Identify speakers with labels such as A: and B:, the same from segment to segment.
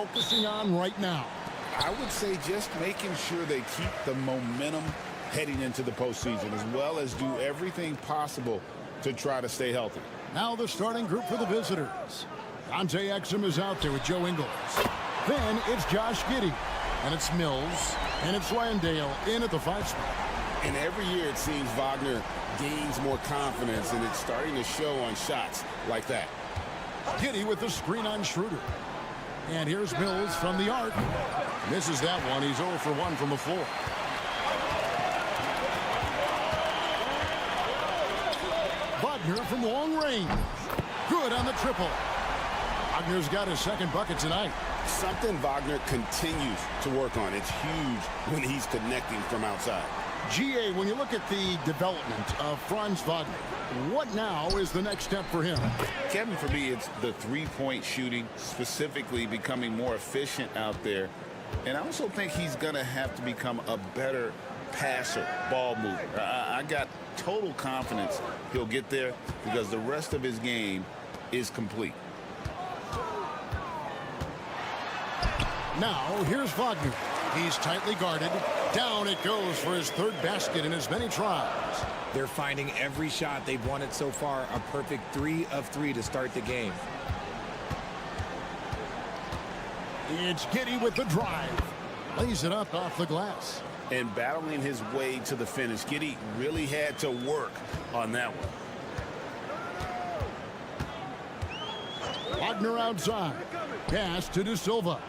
A: focusing on right now?
B: I would say just making sure they keep the momentum heading into the postseason, as well as do everything possible to try to stay healthy.
A: Now the starting group for the visitors. Dante Exum is out there with Joe Ingles. Then it's Josh Giddey. And it's Mills. And it's Landale in at the 5 spot.
B: And every year it seems Wagner gains more confidence, and it's starting to show on shots like that.
A: Giddey with the screen on Schroeder. And here's Mills from the arc. Misses that one. He's 0 for 1 from the floor. Wagner from long range. Good on the triple. Wagner's got his second bucket tonight.
B: Something Wagner continues to work on. It's huge when he's connecting from outside.
A: GA, when you look at the development of Franz Wagner, what now is the next step for him?
B: Kevin, for me, it's the three-point shooting, specifically becoming more efficient out there. And I also think he's going to have to become a better passer, ball mover. I got total confidence he'll get there because the rest of his game is complete.
A: Now, here's Wagner. He's tightly guarded. Down it goes for his third basket in as many tries.
C: They're finding every shot they've wanted so far. A perfect 3 of 3 to start the game.
A: It's Giddey with the drive. Lays it up off the glass.
B: And battling his way to the finish, Giddey really had to work on that one.
A: Wagner outside. Pass to De Silva.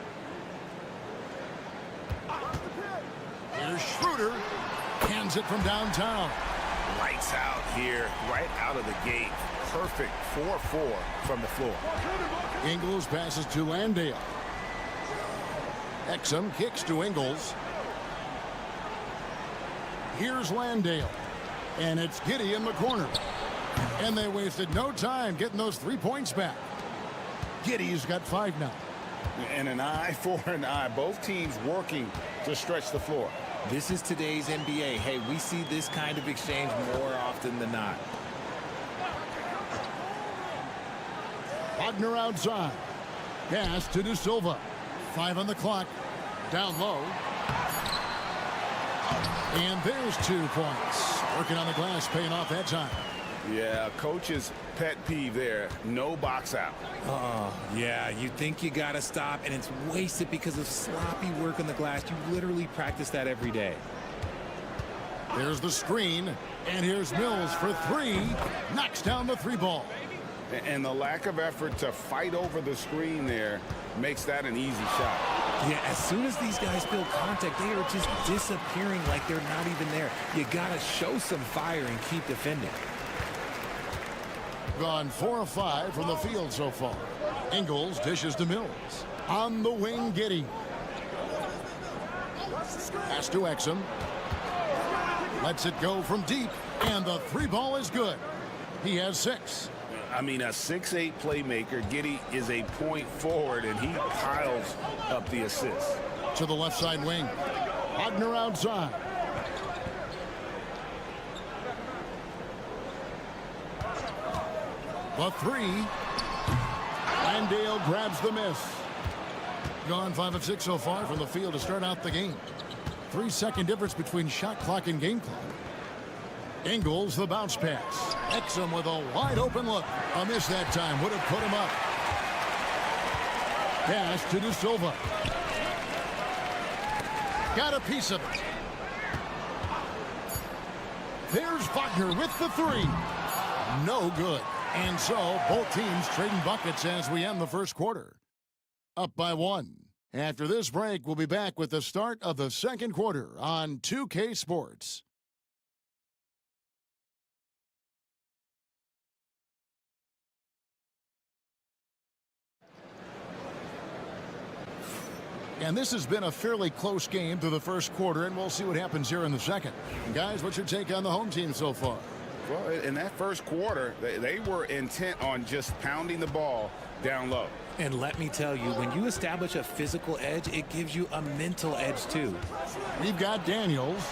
A: Here's Schroeder. Hands it from downtown.
B: Lights out here, right out of the gate. Perfect 4-4 from the floor.
A: Ingles passes to Landale. Exum kicks to Ingles. Here's Landale. And it's Giddey in the corner. And they wasted no time getting those 3 points back. Giddey's got 5 now.
B: And an eye for an eye. Both teams working to stretch the floor.
C: This is today's NBA. Hey, we see this kind of exchange more often than not.
A: Wagner outside. Pass to De Silva. 5 on the clock. Down low. And there's 2 points. Working on the glass, paying off that time.
B: Yeah, coach's pet peeve there. No box out.
C: Yeah, you think you got to stop, and it's wasted because of sloppy work on the glass. You literally practice that every day.
A: There's the screen, and here's Mills for 3. Knocks down the 3 ball.
B: And the lack of effort to fight over the screen there makes that an easy shot.
C: Yeah, as soon as these guys feel contact, they are just disappearing like they're not even there. You got to show some fire and keep defending.
A: Gone 4 of 5 from the field so far. Ingles dishes to Mills. On the wing, Giddey. Pass to Exum. Lets it go from deep, and the 3 ball is good. He has 6.
B: I mean, a 6'8" playmaker. Giddey is a point forward, and he piles up the assists.
A: To the left side wing. Wagner outside. The 3. Landale grabs the miss. Gone 5 of 6 so far from the field to start out the game. 3-second difference between shot clock and game clock. Ingles the bounce pass. Exum with a wide open look. A miss that time would have put him up. Pass to De Silva. Got a piece of it. There's Wagner with the 3. No good. And so both teams trading buckets as we end the first quarter. Up by 1. After this break, we'll be back with the start of the second quarter on 2K Sports. And this has been a fairly close game through the first quarter, and we'll see what happens here in the second. And guys, what's your take on the home team so far?
B: Well, in that first quarter, they were intent on just pounding the ball down low.
C: And let me tell you, when you establish a physical edge, it gives you a mental edge too.
A: We've got Daniels.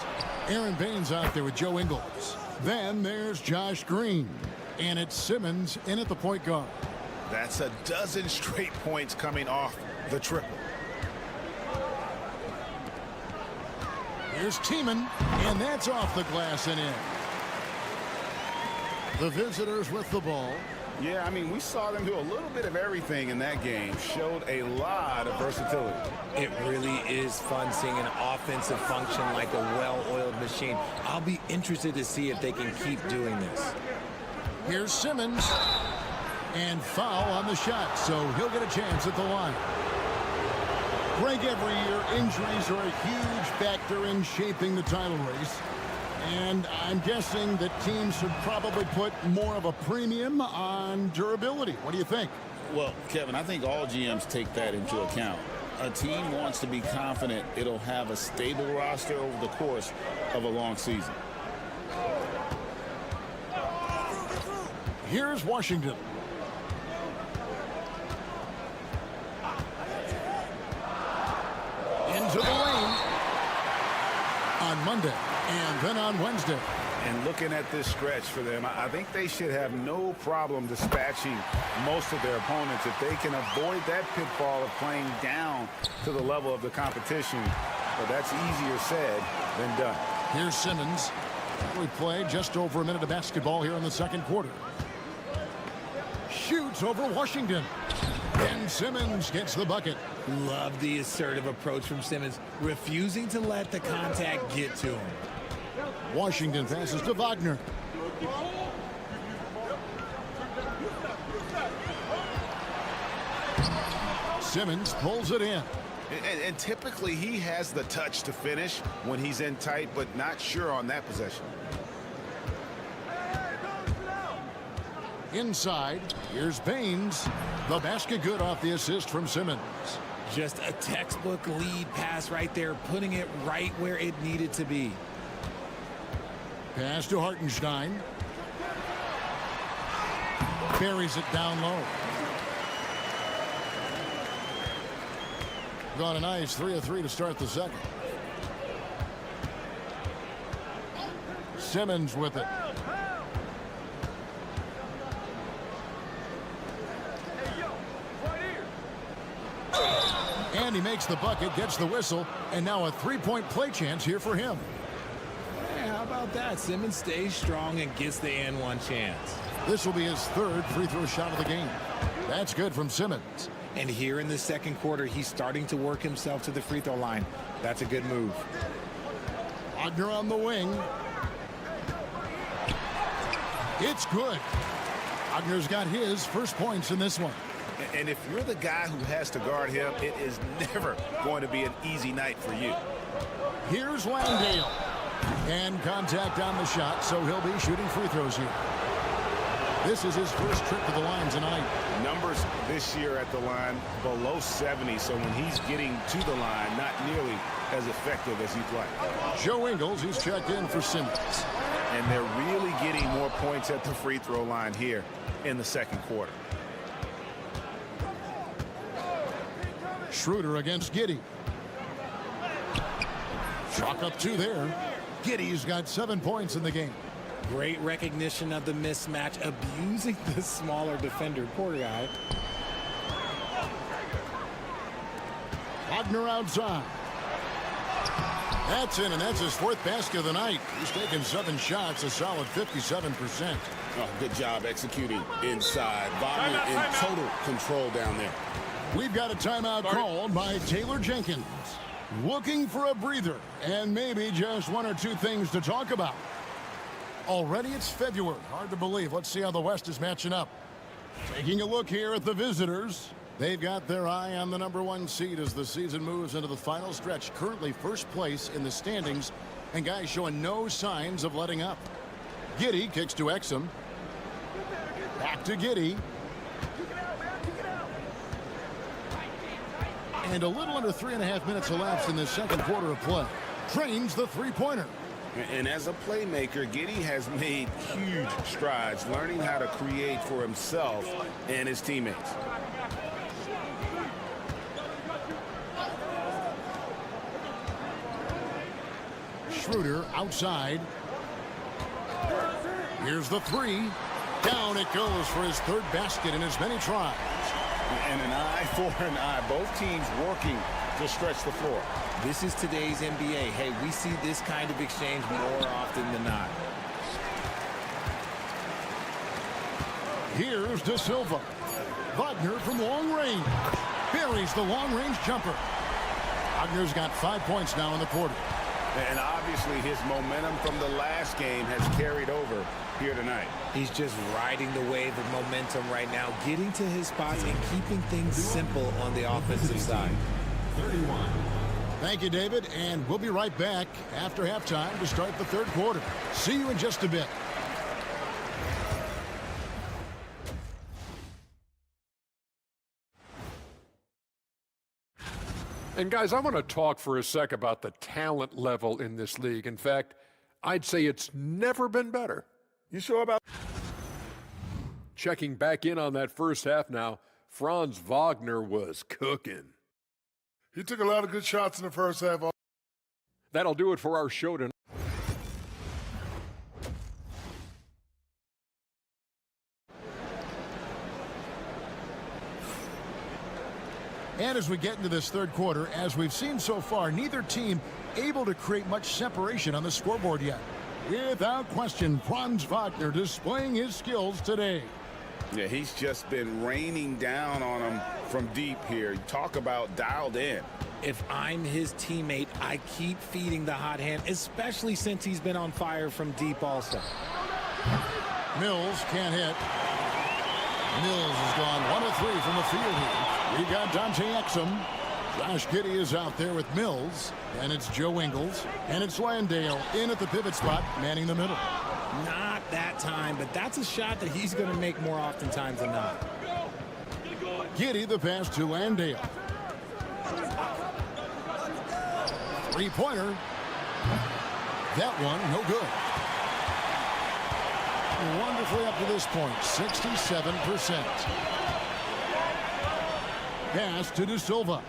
A: Aaron Baines out there with Joe Ingles. Then there's Josh Green. And it's Simmons in at the point guard.
B: That's a dozen straight points coming off the triple.
A: Here's Tiemann, and that's off the glass and in. The visitors with the ball.
B: Yeah, I mean, we saw them do a little bit of everything in that game. Showed a lot of versatility.
C: It really is fun seeing an offensive function like a well-oiled machine. I'll be interested to see if they can keep doing this.
A: Here's Simmons. And foul on the shot, so he'll get a chance at the line. Greg, every year, injuries are a huge factor in shaping the title race. And I'm guessing that teams should probably put more of a premium on durability. What do you think?
B: Well, Kevin, I think all GMs take that into account. A team wants to be confident it'll have a stable roster over the course of a long season.
A: Here's Washington. Into the lane on Monday and then on Wednesday.
B: And looking at this stretch for them, I think they should have no problem dispatching most of their opponents if they can avoid that pitfall of playing down to the level of the competition. But that's easier said than done.
A: Here's Simmons. We play just over a minute of basketball here in the second quarter. Shoots over Washington. And Simmons gets the bucket.
C: Love the assertive approach from Simmons, refusing to let the contact get to him.
A: Washington passes to Wagner. Simmons pulls it in.
B: And typically he has the touch to finish when he's in tight, but not sure on that possession.
A: Inside, here's Baines. The basket good off the assist from Simmons.
C: Just a textbook lead pass right there, putting it right where it needed to be.
A: Pass to Hartenstein. Buries it down low. Got a nice 3 of 3 to start the second. Simmons with it. And he makes the bucket, gets the whistle, and now a three-point play chance here for him.
C: Hey, how about that? Simmons stays strong and gets the and one chance.
A: This will be his third free throw shot of the game. That's good from Simmons.
C: And here in the second quarter, he's starting to work himself to the free throw line. That's a good move.
A: Wagner on the wing. It's good. Wagner's got his first points in this one.
B: And if you're the guy who has to guard him, it is never going to be an easy night for you.
A: Here's Landale. And contact on the shot, so he'll be shooting free throws here. This is his first trip to the line tonight.
B: Numbers this year at the line below 70, so when he's getting to the line, not nearly as effective as you'd like.
A: Joe Ingles, he's checked in for Simmons.
B: And they're really getting more points at the free throw line here in the second quarter.
A: Schroeder against Giddey. Chalk up 2 there. Giddey's got 7 points in the game.
C: Great recognition of the mismatch, abusing the smaller defender. Poor guy.
A: Wagner outside. That's in, and that's his 4th basket of the night. He's taken 7 shots, a solid 57%.
B: Oh, good job executing inside. Wagner in total control down there.
A: We've got a timeout called by Taylor Jenkins. Looking for a breather and maybe just 1 or 2 things to talk about. Already it's February. Hard to believe. Let's see how the West is matching up. Taking a look here at the visitors. They've got their eye on the #1 seed as the season moves into the final stretch. Currently first place in the standings, and guys showing no signs of letting up. Giddey kicks to Exum. Back to Giddey. And a little under 3.5 minutes elapsed in this second quarter of play. Trains the three-pointer.
B: And as a playmaker, Giddey has made huge strides, learning how to create for himself and his teammates.
A: Schroeder outside. Here's the 3. Down it goes for his 3rd basket in as many tries.
B: and I, both teams working to stretch the floor.
C: This is today's NBA. Hey, we see this kind of exchange more often than not.
A: Here's De Silva. Wagner from long range. Buries the long-range jumper. Wagner's got 5 points now in the quarter.
B: And obviously his momentum from the last game has carried over here tonight.
C: He's just riding the wave of momentum right now, getting to his spots and keeping things simple on the offensive side.
A: 31. Thank you, David, and we'll be right back after halftime to start the third quarter. See you in just a bit.
D: And guys, I want to talk for a sec about the talent level in this league. In fact, I'd say it's never been better.
B: You sure about?
D: Checking back in on that first half now, Franz Wagner was cooking.
E: He took a lot of good shots in the first half.
D: That'll do it for our show tonight.
A: And as we get into this third quarter, as we've seen so far, neither team able to create much separation on the scoreboard yet. Without question, Franz Wagner displaying his skills today.
B: Yeah, he's just been raining down on him from deep here. Talk about dialed in.
C: If I'm his teammate, I keep feeding the hot hand, especially since he's been on fire from deep also.
A: Mills can't hit. Mills has gone 1 of 3 from the field here. We got Dante Exum. Josh Giddey is out there with Mills. And it's Joe Ingles. And it's Landale in at the pivot spot, manning the middle.
C: Not that time, but that's a shot that he's going to make more oftentimes than not.
A: Giddey the pass to Landale. Three-pointer. That one, no good. Wonderfully up to this point, 67%. Pass to De Silva.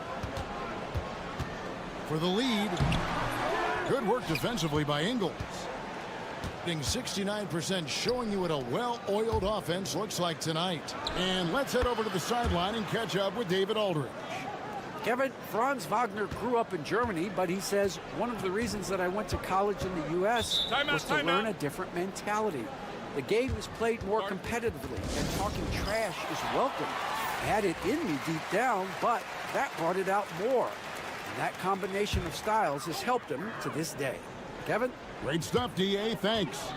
A: For the lead. Good work defensively by Ingles. 69%, showing you what a well-oiled offense looks like tonight. And let's head over to the sideline and catch up with David Aldridge.
F: Kevin, Franz Wagner grew up in Germany, but he says one of the reasons that I went to college in the U.S. was to learn a different mentality. The game is played more competitively, and talking trash is welcome. I had it in me deep down, but that brought it out more. And that combination of styles has helped him to this day. Kevin?
A: Great stuff, D.A. Thanks.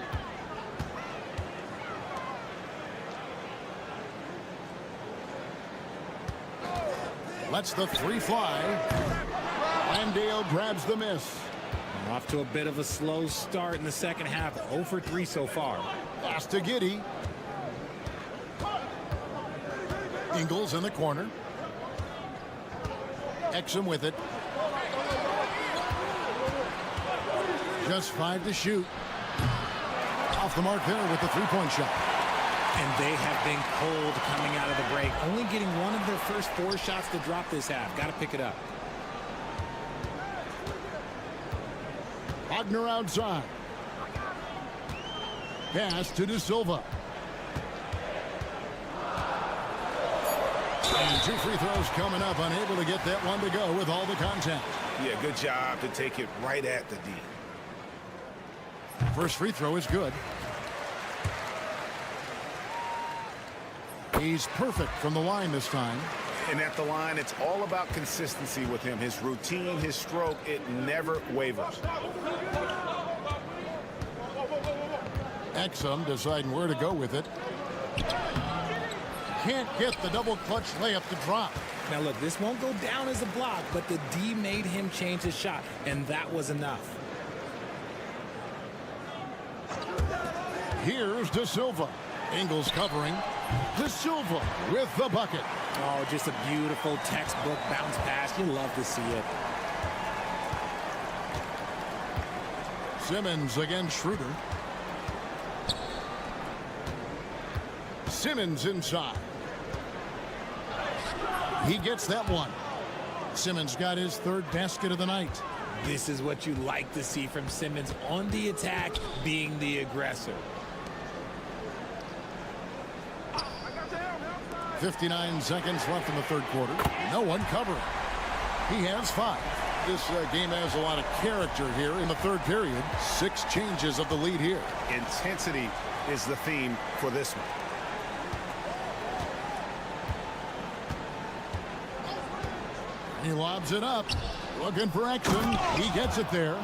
A: Lets the three fly. Landale grabs the miss.
C: Off to a bit of a slow start in the second half. 0 for 3 so far.
A: Pass to Giddey. Ingles in the corner. Exum with it. Just 5 to shoot. Off the mark there with the three-point shot.
C: And they have been cold coming out of the break. Only getting one of their first 4 shots to drop this half. Got to pick it up.
A: Wagner outside. Pass to De Silva. And 2 free throws coming up. Unable to get that one to go with all the contact.
B: Yeah, good job to take it right at the D.
A: First free throw is good. He's perfect from the line this time.
B: And at the line, it's all about consistency with him. His routine, his stroke, it never wavers.
A: Exum deciding where to go with it. Can't get the double clutch layup to drop.
C: Now look, this won't go down as a block, but the D made him change his shot, and that was enough.
A: Here's De Silva. Ingles covering. De Silva with the bucket.
C: Oh, just a beautiful textbook bounce pass. You love to see it.
A: Simmons against Schroeder. Simmons inside. He gets that one. Simmons got his 3rd basket of the night.
C: This is what you like to see from Simmons on the attack, being the aggressor.
A: 59 seconds left in the third quarter. No one covering. He has 5. This game has a lot of character here in the third period. 6 changes of the lead here.
G: Intensity is the theme for this one.
A: He lobs it up. Looking for action. He gets it there.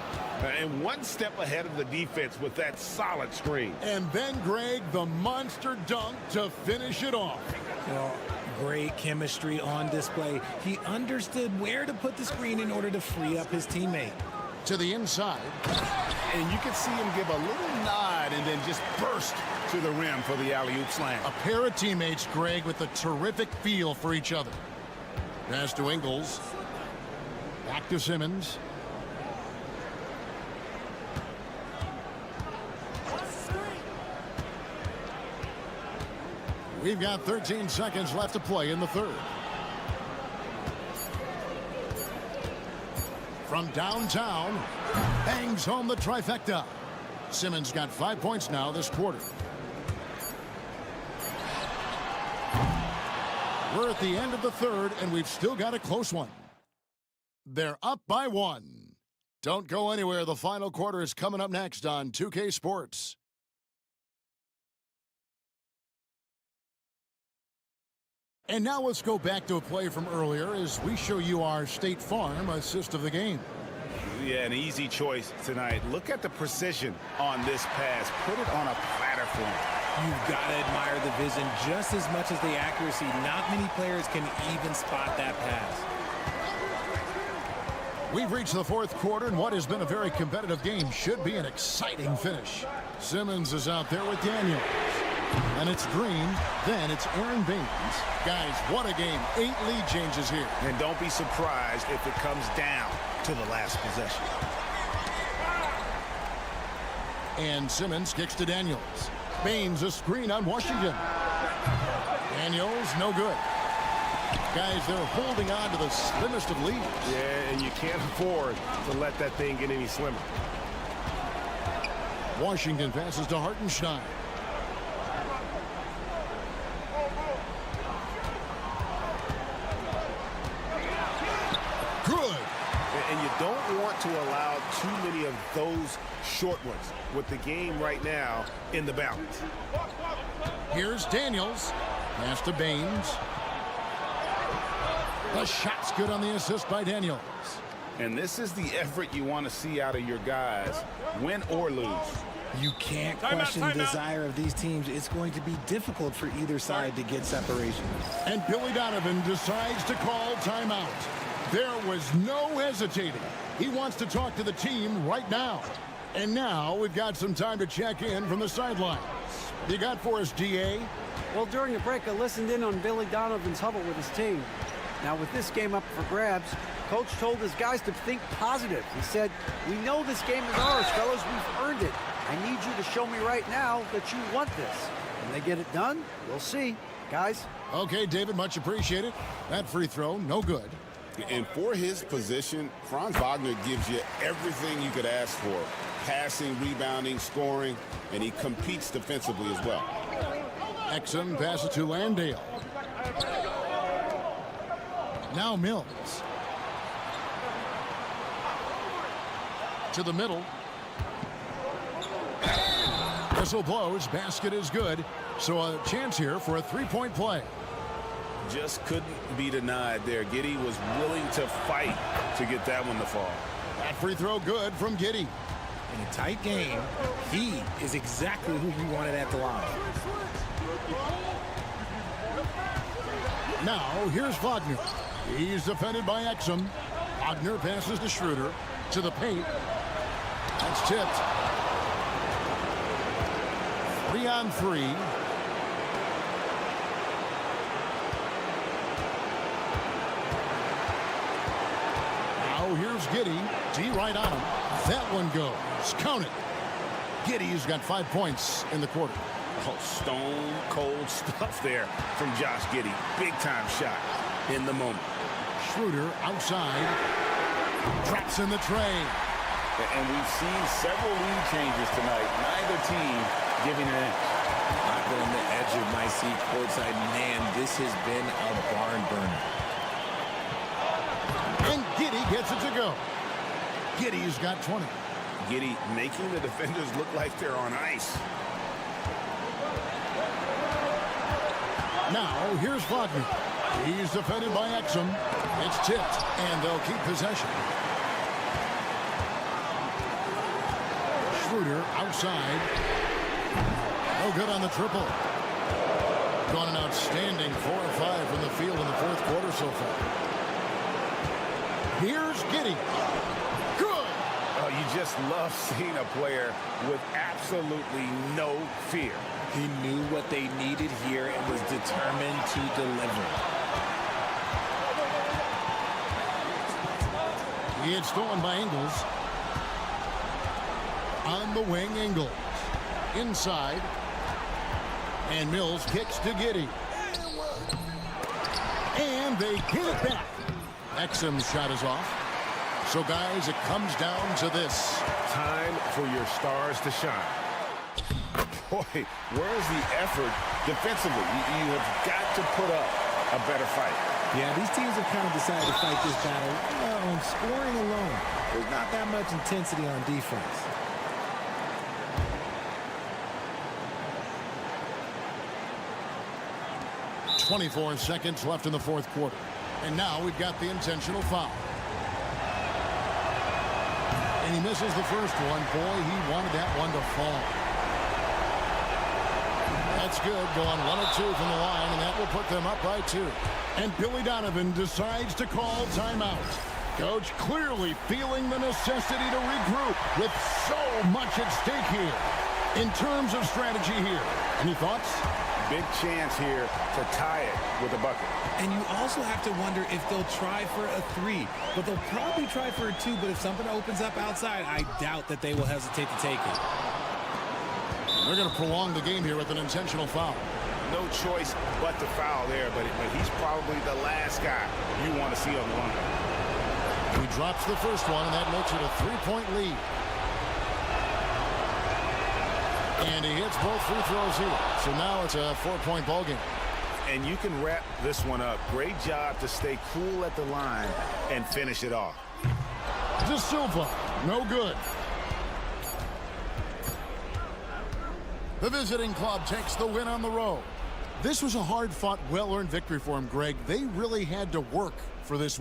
G: And one step ahead of the defense with that solid screen.
A: And then, Greg, the monster dunk to finish it off.
C: Well, great chemistry on display. He understood where to put the screen in order to free up his teammate.
A: To the inside.
G: And you can see him give a little nod and then just burst to the rim for the alley-oop slam.
A: A pair of teammates, Greg, with a terrific feel for each other. Pass to Ingles. Back to Simmons. We've got 13 seconds left to play in the third. From downtown, bangs home the trifecta. Simmons got 5 points now this quarter. We're at the end of the third, and we've still got a close one. They're up by 1. Don't go anywhere. The final quarter is coming up next on 2K Sports. And now let's go back to a play from earlier as we show you our State Farm assist of the game.
G: Yeah, an easy choice tonight. Look at the precision on this pass. Put it on a platter for him.
C: You've got to admire the vision just as much as the accuracy. Not many players can even spot that pass.
A: We've reached the fourth quarter, and what has been a very competitive game should be an exciting finish. Simmons is out there with Daniels. And it's Green, then it's Aaron Baines. Guys, what a game. 8 lead changes here.
G: And don't be surprised if it comes down to the last possession.
A: And Simmons kicks to Daniels. Baines a screen on Washington. Daniels, no good. Guys, they're holding on to the slimmest of leads.
G: Yeah, and you can't afford to let that thing get any slimmer.
A: Washington passes to Hartenstein. Good.
G: And you don't want to allow too many of those short ones with the game right now in the balance.
A: Here's Daniels. Pass to Baines. The shot's good on the assist by Daniels.
B: And this is the effort you want to see out of your guys, win or lose.
C: You can't question the desire of these teams. It's going to be difficult for either side to get separation.
A: And Billy Donovan decides to call timeout. There was no hesitating. He wants to talk to the team right now. And now we've got some time to check in from the sidelines. You got for us, DA?
F: Well, during the break, I listened in on Billy Donovan's huddle with his team. Now, with this game up for grabs, Coach told his guys to think positive. He said, "We know this game is ours, fellas. We've earned it. I need you to show me right now that you want this. When they get it done, we'll see. Guys."
A: Okay, David, much appreciated. That free throw, no good.
B: And for his position, Franz Wagner gives you everything you could ask for. Passing, rebounding, scoring, and he competes defensively as well.
A: Exum passes to Landale. Now Mills. To the middle. Whistle blows. Basket is good. So a chance here for a three-point play.
B: Just couldn't be denied there. Giddey was willing to fight to get that one to fall.
A: That free throw good from Giddey.
C: In a tight game, he is exactly who you wanted at the line.
A: Now here's Wagner. He's defended by Exum. Wagner passes to Schroeder. To the paint. That's tipped. 3-on-3. Now here's Giddey. D right on him. That one goes. Count it. Giddey's got 5 points in the quarter.
G: Oh, stone cold stuff there from Josh Giddey. Big time shot in the moment.
A: Schroeder outside. Drops in the tray.
B: And we've seen several lead changes tonight. Neither team giving an inch.
C: I've been on the edge of my seat courtside. Man, this has been a barn burner.
A: And Giddey gets it to go. Giddey's got 20.
G: Giddey making the defenders look like they're on ice.
A: Now, here's Wagner. He's defended by Exum. It's tipped, and they'll keep possession. Schroeder outside. No good on the triple. Gone an outstanding 4 or 5 from the field in the fourth quarter so far. Here's Giddey. Good.
G: Oh, you just love seeing a player with absolutely no fear.
C: He knew what they needed here and was determined to deliver.
A: It's stolen by Ingles. On the wing, Ingles. Inside. And Mills kicks to Giddey. And they get it back. Exum's shot is off. So, guys, it comes down to this.
G: Time for your stars to shine. Boy, where's the effort defensively? You have got to put up a better fight.
C: Yeah, these teams have kind of decided to fight this battle on scoring alone. There's not that much intensity on defense.
A: .24 seconds left in the fourth quarter. And now we've got the intentional foul. And he misses the first one. Boy, he wanted that one to fall. That's good. Going 1 of 2 from the line, and that will put them up by 2. And Billy Donovan decides to call timeout. Coach clearly feeling the necessity to regroup with so much at stake here. In terms of strategy here, any thoughts?
G: Big chance here to tie it with a bucket.
C: And you also have to wonder if they'll try for a 3. But they'll probably try for a 2. But if something opens up outside, I doubt that they will hesitate to take it.
A: They're going to prolong the game here with an intentional foul.
G: No choice but to foul there, but he's probably the last guy you want to see on the line.
A: He drops the first one, and that makes it a 3-point lead. And he hits both free throws here. So now it's a 4-point ball game.
G: And you can wrap this one up. Great job to stay cool at the line and finish it off.
A: De Silva, no good. The visiting club takes the win on the road. This was a hard-fought, well-earned victory for him, Greg. They really had to work for this.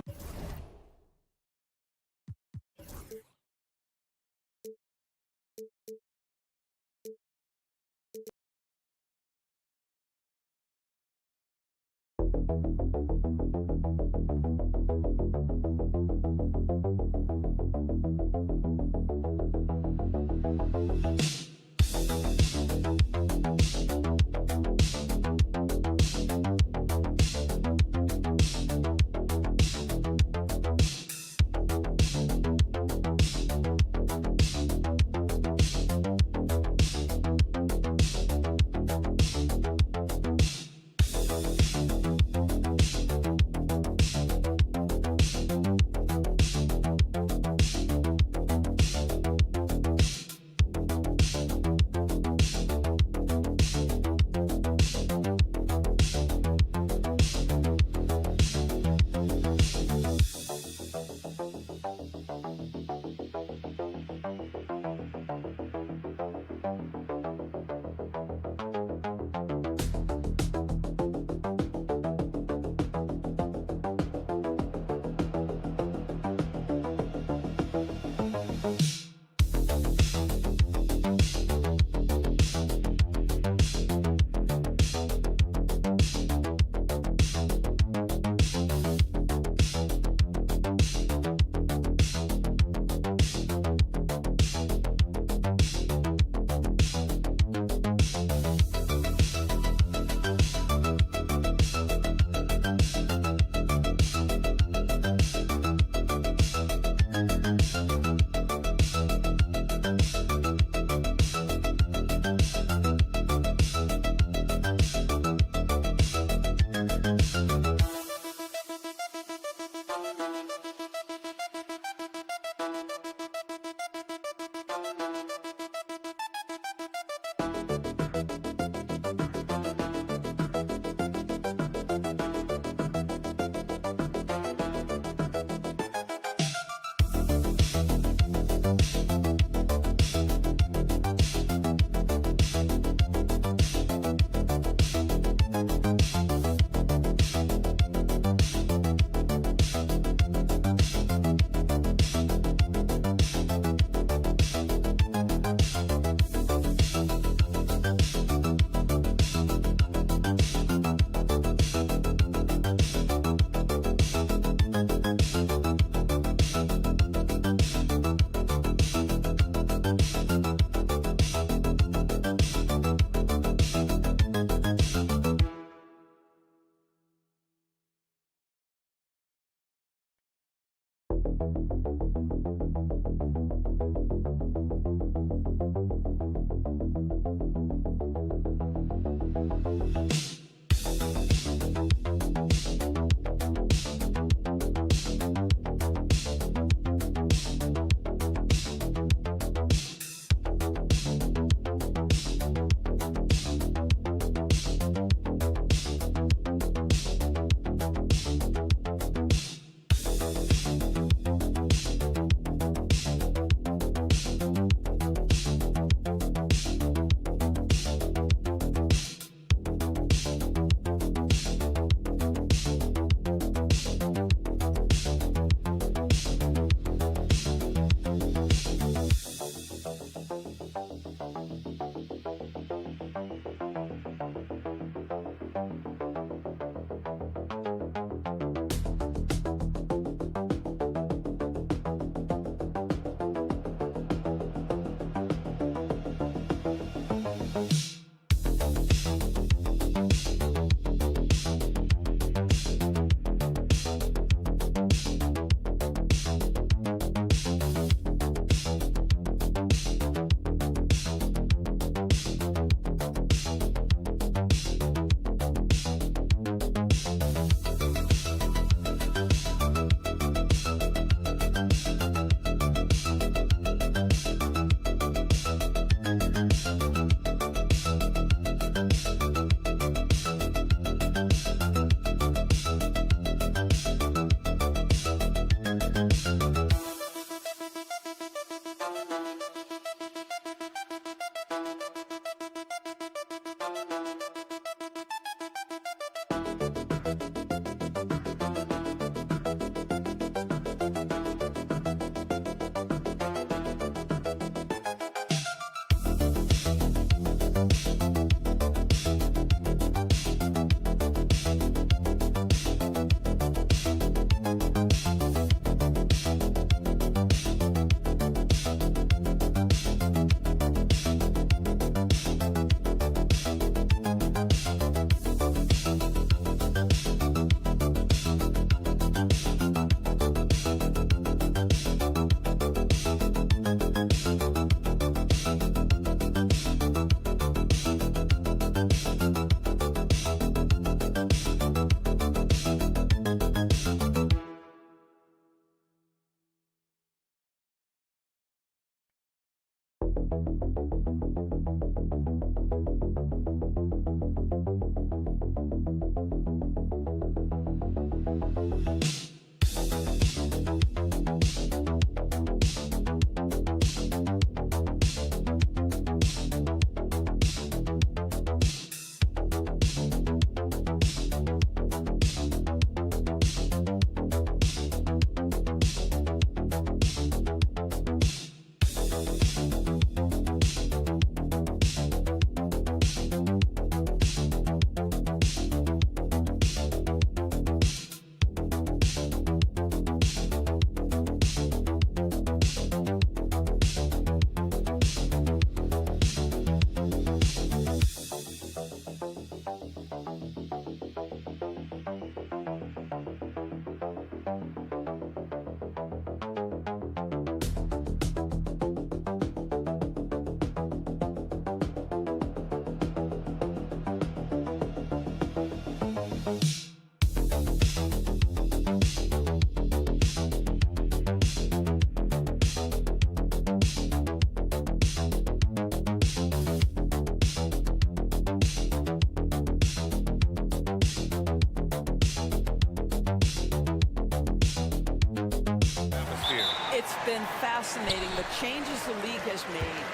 H: been fascinating. The changes the league has made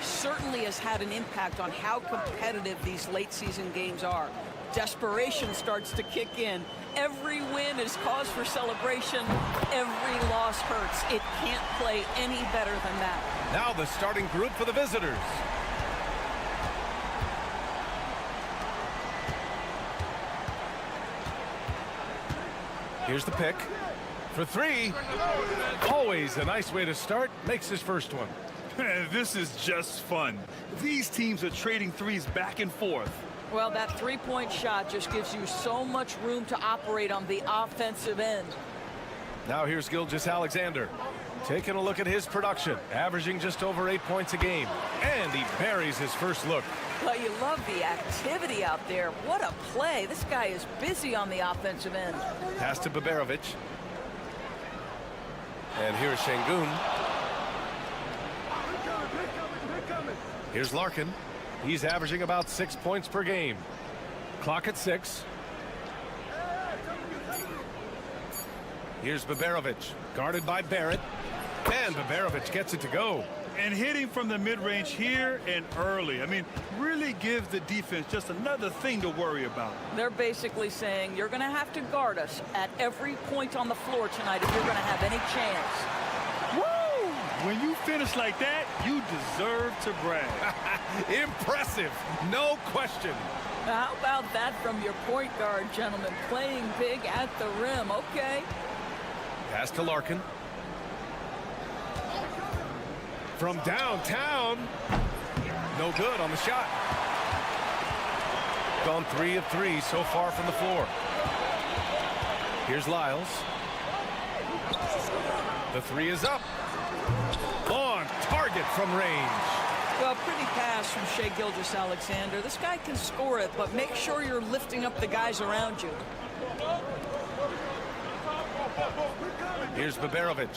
H: certainly has had an impact on how competitive these late season games are. Desperation starts to kick in. Every win is cause for celebration. Every loss hurts. It can't play any better than that.
I: Now the starting group for the visitors. Here's the pick for three. Always a nice way to start. Makes his first one.
J: This is just fun. These teams are trading threes back and forth.
H: Well, that three-point shot just gives you so much room to operate on the offensive end.
I: Now here's Gilgeous-Alexander. Taking a look at his production, averaging just over 8 points a game. And he buries his first look.
H: Well, you love the activity out there. What a play. This guy is busy on the offensive end.
I: Pass to Baberovic. And here's Şengün. Here's Larkin. He's averaging about 6 points per game. Clock at 6. Here's Baberovic, guarded by Barrett. And Baberovic gets it to go.
J: And hitting from the mid-range here and early. I mean, really gives the defense just another thing to worry about.
H: They're basically saying you're going to have to guard us at every point on the floor tonight if you're going to have any chance.
J: Woo! When you finish like that, you deserve to brag.
I: Impressive, no question.
H: How about that from your point guard, gentlemen? Playing big at the rim. Okay.
I: Pass to Larkin. From downtown. No good on the shot. Gone 3 of 3 so far from the floor. Here's Lyles. The 3 is up. On target from range.
H: Well, pretty pass from Shai Gilgeous-Alexander. This guy can score it, but make sure you're lifting up the guys around you.
I: Here's Baberovic.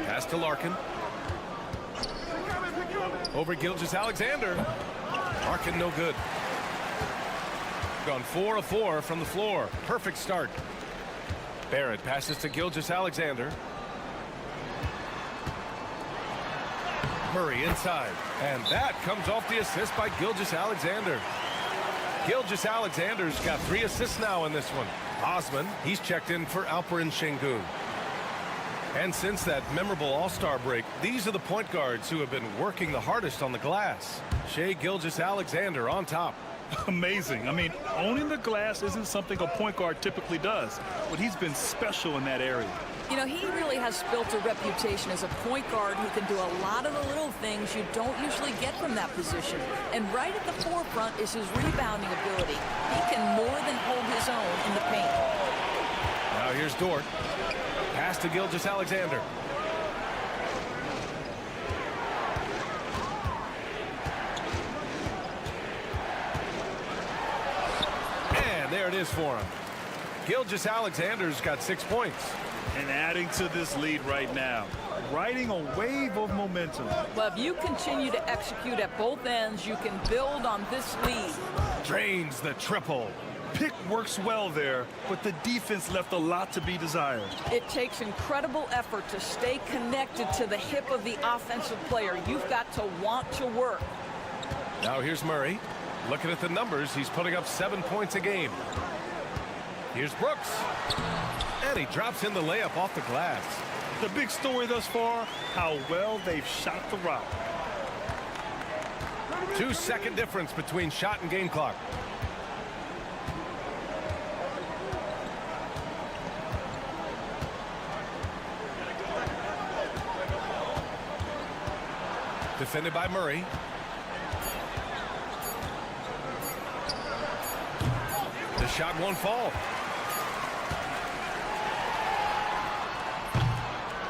I: Pass to Larkin. Over Gilgeous-Alexander. Larkin no good. Gone 4 of 4 from the floor. Perfect start. Barrett passes to Gilgeous-Alexander. Murray inside. And that comes off the assist by Gilgeous-Alexander. Gilgeous-Alexander's got 3 assists now in this one. Osman, he's checked in for Alperen Şengün. And since that memorable All-Star break, these are the point guards who have been working the hardest on the glass. Shai Gilgeous-Alexander on top.
J: Amazing. I mean, owning the glass isn't something a point guard typically does, but he's been special in that area.
H: You know, he really has built a reputation as a point guard who can do a lot of the little things you don't usually get from that position. And right at the forefront is his rebounding ability. He can more than hold his own in the paint.
I: Now here's Dort. Pass to Gilgeous-Alexander. And there it is for him. Gilgeous-Alexander's got 6 points.
J: And adding to this lead right now, riding a wave of momentum.
H: Well, if you continue to execute at both ends, you can build on this lead.
I: Drains the triple.
J: Pick works well there, but the defense left a lot to be desired.
H: It takes incredible effort to stay connected to the hip of the offensive player. You've got to want to work.
I: Now here's Murray. Looking at the numbers, he's putting up 7 points a game. Here's Brooks. And he drops in the layup off the glass.
J: The big story thus far, how well they've shot the rock.
I: 2-second difference between shot and game clock. Defended by Murray. The shot won't fall.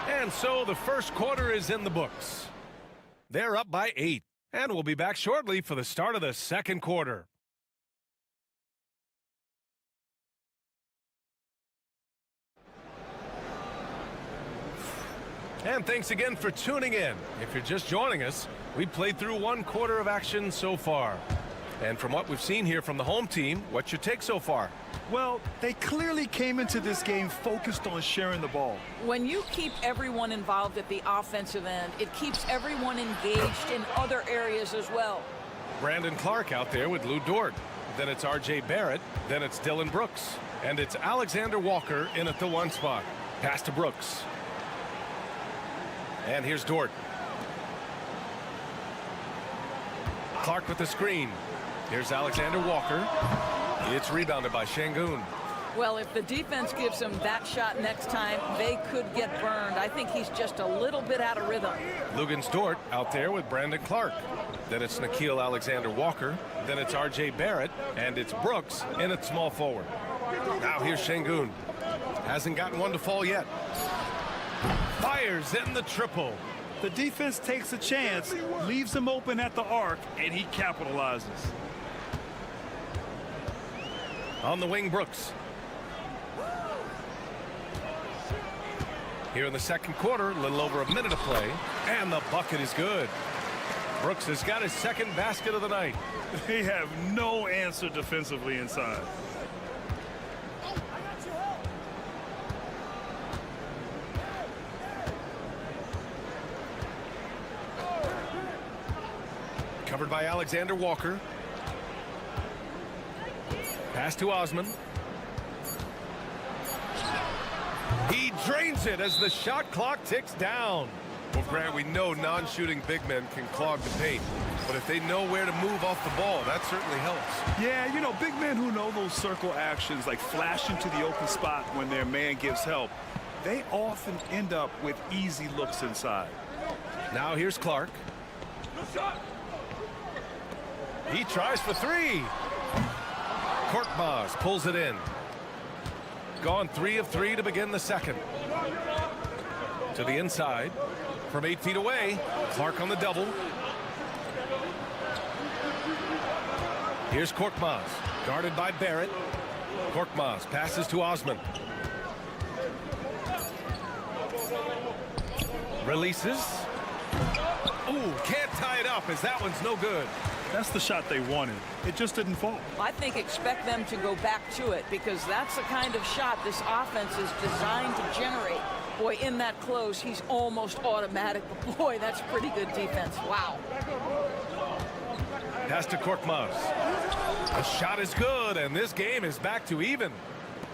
I: And so the first quarter is in the books. They're up by 8. And we'll be back shortly for the start of the second quarter. And thanks again for tuning in. If you're just joining us, we've played through 1 quarter of action so far. And from what we've seen here from the home team, what's your take so far?
J: Well, they clearly came into this game focused on sharing the ball.
H: When you keep everyone involved at the offensive end, it keeps everyone engaged in other areas as well.
I: Brandon Clark out there with Lou Dort. Then it's R.J. Barrett. Then it's Dylan Brooks. And it's Alexander Walker in at the 1 spot. Pass to Brooks. And here's Dort. Clark with the screen. Here's Alexander Walker. It's rebounded by Şengün.
H: Well, if the defense gives him that shot next time, they could get burned. I think he's just a little bit out of rhythm.
I: Lugens Dort out there with Brandon Clark. Then it's Nickeil Alexander-Walker. Then it's R.J. Barrett. And it's Brooks in at small forward. Now here's Şengün. Hasn't gotten one to fall yet. Fires in the triple.
J: The defense takes a chance, leaves him open at the arc, and he capitalizes.
I: On the wing, Brooks. Here in the second quarter, a little over a minute to play, and the bucket is good. Brooks has got his second basket of the night.
J: They have no answer defensively inside.
I: Covered by Alexander Walker. Pass to Osman. He drains it as the shot clock ticks down. Well, Grant, we know non-shooting big men can clog the paint, but if they know where to move off the ball, that certainly helps.
J: Yeah, you know, big men who know those circle actions, like flashing to the open spot when their man gives help, they often end up with easy looks inside.
I: Now here's Clark. He tries for three. Korkmaz pulls it in. Gone 3 of 3 to begin the second. To the inside. From 8 feet away. Clark on the double. Here's Korkmaz. Guarded by Barrett. Korkmaz passes to Osman. Releases. Ooh, can't tie it up as that one's no good.
J: That's the shot they wanted. It just didn't fall.
H: I think expect them to go back to it because that's the kind of shot this offense is designed to generate. Boy, in that close, he's almost automatic. But boy, that's pretty good defense. Wow.
I: Pass to Korkmaz. The shot is good, and this game is back to even.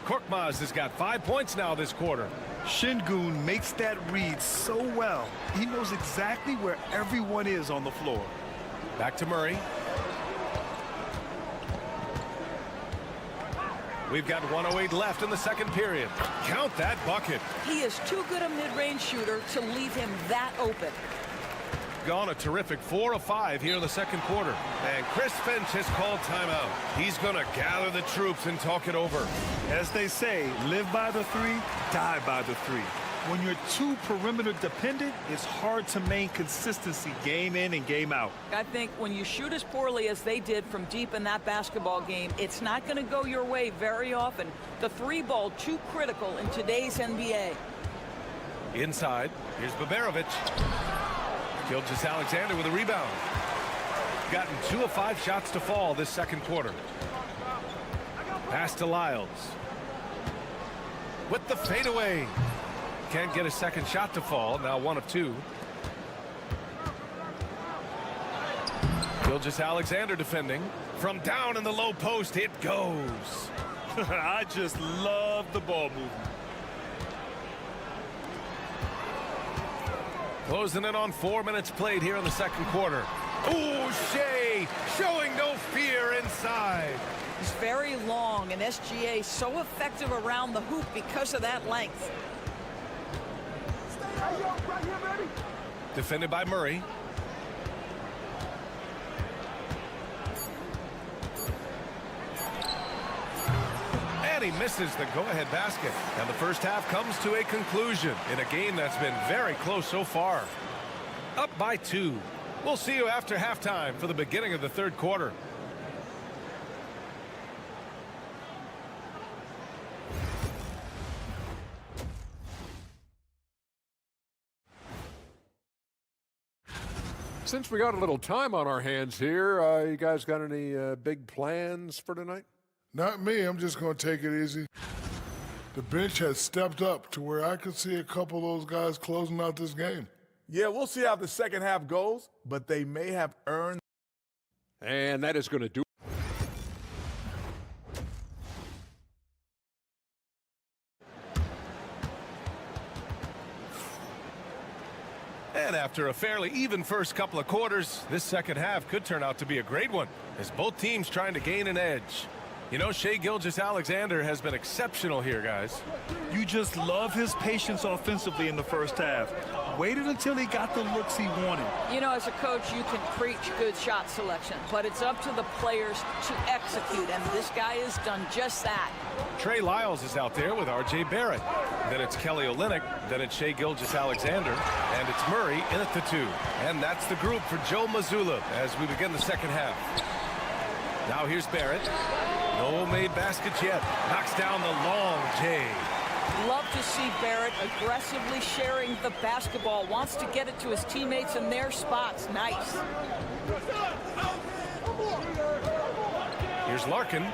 I: Korkmaz has got 5 points now this quarter.
J: Şengün makes that read so well. He knows exactly where everyone is on the floor.
I: Back to Murray. We've got 1:08 left in the second period. Count that bucket.
H: He is too good a mid-range shooter to leave him that open.
I: Gone a terrific 4 of 5 here in the second quarter. And Chris Finch has called timeout. He's going to gather the troops and talk it over.
J: As they say, live by the three, die by the three. When you're too perimeter dependent, it's hard to maintain consistency game in and game out.
H: I think when you shoot as poorly as they did from deep in that basketball game, it's not going to go your way very often. The three ball too critical in today's NBA.
I: Inside, here's Baberovic. Gilgeous Alexander with a rebound. Gotten 2 of 5 shots to fall this second quarter. Pass to Lyles. With the fadeaway. Can't get a second shot to fall. Now 1 of 2. Gilgeous Alexander defending. From down in the low post, it goes.
J: I just love the ball movement.
I: Closing in on 4 minutes played here in the second quarter. Ooh, Shea showing no fear inside.
H: He's very long, and SGA so effective around the hoop because of that length.
I: Defended by Murray. And he misses the go-ahead basket. And the first half comes to a conclusion in a game that's been very close so far. Up by 2. We'll see you after halftime for the beginning of the third quarter.
D: Since we got a little time on our hands here, you guys got any big plans for tonight?
E: Not me. I'm just going to take it easy. The bench has stepped up to where I could see a couple of those guys closing out this game.
K: Yeah, we'll see how the second half goes, but they may have earned.
D: And that is going to do it.
I: And after a fairly even first couple of quarters, this second half could turn out to be a great one, as both teams trying to gain an edge. You know, Shai Gilgeous-Alexander has been exceptional here, guys.
J: You just love his patience offensively in the first half. Waited until he got the looks he wanted.
H: You know, as a coach, you can preach good shot selection, but it's up to the players to execute, and this guy has done just that.
I: Trey Lyles is out there with R.J. Barrett. Then it's Kelly Olynyk. Then it's Shai Gilgeous-Alexander. And it's Murray in at the 2. And that's the group for Joe Mazzulla as we begin the second half. Now here's Barrett. No made baskets yet. Knocks down the long J.
H: Love to see Barrett aggressively sharing the basketball. Wants to get it to his teammates in their spots. Nice.
I: Here's Larkin.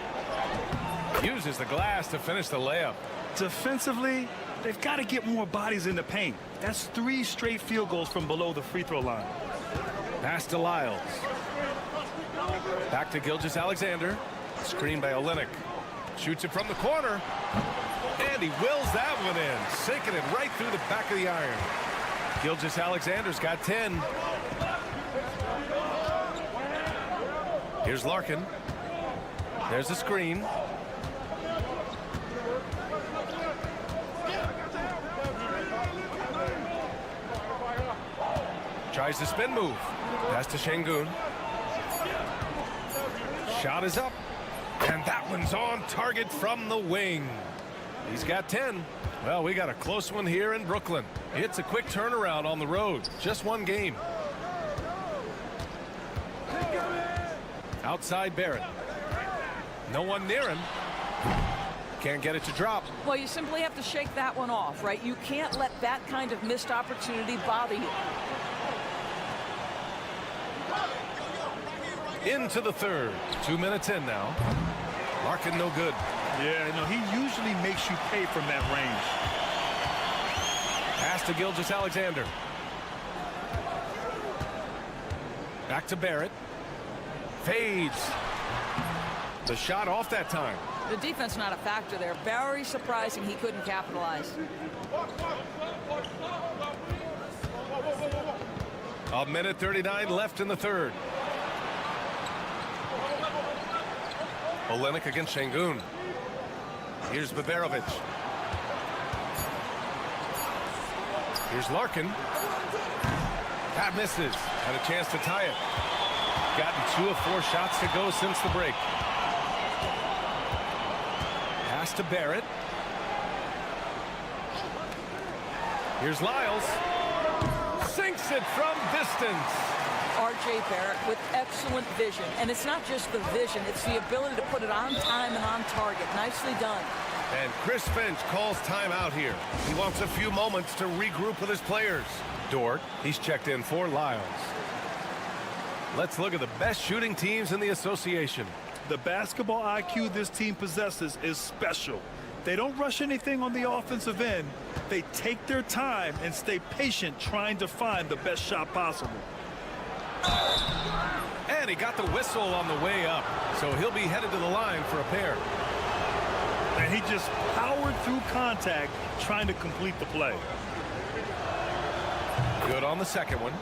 I: Uses the glass to finish the layup.
J: Defensively, they've got to get more bodies in the paint. That's 3 straight field goals from below the free throw line.
I: Pass to Lyles. Back to Gilgeous-Alexander. Screen by Olynyk. Shoots it from the corner. And he wills that one in. Sinking it right through the back of the iron. Gilgeous-Alexander's got 10. Here's Larkin. There's the screen. Tries the spin move. Pass to Şengün. Shot is up. And that one's on target from the wing. He's got 10. Well, we got a close one here in Brooklyn. It's a quick turnaround on the road. Just one game. Outside Barrett. No one near him. Can't get it to drop.
H: Well, you simply have to shake that one off, right? You can't let that kind of missed opportunity bother you.
I: Into the third. 2 minutes in now. Larkin no good.
J: Yeah, no, he usually makes you pay from that range.
I: Pass to Gilgeous-Alexander. Back to Barrett. Fades. The shot off that time.
H: The defense not a factor there. Very surprising he couldn't capitalize.
I: A minute 39 left in the third. Olynyk against Şengün. Here's Baberovic. Here's Larkin. That misses. Had a chance to tie it. Gotten 2 of 4 shots to go since the break. Pass to Barrett. Here's Lyles. Sinks it from distance.
H: R.J. Barrett with excellent vision. And it's not just the vision, it's the ability to put it on time and on target. Nicely done.
I: And Chris Finch calls timeout here. He wants a few moments to regroup with his players. Dort, he's checked in for Lyles. Let's look at the best shooting teams in the association.
J: The basketball IQ this team possesses is special. They don't rush anything on the offensive end. They take their time and stay patient trying to find the best shot possible.
I: And he got the whistle on the way up, so he'll be headed to the line for a pair.
J: And he just powered through contact trying to complete the play.
I: Good on the second one.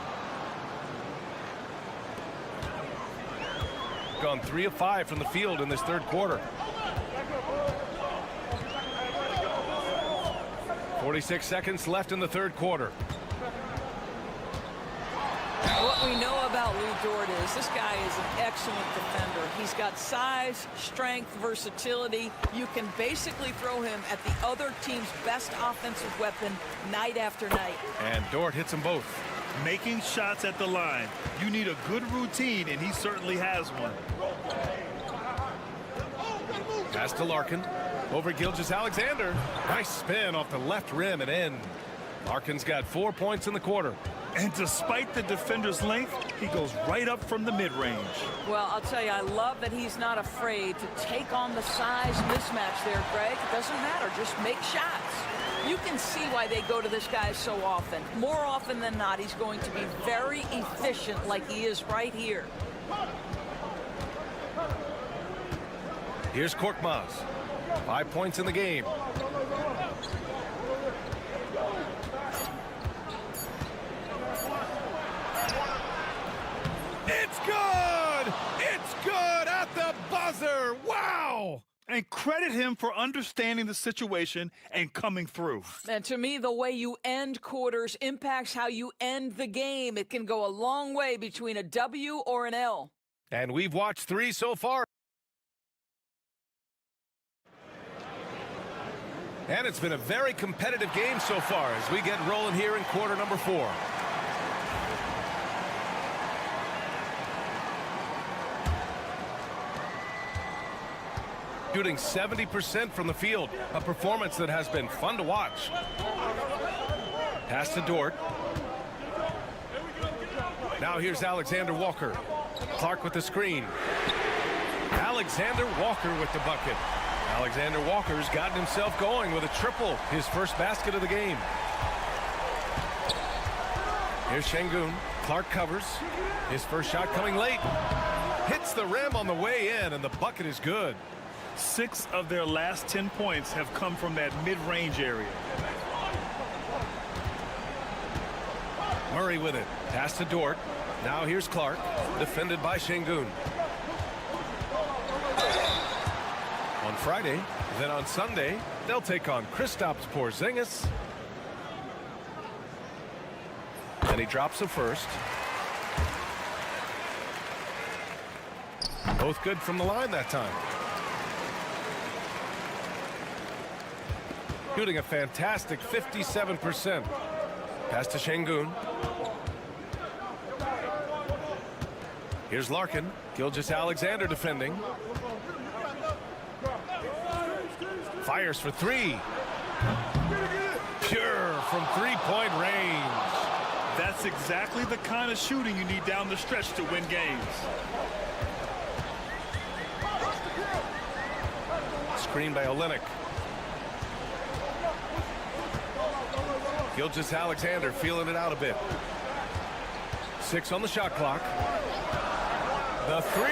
I: Gone 3 of 5 from the field in this third quarter. 46 seconds left in the third quarter.
H: What we know about Lou Dort is this guy is an excellent defender. He's got size, strength, versatility. You can basically throw him at the other team's best offensive weapon night after night.
I: And Dort hits them both.
J: Making shots at the line. You need a good routine, and he certainly has one.
I: Pass to Larkin. Over Gilgeous-Alexander. Nice spin off the left rim and in. Larkin's got 4 points in the quarter.
J: And despite the defender's length, he goes right up from the mid-range.
H: Well, I'll tell you, I love that he's not afraid to take on the size mismatch there, Greg. It doesn't matter. Just make shots. You can see why they go to this guy so often. More often than not, he's going to be very efficient like he is right here.
I: Here's Korkmaz. 5 points in the game. It's good! It's good at the buzzer! Wow!
J: and credit him for understanding the situation and coming through.
H: And to me, the way you end quarters impacts how you end the game. It can go a long way between a W or an L.
I: And we've watched 3 so far. And it's been a very competitive game so far as we get rolling here in quarter number 4. Shooting 70% from the field, a performance that has been fun to watch. Pass to Dort. Now here's Alexander Walker. Clark with the screen. Alexander Walker with the bucket. Alexander Walker's gotten himself going with a triple, his first basket of the game. Here's Şengün. Clark covers. His first shot coming late. Hits the rim on the way in, and the bucket is good.
J: 6 of their last 10 points have come from that mid-range area.
I: Murray with it. Pass to Dort. Now here's Clark. Defended by Şengün. On Friday, then on Sunday, they'll take on Kristaps Porzingis. And he drops the first. Both good from the line that time. Shooting a fantastic 57%. Pass to Şengün. Here's Larkin. Gilgeous-Alexander defending. Fires for 3. Pure from 3-point range.
J: That's exactly the kind of shooting you need down the stretch to win games.
I: Screen by Olynyk. Gilgeous-Alexander feeling it out a bit. 6 on the shot clock. The 3.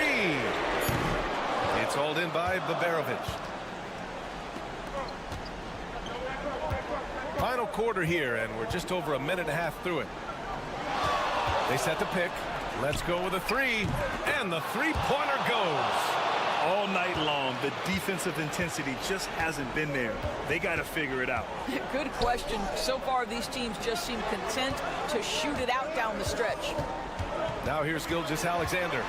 I: It's hauled in by Babarovic. Final quarter here, and we're just over a minute and a half through it. They set the pick. Let's go with a 3, and the three-pointer goes.
J: All night long, the defensive intensity just hasn't been there. They got to figure it out.
H: Good question. So far, these teams just seem content to shoot it out down the stretch.
I: Now here's Gilgeous-Alexander.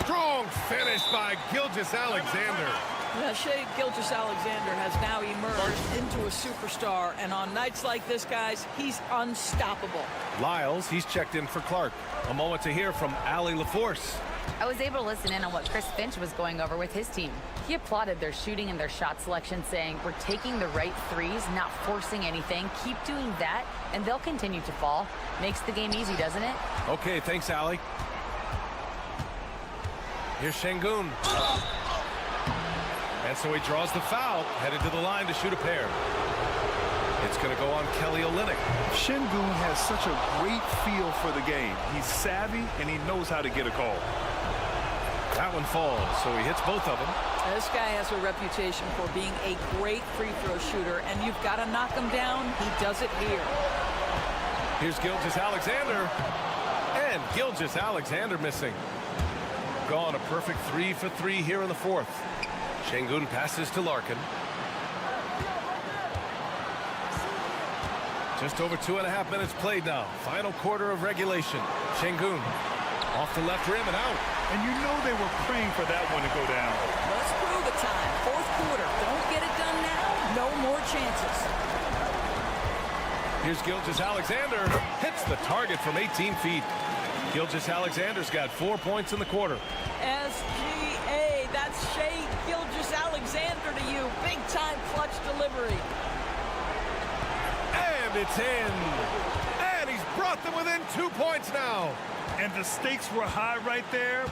I: Strong finish by Gilgeous-Alexander.
H: Shai Gilgeous-Alexander has now emerged into a superstar, and on nights like this, guys, he's unstoppable.
I: Lyles, he's checked in for Clark. A moment to hear from Allie LaForce.
L: I was able to listen in on what Chris Finch was going over with his team. He applauded their shooting and their shot selection, saying, "We're taking the right threes, not forcing anything. Keep doing that, and they'll continue to fall." Makes the game easy, doesn't it?
I: Okay, thanks, Allie. Here's Şengün. And so he draws the foul, headed to the line to shoot a pair. It's going to go on Kelly Olynyk.
J: Şengün has such a great feel for the game. He's savvy, and he knows how to get a call.
I: That one falls, so he hits both of them.
H: This guy has a reputation for being a great free throw shooter, and you've got to knock him down. He does it here.
I: Here's Gilgeous-Alexander. And Gilgeous-Alexander missing. Gone a perfect 3 for 3 here in the fourth. Şengün passes to Larkin. Just over 2.5 minutes played now. Final quarter of regulation. Şengün off the left rim and out.
J: And you know they were praying for that one to go down.
H: Let's prove it time. Fourth quarter. Don't get it done now. No more chances.
I: Here's Gilgeous-Alexander. Hits the target from 18 feet. Gilgeous-Alexander's got 4 points in the quarter.
H: SGA. That's Shai Gilgeous-Alexander to you. Big-time clutch delivery.
I: And it's in. And he's brought them within 2 points now.
J: And the stakes were high right there.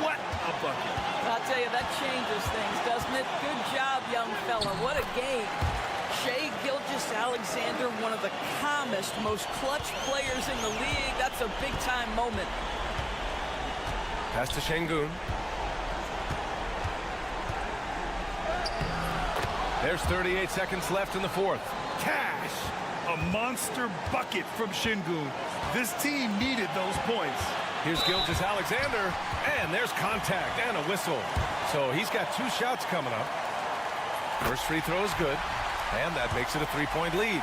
J: What a bucket.
H: I'll tell you, that changes things, doesn't it? Good job, young fella. What a game. Shai Gilgeous-Alexander, one of the calmest, most clutch players in the league. That's a big-time moment.
I: Pass to Şengün. There's 38 seconds left in the fourth.
J: Cash. A monster bucket from Şengün. This team needed those points.
I: Here's Gilgeous-Alexander, and there's contact and a whistle. So he's got 2 shots coming up. First free throw is good, and that makes it a 3-point lead.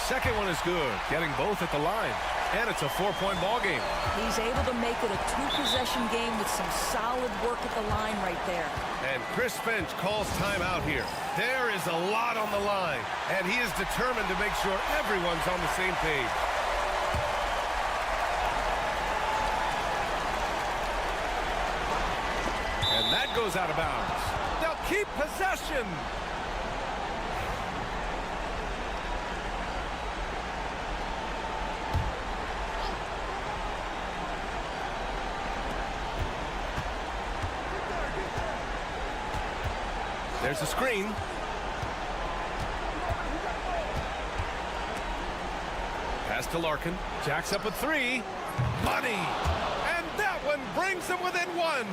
I: Second one is good, getting both at the line, and it's a 4-point ball game.
H: He's able to make it a 2-possession game with some solid work at the line right there.
I: And Chris Finch calls timeout here. There is a lot on the line, and he is determined to make sure everyone's on the same page. And that goes out of bounds. They'll keep possession. There's a screen. Pass to Larkin. Jacks up a 3. Money. And that one brings them within 1.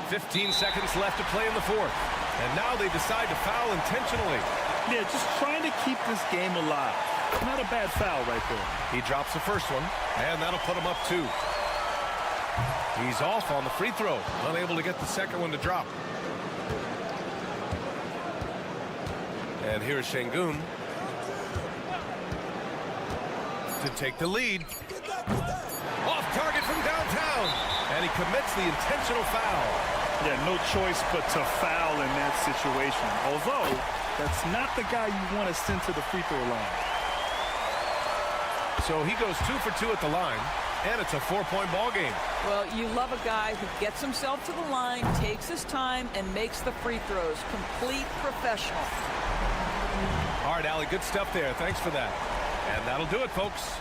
I: 15 seconds left to play in the 4th. And now they decide to foul intentionally.
J: Yeah, just trying to keep this game alive. Not a bad foul right there.
I: He drops the first one, and that'll put him up 2. He's off on the free throw, unable to get the second one to drop. And here's Şengün to take the lead. Off target from downtown, and he commits the intentional foul.
J: Yeah, no choice but to foul in that situation. Although, that's not the guy you want to send to the free throw line.
I: So he goes 2 for 2 at the line, and it's a 4-point ball game.
H: Well, you love a guy who gets himself to the line, takes his time, and makes the free throws. Complete professional.
I: All right, Allie, good stuff there. Thanks for that. And that'll do it, folks.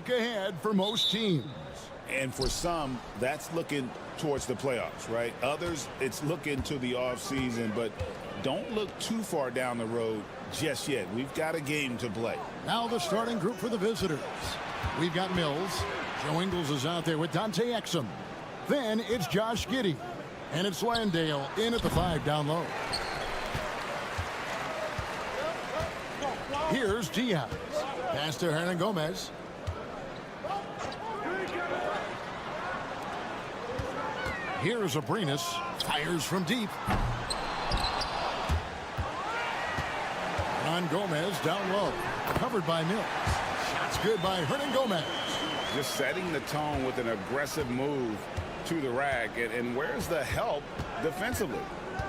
A: look ahead for most teams.
B: And for some, that's looking towards the playoffs, right? Others, it's looking to the offseason, but don't look too far down the road just yet. We've got a game to play.
A: Now the starting group for the visitors. We've got Mills. Joe Ingles is out there with Dante Exum. Then it's Josh Giddey. And it's Landale in at the 5 down low. Here's Diaz. Pass to Hernan Gomez. Here's Abrinas. Fires from deep. Hernan Gomez down low. Covered by Mills. Shot's good by Hernan Gomez.
B: Just setting the tone with an aggressive move to the rack. And where's the help defensively?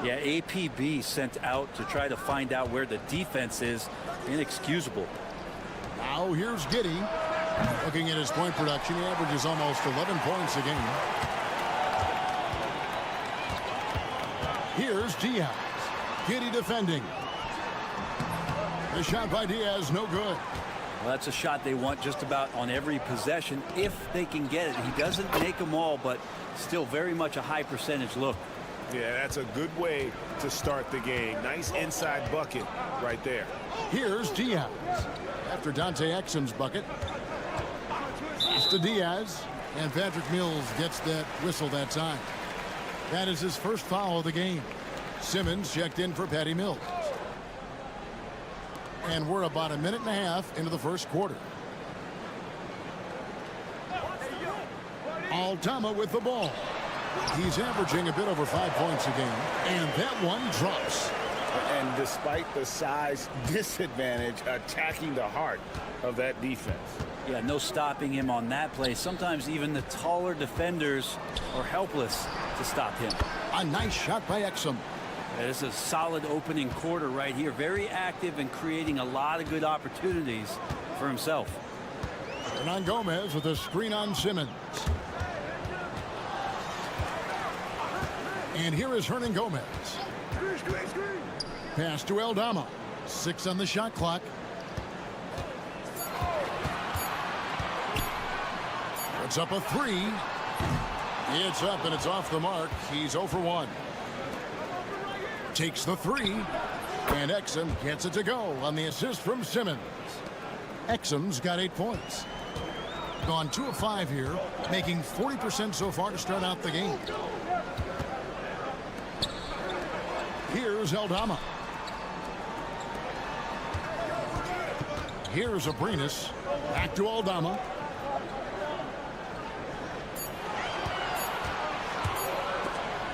M: Yeah, APB sent out to try to find out where the defense is. Inexcusable.
A: Now here's Giddey. Looking at his point production, he averages almost 11 points a game. Here's Diaz. Giddey defending. The shot by Diaz, no good.
M: Well, that's a shot they want just about on every possession if they can get it. He doesn't make them all, but still very much a high percentage look.
G: Yeah, that's a good way to start the game. Nice inside bucket right there.
A: Here's Diaz. After Dante Exum's bucket. Pass to Diaz. And Patrick Mills gets that whistle that time. That is his first foul of the game. Simmons checked in for Patty Mills. And we're about a minute and a half into the first quarter. Aldama with the ball. He's averaging a bit over 5 points a game. And that one drops.
B: And despite the size disadvantage, attacking the heart of that defense.
M: Yeah, no stopping him on that play. Sometimes even the taller defenders are helpless to stop him.
A: A nice shot by Exum.
M: It's a solid opening quarter right here. Very active and creating a lot of good opportunities for himself.
A: Hernan Gomez with a screen on Simmons. And here is Hernan Gomez. Pass to Aldama. 6 on the shot clock. It's up a 3. It's up and it's off the mark. He's 0 for 1. Takes the 3. And Exum gets it to go on the assist from Simmons. Exum's got 8 points. Gone 2 of 5 here, making 40% so far to start out the game. Here's Aldama. Here's Abrinas. Back to Aldama.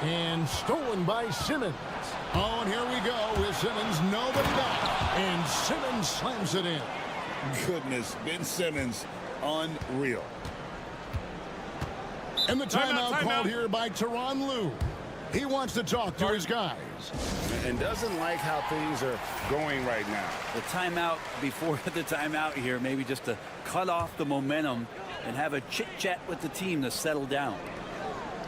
A: And stolen by Simmons. Oh, and here we go with Simmons. Nobody back. And Simmons slams it in.
B: Goodness, Ben Simmons, unreal.
A: And the timeout called here by Tyronn Lue. He wants to talk to his guys.
B: And doesn't like how things are going right now.
M: The timeout before the timeout here, maybe just to cut off the momentum and have a chit-chat with the team to settle down.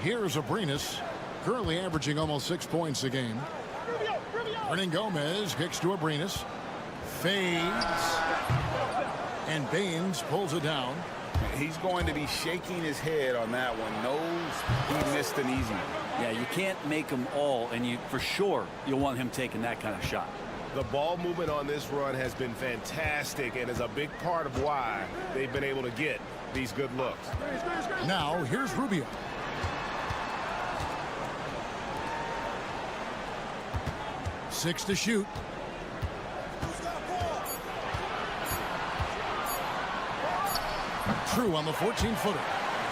A: Here's Abrinas, currently averaging almost 6 points a game. Hernan Gomez kicks to Abrinas. Fades. And Baines pulls it down.
B: He's going to be shaking his head on that one. Knows he missed an easy one.
M: Yeah, you can't make them all, and for sure you'll want him taking that kind of shot.
G: The ball movement on this run has been fantastic and is a big part of why they've been able to get these good looks.
A: Now, here's Rubio. Six to shoot. True on the 14-footer.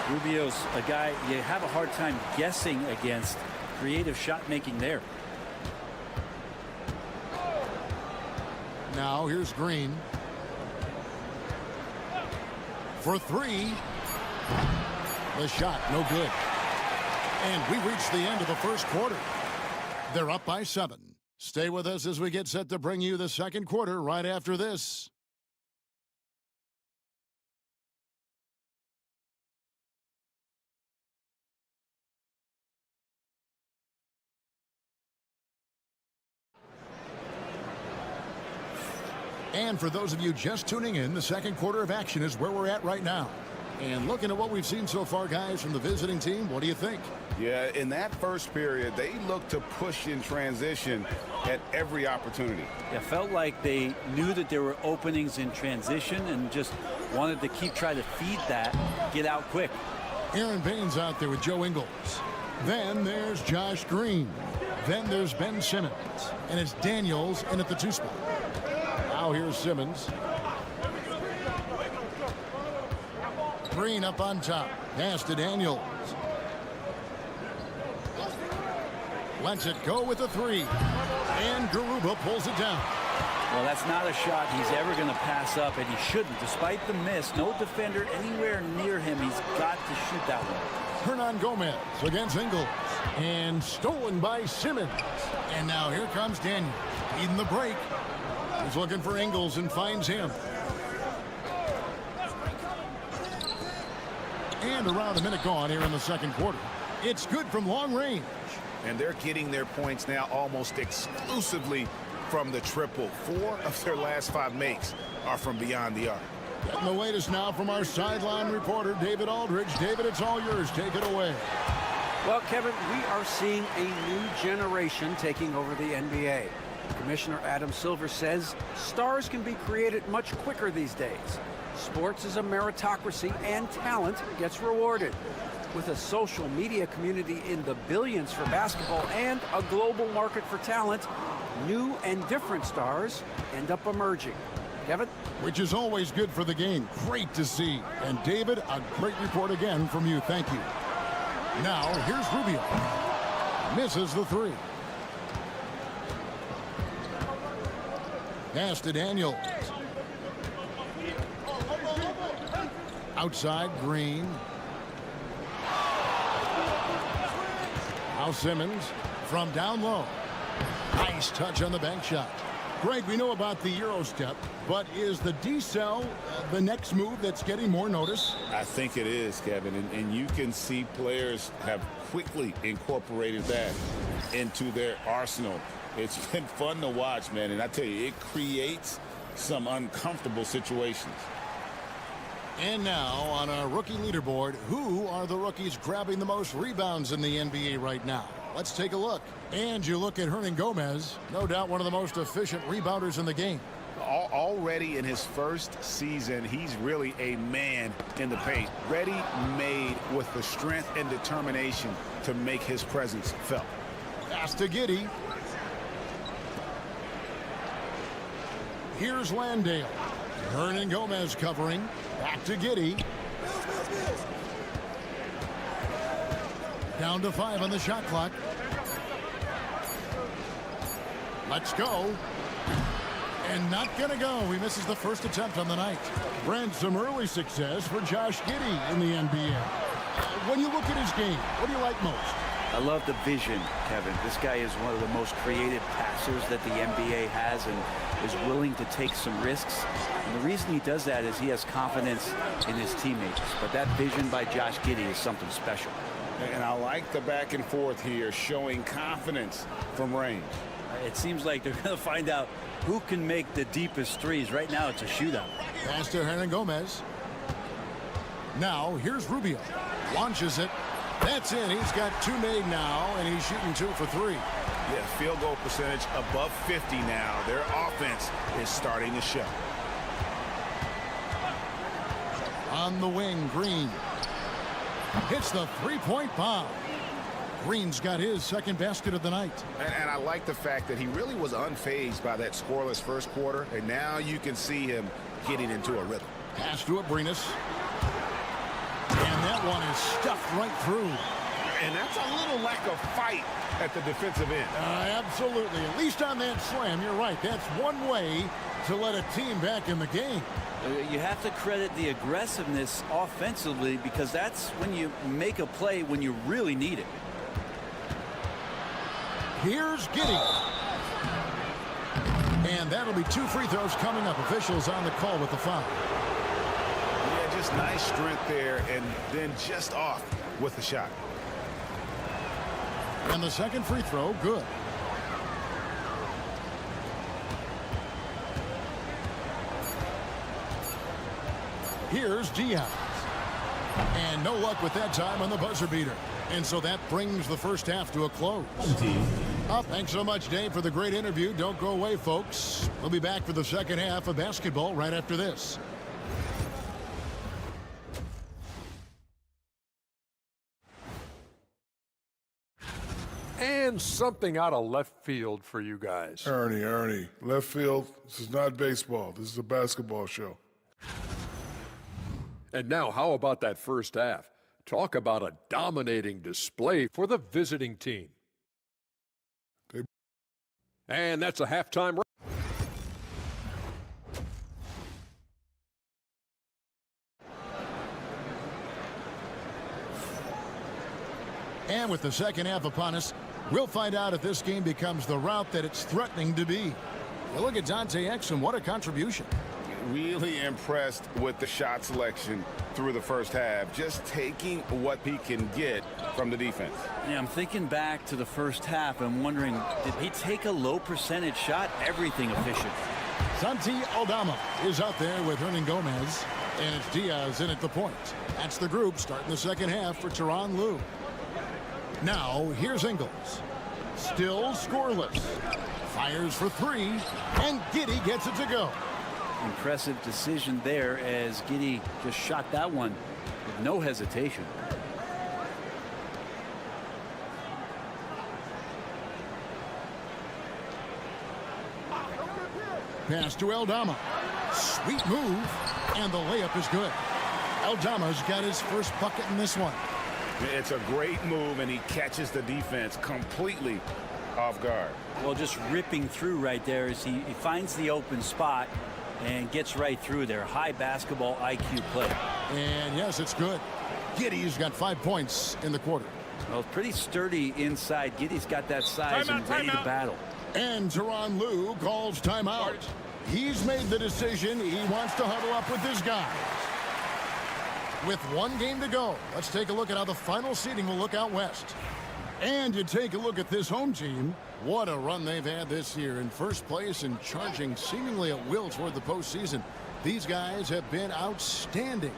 M: Rubio's a guy you have a hard time guessing against. Creative shot making there.
A: Now here's Green. For 3. The shot, no good. And we reach the end of the first quarter. They're up by 7. Stay with us as we get set to bring you the second quarter right after this. And for those of you just tuning in, the second quarter of action is where we're at right now. And looking at what we've seen so far, guys, from the visiting team, what do you think?
B: Yeah, in that first period, they looked to push in transition at every opportunity.
M: It felt like they knew that there were openings in transition and just wanted to keep trying to feed that, get out quick.
A: Aaron Baines out there with Joe Ingles. Then there's Josh Green. Then there's Ben Simmons. And it's Daniels in at the 2 spot. Now Now here's Simmons. Green up on top. Pass to Daniels. Lets it go with a three. And Garuba pulls it down.
M: Well, that's not a shot he's ever going to pass up, and he shouldn't. Despite the miss, no defender anywhere near him. He's got to shoot that one.
A: Hernan Gomez against Ingles. And stolen by Simmons. And now here comes Daniels. Needing the break. He's looking for Ingles and finds him. And around a minute gone here in the second quarter. It's good from long range.
G: And they're getting their points now almost exclusively from the triple. 4 of their last 5 makes are from beyond the arc.
A: Getting the latest now from our sideline reporter, David Aldridge. David, it's all yours. Take it away.
F: Well, Kevin, we are seeing a new generation taking over the NBA. Commissioner Adam Silver says stars can be created much quicker these days. Sports is a meritocracy, and talent gets rewarded. With a social media community in the billions for basketball and a global market for talent, new and different stars end up emerging. Kevin?
A: Which is always good for the game. Great to see. And David, a great report again from you. Thank you. Now, here's Rubio. Misses the three. Pass to Daniels. Outside, Green. Now Simmons from down low. Nice touch on the bank shot. Greg, we know about the Euro step, but is the decel the next move that's getting more notice?
B: I think it is, Kevin, and you can see players have quickly incorporated that into their arsenal. It's been fun to watch, man, and I tell you, it creates some uncomfortable situations.
A: And now on our rookie leaderboard, who are the rookies grabbing the most rebounds in the NBA right now? Let's take a look. And you look at Hernan Gomez, no doubt one of the most efficient rebounders in the game.
G: Already in his first season, he's really a man in the paint. Ready-made with the strength and determination to make his presence felt.
A: Pass to Giddey. Here's Landale. Hernan Gomez covering. Back to Giddey. Down to 5 on the shot clock. Let's go. And not going to go. He misses the first attempt on the night. Brent, some early success for Josh Giddey in the NBA. When you look at his game, what do you like most?
M: I love the vision, Kevin. This guy is one of the most creative passers that the NBA has and is willing to take some risks. And the reason he does that is he has confidence in his teammates. But that vision by Josh Giddey is something special.
B: And I like the back and forth here, showing confidence from range.
M: It seems like they're going to find out who can make the deepest threes. Right now, it's a shootout.
A: Pass to Hernan Gomez. Now, here's Rubio. Launches it. That's in. He's got 2 made now, and he's shooting 2 for 3.
G: Yeah, field goal percentage above 50 now. Their offense is starting to show.
A: On the wing, Green. Hits the three-point bomb. Green's got his second basket of the night.
G: And I like the fact that he really was unfazed by that scoreless first quarter, and now you can see him getting into a rhythm.
A: Pass to Abrinas. And that one is stuffed right through.
G: And that's a little lack of fight at the defensive end.
A: Absolutely. At least on that slam, you're right. That's one way to let a team back in the game.
M: You have to credit the aggressiveness offensively because that's when you make a play when you really need it.
A: Here's Giddey. And that'll be 2 free throws coming up. Officials on the call with the foul.
G: Yeah, just nice strength there and then just off with the shot.
A: And the second free throw, good. Here's Diaz. And no luck with that time on the buzzer beater. And so that brings the first half to a close. Thanks so much, Dave, for the great interview. Don't go away, folks. We'll be back for the second half of basketball right after this.
D: And And something out of left field for you guys.
E: Ernie, left field, this is not baseball. This is a basketball show.
D: And now, how about that first half? Talk about a dominating display for the visiting team. And that's a halftime.
A: And with the second half upon us, we'll find out if this game becomes the route that it's threatening to be. You look at Dante Exum, what a contribution.
B: Really impressed with the shot selection through the first half, just taking what he can get from the defense.
M: Yeah, I'm thinking back to the first half and wondering, did he take a low percentage shot? Everything efficient.
A: Santi Aldama is out there with Hernan Gomez, and it's Diaz in at the point. That's the group starting the second half for Tyronn Lue. Now, here's Ingles. Still scoreless. Fires for three, and Giddey gets it to go.
M: Impressive decision there as Giddey just shot that one with no hesitation.
A: Pass to Aldama. Sweet move, and the layup is good. Aldama's got his first bucket in this one.
B: It's a great move, and he catches the defense completely off guard.
M: Well, just ripping through right there as he finds the open spot and gets right through there. High basketball IQ play.
A: And yes, it's good. Giddey's got 5 points in the quarter.
M: Well, pretty sturdy inside. Giddey's got that size and ready to battle.
A: And Tyronn Lue calls timeout. He's made the decision. He wants to huddle up with his guys. With one game to go, let's take a look at how the final seeding will look out west. And you take a look at this home team. What a run they've had this year, in first place and charging seemingly at will toward the postseason. These guys have been outstanding.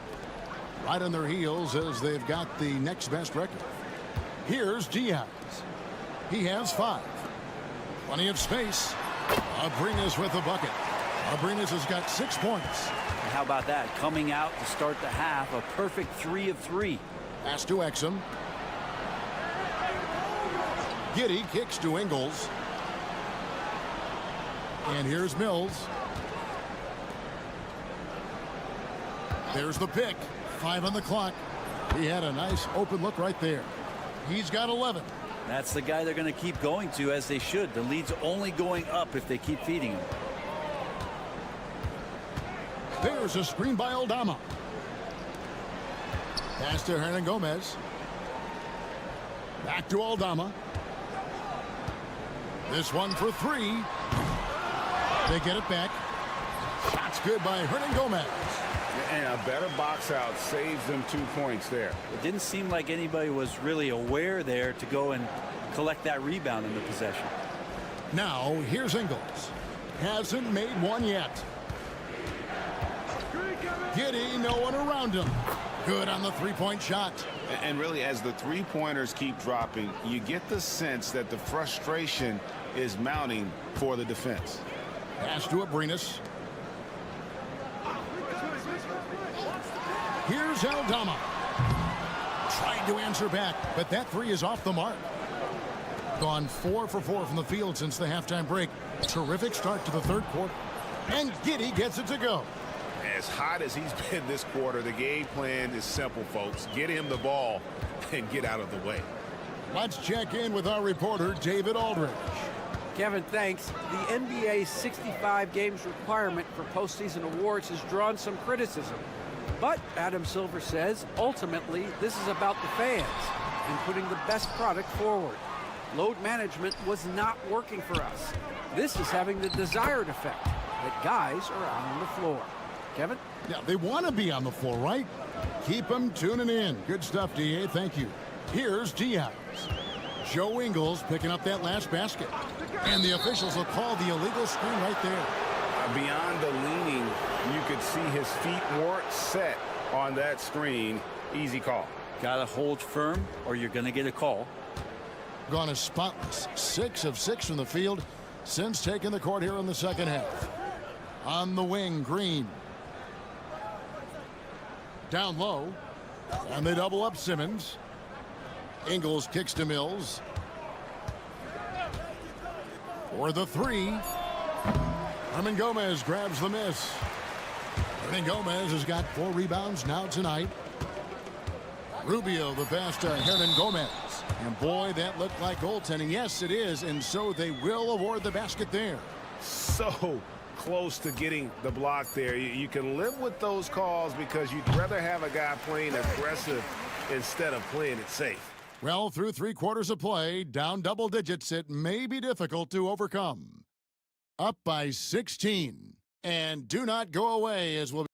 A: Right on their heels as they've got the next best record. Here's Diaz. He has 5. Plenty of space. Abrinas with the bucket. Abrinas has got 6 points.
M: And how about that? Coming out to start the half, a perfect 3 of 3.
A: Pass to Exum. Giddey kicks to Ingles. And here's Mills. There's the pick. 5 on the clock. He had a nice open look right there. He's got 11.
M: That's the guy they're going to keep going to, as they should. The lead's only going up if they keep feeding him.
A: There's a screen by Aldama. Pass to Hernan Gomez. Back to Aldama. This one for 3. They get it back. Shot's good by Hernan Gomez.
B: And a better box out saves them 2 points there.
M: It didn't seem like anybody was really aware there to go and collect that rebound in the possession.
A: Now, here's Ingles. Hasn't made one yet. Giddey, no one around him. Good on the three-point shot.
B: And really, as the three-pointers keep dropping, you get the sense that the frustration is mounting for the defense.
A: Pass to Abrinas. Here's Aldama. Trying to answer back, but that 3 is off the mark. Gone 4 for 4 from the field since the halftime break. Terrific start to the third quarter. And Giddey gets it to go.
G: As hot as he's been this quarter, the game plan is simple, folks. Get him the ball and get out of the way.
A: Let's check in with our reporter, David Aldridge.
F: Kevin, thanks. The NBA's 65 games requirement for postseason awards has drawn some criticism. But Adam Silver says, ultimately, this is about the fans and putting the best product forward. Load management was not working for us. This is having the desired effect, that guys are out on the floor. Kevin?
A: Yeah, they want to be on the floor, right? Keep them tuning in. Good stuff, D.A. Thank you. Here's Diaz. Joe Ingles picking up that last basket. And the officials will call the illegal screen right there.
B: Beyond the leaning, you could see his feet weren't set on that screen. Easy call.
M: Got to hold firm or you're going to get a call.
A: Gone as spotless. 6 of 6 from the field since taking the court here in the second half. On the wing, Green. Down low. And they double up Simmons. Ingles kicks to Mills. For the three. Hernan Gomez grabs the miss. Hernan Gomez has got 4 rebounds now tonight. Rubio the pass to Hernan Gomez. And boy, that looked like goaltending. Yes, it is. And so they will award the basket there.
G: So close to getting the block there. You can live with those calls because you'd rather have a guy playing aggressive instead of playing it safe.
A: Well, through 3 quarters of play, down double digits, it may be difficult to overcome. Up by 16. And do not go away as we'll.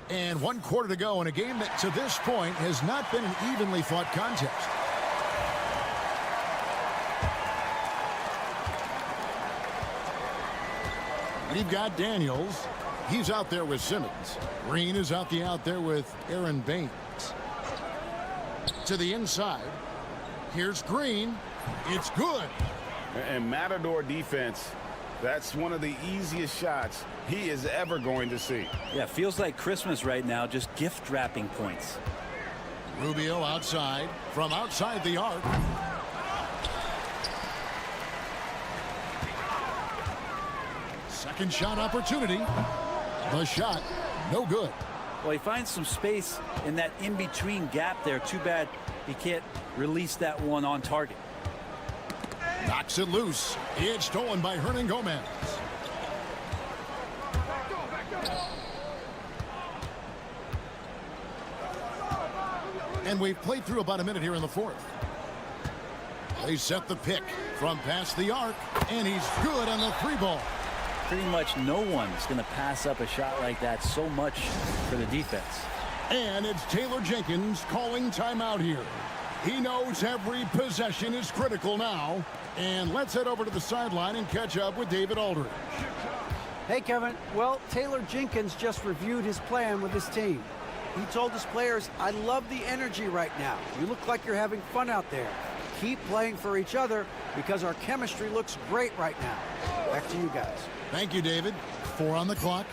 A: And 1 quarter to go in a game that to this point has not been an evenly fought contest. We've got Daniels. He's out there with Simmons. Green is out there with Aaron Baines. To the inside. Here's Green. It's good.
G: And Matador defense, that's one of the easiest shots he is ever going to see.
M: Yeah, feels like Christmas right now, just gift wrapping points.
A: Rubio outside, from outside the arc. Second shot opportunity. The shot, no good.
M: Well, he finds some space in that in-between gap there. Too bad he can't release that one on target.
A: Knocks it loose. It's stolen by Hernan Gomez. And we've played through about a minute here in the 4th. They set the pick from past the arc, and he's good on the 3-ball.
M: Pretty much no one's going to pass up a shot like that so much for the defense.
A: And it's Taylor Jenkins calling timeout here. He knows every possession is critical now. And let's head over to the sideline and catch up with David Aldridge.
F: Hey, Kevin. Well, Taylor Jenkins just reviewed his plan with his team. He told his players, I love the energy right now. You look like you're having fun out there. Keep playing for each other because our chemistry looks great right now. Back to you guys.
A: Thank you, David. 4 on the clock.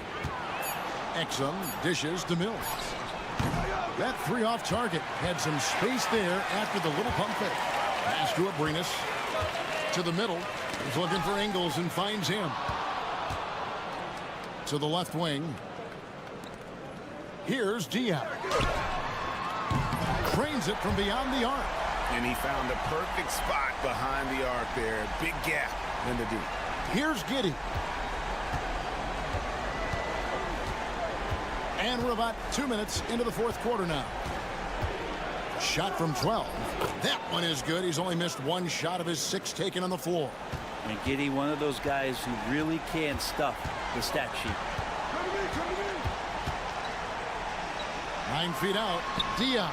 A: Exum dishes to Mills. That 3 off target had some space there after the little pump fake. Pass to Abrinas. To the middle. He's looking for Ingles and finds him. To the left wing. Here's Diaz. Cranes it from beyond the arc.
G: And he found the perfect spot behind the arc there. Big gap in the D.
A: Here's Giddey. And we're about 2 minutes into the 4th quarter now. Shot from 12. That one is good. He's only missed 1 shot of his 6 taken on the floor.
M: And Giddey, one of those guys who really can stuff the stat sheet.
A: 9 feet out. Diaz.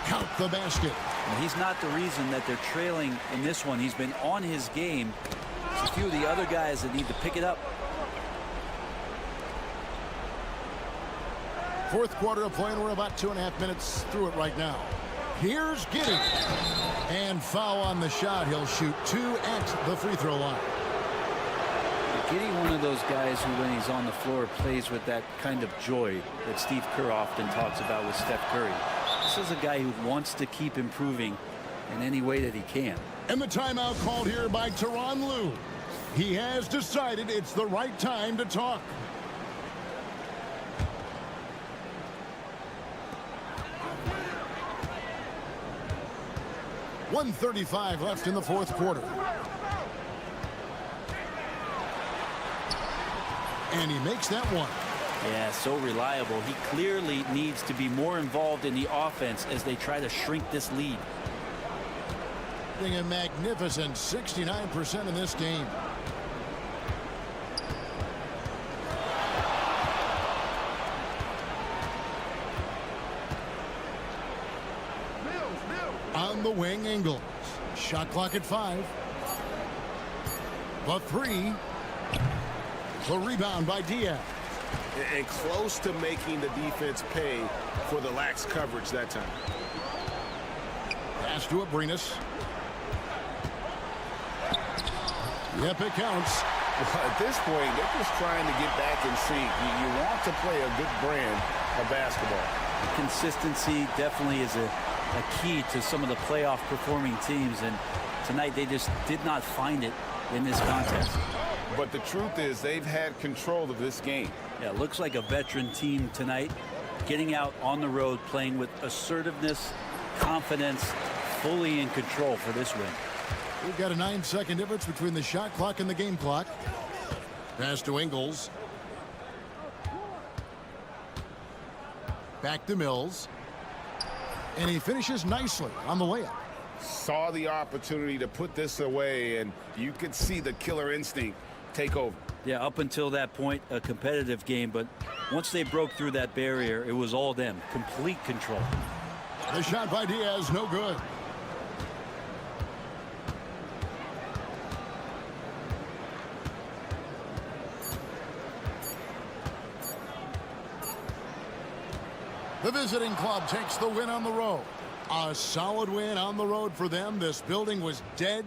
A: Count the basket.
M: Well, he's not the reason that they're trailing in this one. He's been on his game. It's a few of the other guys that need to pick it up.
A: 4th quarter of play, and we're about 2.5 minutes through it right now. Here's Giddey. And foul on the shot. He'll shoot 2 at the free throw line.
M: Giddey, one of those guys who, when he's on the floor, plays with that kind of joy that Steve Kerr often talks about with Steph Curry. This is a guy who wants to keep improving in any way that he can.
A: And the timeout called here by Tyronn Lue. He has decided it's the right time to talk. .135 left in the 4th quarter. And he makes that one.
M: Yeah, so reliable. He clearly needs to be more involved in the offense as they try to shrink this lead.
A: A magnificent 69% in this game. On the wing, Ingles. Shot clock at 5. The 3. The rebound by Diaz.
G: And close to making the defense pay for the lax coverage that time.
A: Pass to Abrinas. Yep, it counts.
G: Well, at this point, they're just trying to get back in sync. You want to play a good brand of basketball.
M: Consistency definitely is a a key to some of the playoff performing teams, and tonight they just did not find it in this contest.
B: But the truth is they've had control of this game.
M: Yeah, it looks like a veteran team tonight, getting out on the road, playing with assertiveness, confidence, fully in control for this win.
A: We've got a 9-second difference between the shot clock and the game clock. Pass to Ingles. Back to Mills. And he finishes nicely on the layup.
B: Saw the opportunity to put this away, and you could see the killer instinct take over.
M: Yeah, up until that point, a competitive game, but once they broke through that barrier, it was all them. Complete control.
A: The shot by Diaz, no good. The visiting club takes the win on the road. A solid win on the road for them. This building was dead.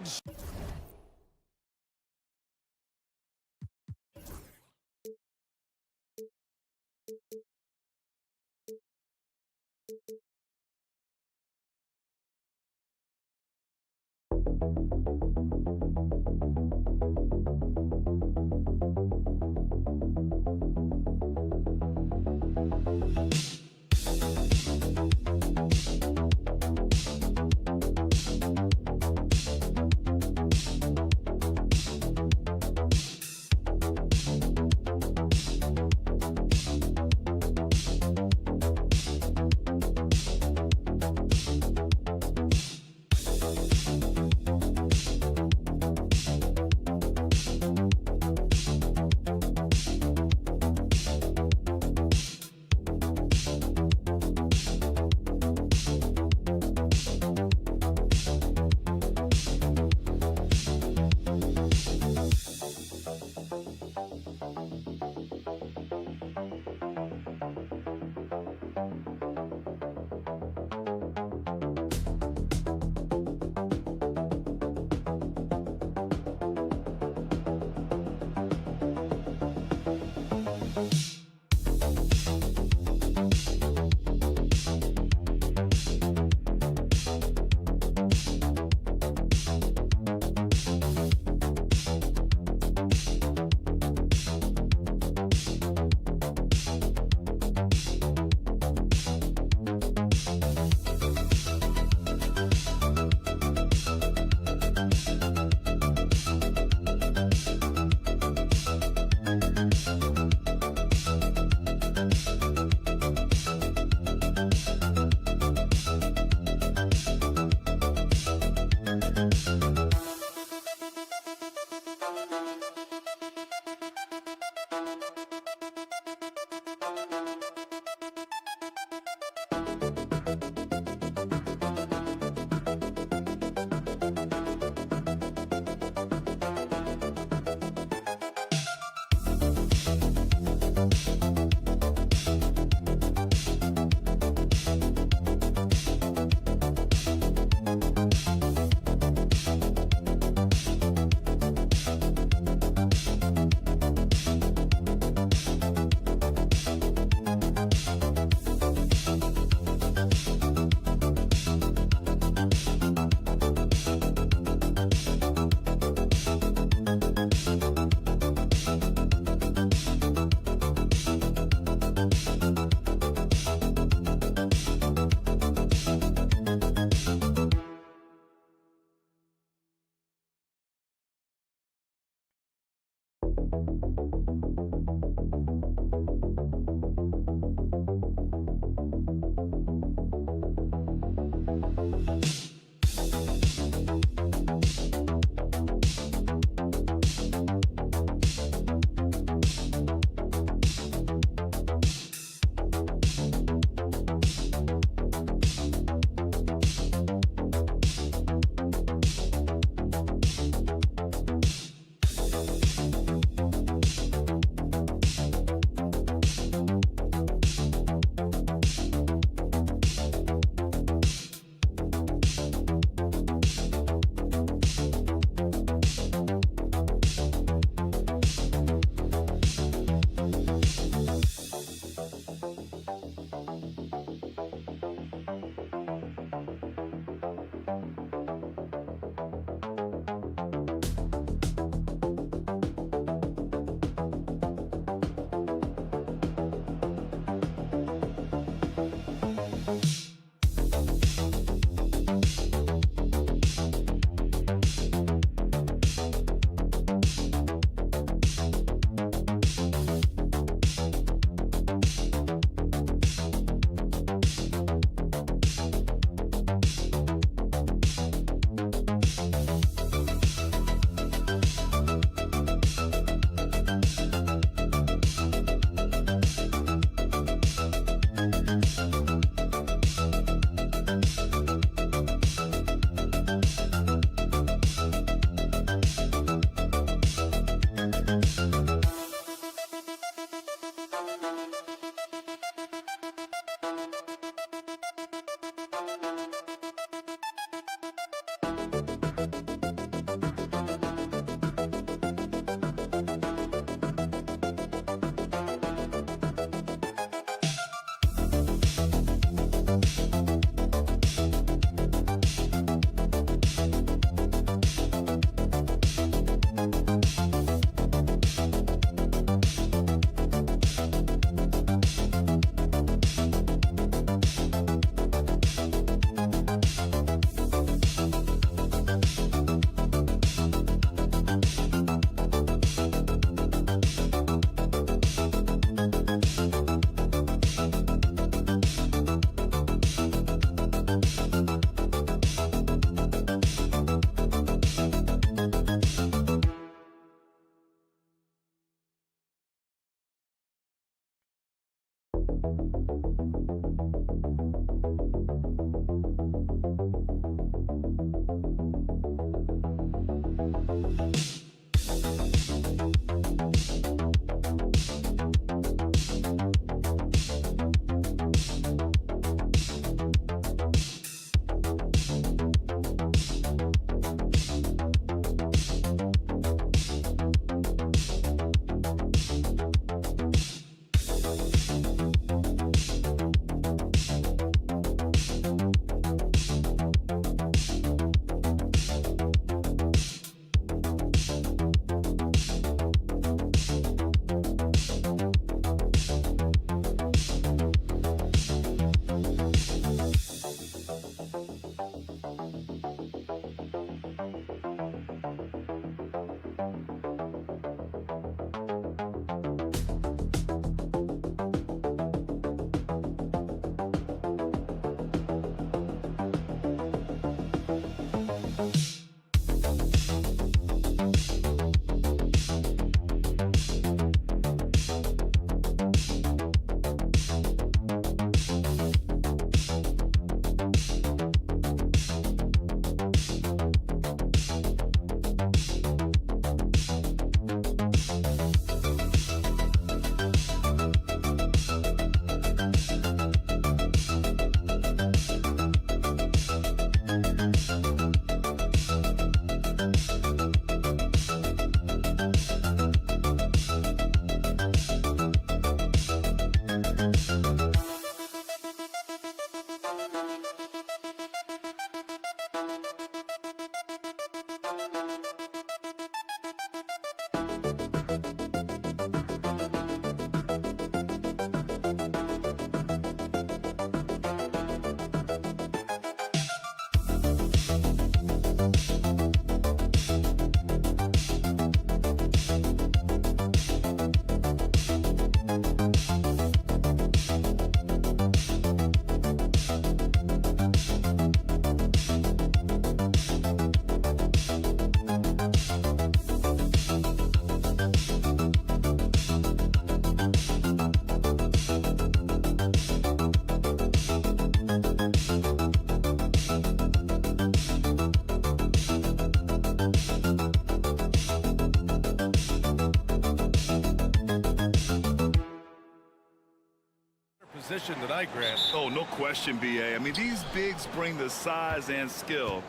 I: opposition tonight, Grant.
J: Oh, no question, B.A. I mean, these bigs bring the size and skill.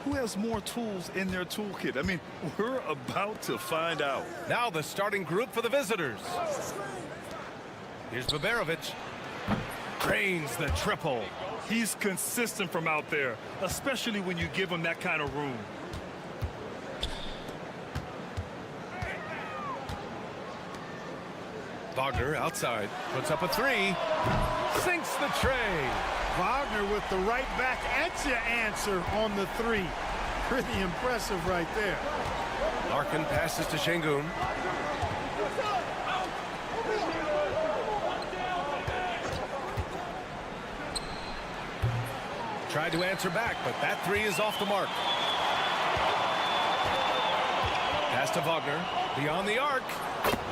J: Who has more tools in their toolkit? I mean, we're about to find out.
I: Now the starting group for the visitors. Here's Baberovic. Drains the triple.
J: He's consistent from out there, especially when you give him that kind of room.
I: Wagner outside, puts up a three, sinks the tray.
N: Wagner with the right back at your answer on the three. Pretty impressive right there.
I: Larkin passes to Şengün. Tried to answer back, but that three is off the mark. Pass to Wagner, beyond the arc.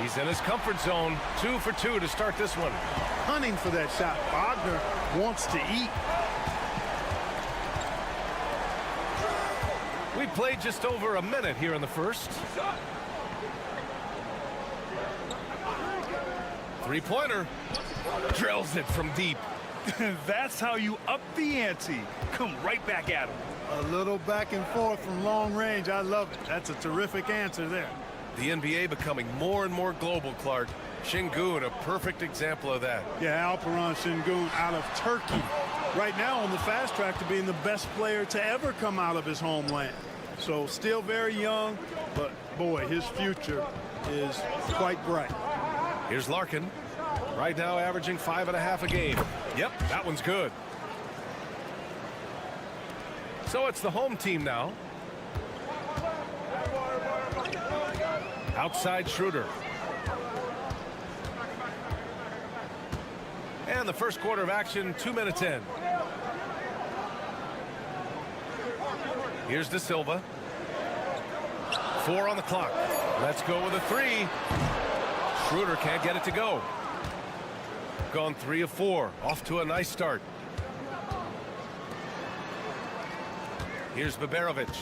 I: He's in his comfort zone. 2 for 2 to start this one.
N: Hunting for that shot. Wagner wants to eat.
I: We played just over a minute here in the first. Three-pointer. Drills it from deep.
J: That's how you up the ante. Come right back at him.
N: A little back and forth from long range. I love it. That's a terrific answer there.
I: The NBA becoming more and more global, Clark. Şengün, a perfect example of that.
N: Yeah, Alperen Şengün out of Turkey. Right now on the fast track to being the best player to ever come out of his homeland. So still very young, but boy, his future is quite bright.
I: Here's Larkin. Right now averaging 5.5 a game. Yep, that one's good. So it's the home team now. Outside Schroeder. And the first quarter of action, 2 minutes in. Here's De Silva. 4 on the clock. Let's go with a three. Schroeder can't get it to go. Gone 3 of 4. Off to a nice start. Here's Baberovic.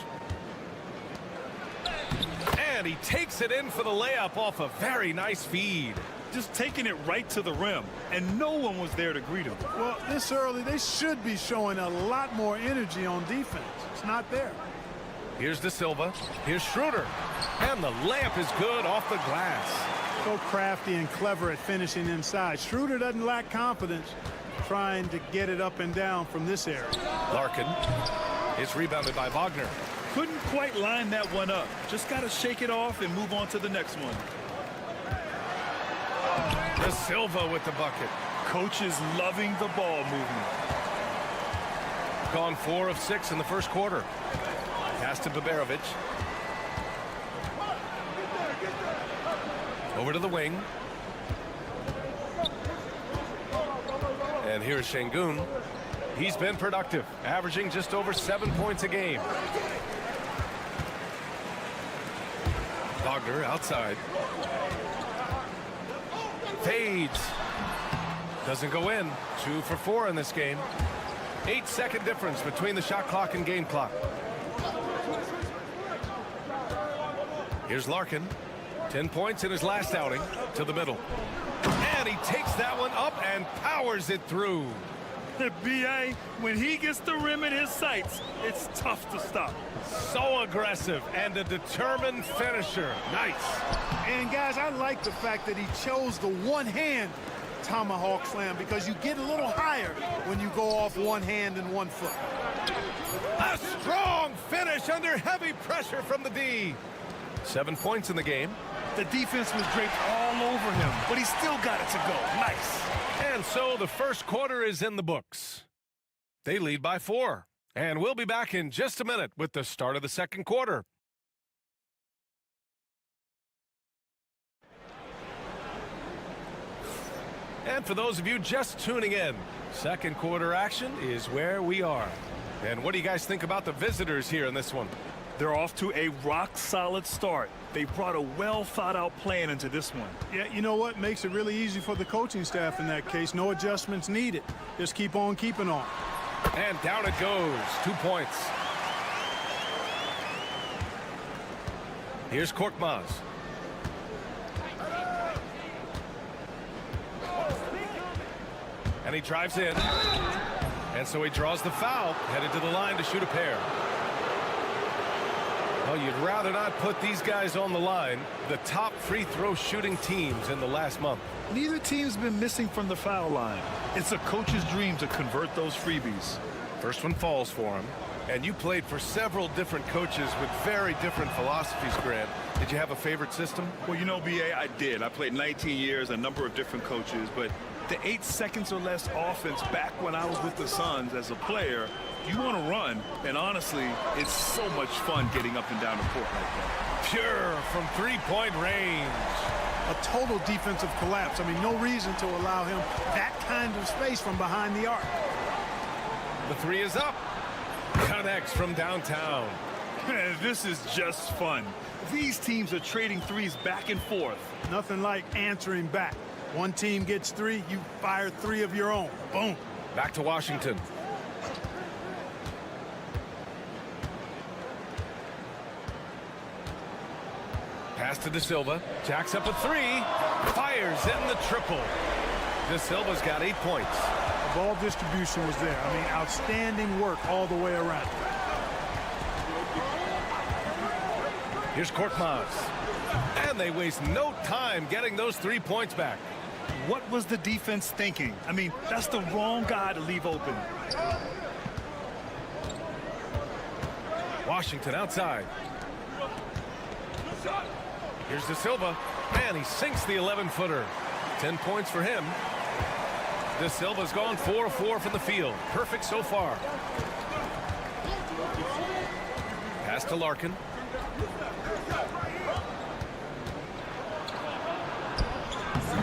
I: And he takes it in for the layup off a very nice feed.
J: Just taking it right to the rim, and no one was there to greet him.
N: Well, this early, they should be showing a lot more energy on defense. It's not there.
I: Here's De Silva. Here's Schroeder. And the layup is good off the glass.
N: So crafty and clever at finishing inside. Schroeder doesn't lack confidence trying to get it up and down from this area.
I: Larkin. It's rebounded by Wagner.
J: Couldn't quite line that one up. Just got to shake it off and move on to the next one.
I: De Silva with the bucket.
J: Coach is loving the ball movement.
I: Gone 4 of 6 in the first quarter. Pass to Baberovic. Over to the wing. And here's Şengün. He's been productive, averaging just over 7 points a game. Wagner outside. Fades. Doesn't go in. 2 for 4 in this game. 8-second difference between the shot clock and game clock. Here's Larkin. 10 points in his last outing. To the middle. And he takes that one up and powers it through.
J: B.A., when he gets the rim in his sights, it's tough to stop.
I: So aggressive and a determined finisher. Nice.
N: And guys, I like the fact that he chose the one-hand tomahawk slam because you get a little higher when you go off one hand and 1 foot.
I: A strong finish under heavy pressure from the D. 7 points in the game.
J: The defense was draped all over him, but he still got it to go. Nice.
I: And so the first quarter is in the books. They lead by 4. And we'll be back in just a minute with the start of the second quarter. And for those of you just tuning in, second quarter action is where we are. And what do you guys think about the visitors here in this one?
J: They're off to a rock-solid start. They brought a well-thought-out plan into this one.
N: Yeah, you know what? Makes it really easy for the coaching staff in that case. No adjustments needed. Just keep on keeping on.
I: And down it goes. 2 points. Here's Korkmaz. And he drives in. And so he draws the foul, headed to the line to shoot a pair. Well, you'd rather not put these guys on the line, the top free throw shooting teams in the last month.
J: Neither team's been missing from the foul line. It's a coach's dream to convert those freebies.
I: First one falls for him. And you played for several different coaches with very different philosophies, Grant. Did you have a favorite system?
J: Well, you know, B.A., I did. I played 19 years, a number of different coaches, but the 8 seconds or less offense back when I was with the Suns as a player, you want to run, and honestly, it's so much fun getting up and down the court like that.
I: Pure from three-point range.
N: A total defensive collapse. I mean, no reason to allow him that kind of space from behind the arc.
I: The three is up. Connects from downtown.
J: This is just fun. These teams are trading threes back and forth.
N: Nothing like answering back. One team gets 3, you fire 3 of your own. Boom.
I: Back to Washington. Pass to De Silva. Jacks up a 3. Fires in the triple. De Silva's got 8 points.
N: The ball distribution was there. I mean, outstanding work all the way around.
I: Here's Korkmaz. And they waste no time getting those 3 points back.
J: What was the defense thinking? I mean, that's the wrong guy to leave open.
I: Washington outside. Here's De Silva. And he sinks the 11-footer. 10 points for him. De Silva's gone 4 of 4 from the field. Perfect so far. Pass to Larkin.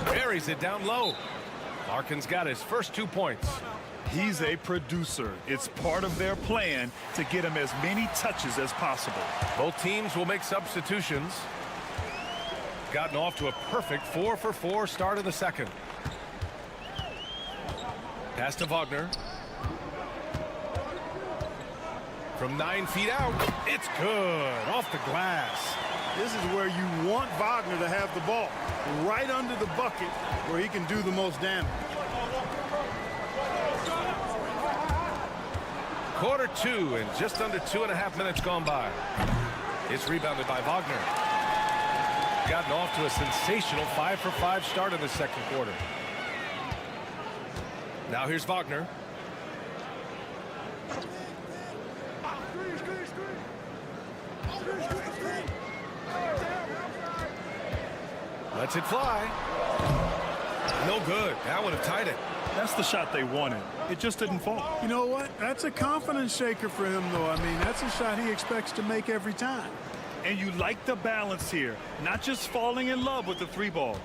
I: Buries it down low. Larkin's got his first 2 points.
J: He's a producer. It's part of their plan to get him as many touches as possible.
I: Both teams will make substitutions. Gotten off to a perfect 4 for 4 start of the second. Pass to Wagner. From 9 feet out, it's good. Off the glass.
N: This is where you want Wagner to have the ball. Right under the bucket where he can do the most damage.
I: Quarter 2 and just under 2.5 minutes gone by. It's rebounded by Wagner. Gotten off to a sensational 5 for 5 start in the second quarter. Now here's Wagner. Lets it fly. No good. That would have tied it.
J: That's the shot they wanted. It just didn't fall.
N: You know what? That's a confidence shaker for him, though. I mean, that's a shot he expects to make every time.
J: And you like the balance here, not just falling in love with the 3 ball.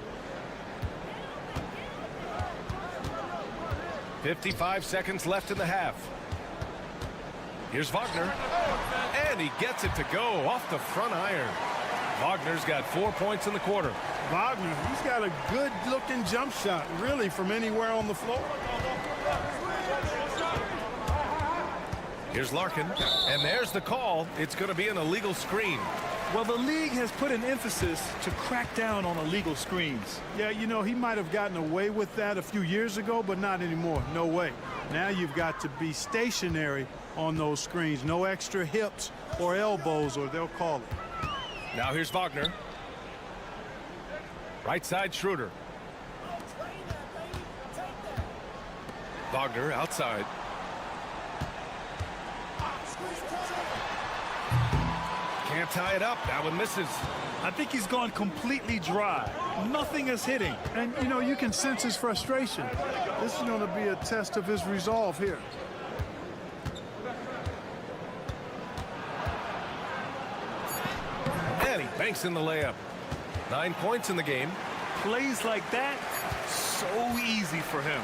I: 55 seconds left in the half. Here's Wagner. And he gets it to go off the front iron. Wagner's got 4 points in the quarter.
N: Wagner, he's got a good-looking jump shot, really, from anywhere on the floor.
I: Here's Larkin. And there's the call. It's going to be an illegal screen.
J: Well, the league has put an emphasis to crack down on illegal screens.
N: Yeah, you know, he might have gotten away with that a few years ago, but not anymore. No way. Now you've got to be stationary on those screens. No extra hips or elbows, or they'll call it.
I: Now here's Wagner. Right side Schroeder. Wagner outside. Can't tie it up. That one misses.
J: I think he's gone completely dry. Nothing is hitting.
N: And, you know, you can sense his frustration. This is going to be a test of his resolve here.
I: And he banks in the layup. 9 points in the game.
J: Plays like that, so easy for him.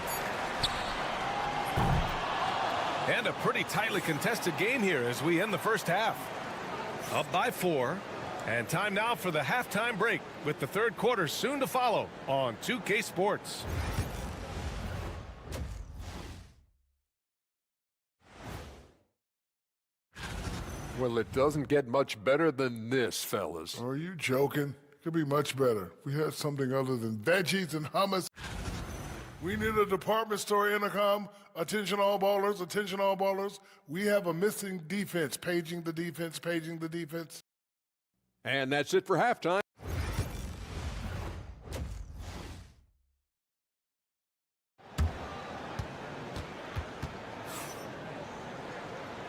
I: And a pretty tightly contested game here as we end the first half. Up by 4. And time now for the halftime break with the third quarter soon to follow on 2K Sports.
D: Well, it doesn't get much better than this, fellas.
E: Are you joking? Could be much better. We had something other than veggies and hummus. We need a department store intercom. Attention all ballers, attention all ballers. We have a missing defense. Paging the defense, paging the defense.
D: And that's it for halftime.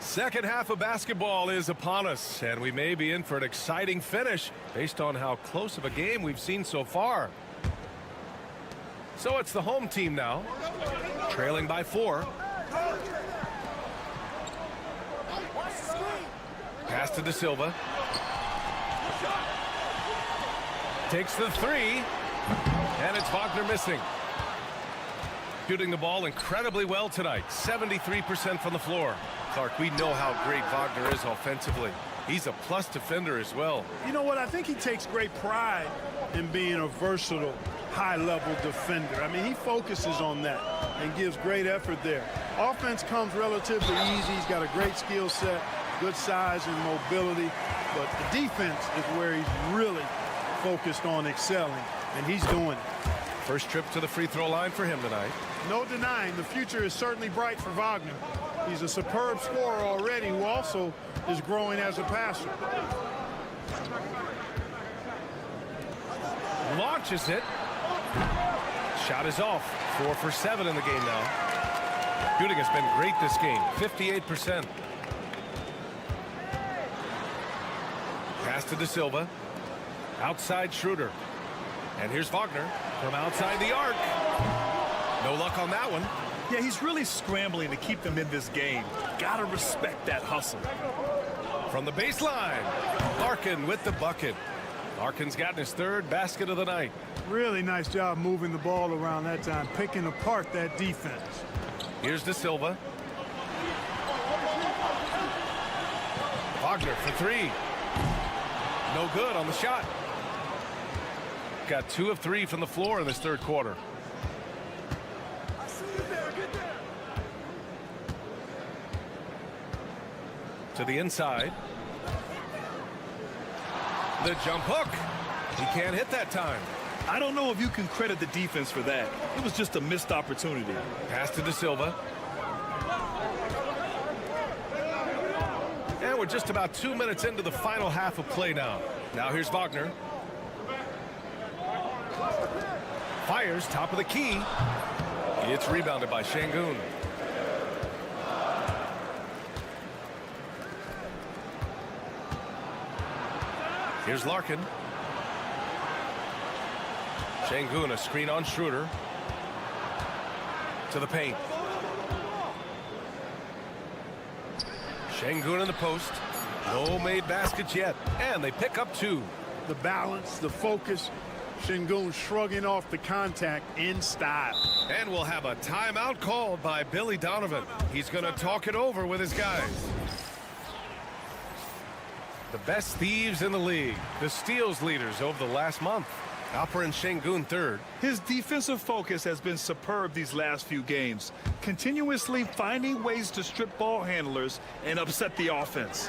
I: Second half of basketball is upon us, and we may be in for an exciting finish based on how close of a game we've seen so far. So it's the home team now, trailing by 4. Pass to De Silva. Takes the 3, and it's Wagner missing. Shooting the ball incredibly well tonight, 73% from the floor. Clark, we know how great Wagner is offensively. He's a plus defender as well.
N: You know what? I think he takes great pride in being a versatile, high-level defender. I mean, he focuses on that and gives great effort there. Offense comes relatively easy. He's got a great skill set, good size and mobility. But the defense is where he's really focused on excelling, and he's doing it.
I: First trip to the free throw line for him tonight.
N: No denying the future is certainly bright for Wagner. He's a superb scorer already who also is growing as a passer.
I: Launches it. Shot is off. 4 for 7 in the game now. Shooting has been great this game, 58%. Pass to De Silva. Outside Schroeder. And here's Wagner from outside the arc. No luck on that one.
J: Yeah, he's really scrambling to keep them in this game. Gotta respect that hustle.
I: From the baseline, Larkin with the bucket. Larkin's gotten his 3rd basket of the night.
N: Really nice job moving the ball around that time, picking apart that defense.
I: Here's De Silva. Wagner for 3. No good on the shot. Got 2 of 3 from the floor in this 3rd quarter. To the inside. The jump hook. He can't hit that time.
J: I don't know if you can credit the defense for that. It was just a missed opportunity.
I: Pass to De Silva. And we're just about 2 minutes into the final half of play now. Now here's Wagner. Fires top of the key. It's rebounded by Şengün. Here's Larkin. Şengün, a screen on Schroeder. To the paint. Şengün in the post. No made baskets yet. And they pick up 2.
N: The balance, the focus. Şengün shrugging off the contact in style.
I: And we'll have a timeout called by Billy Donovan. He's going to talk it over with his guys. The best thieves in the league, the steals leaders over the last month. Alperen Şengün 3rd.
J: His defensive focus has been superb these last few games, continuously finding ways to strip ball handlers and upset the offense.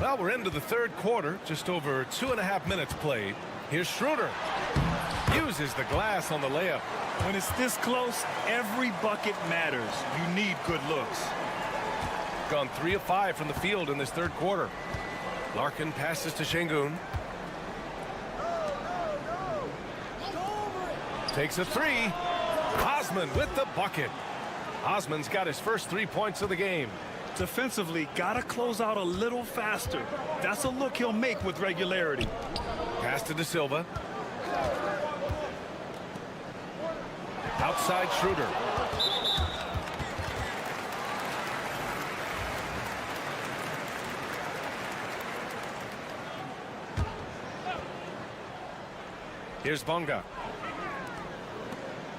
I: Well, we're into the 3rd quarter, just over 2.5 minutes played. Here's Schroeder. Uses the glass on the layup.
J: When it's this close, every bucket matters. You need good looks.
I: Gone 3 of 5 from the field in this 3rd quarter. Larkin passes to Şengün. Takes a 3. Osman with the bucket. Osman's got his first 3 points of the game.
J: Defensively, gotta close out a little faster. That's a look he'll make with regularity.
I: Pass to De Silva. Outside Schroeder. Here's Bonga.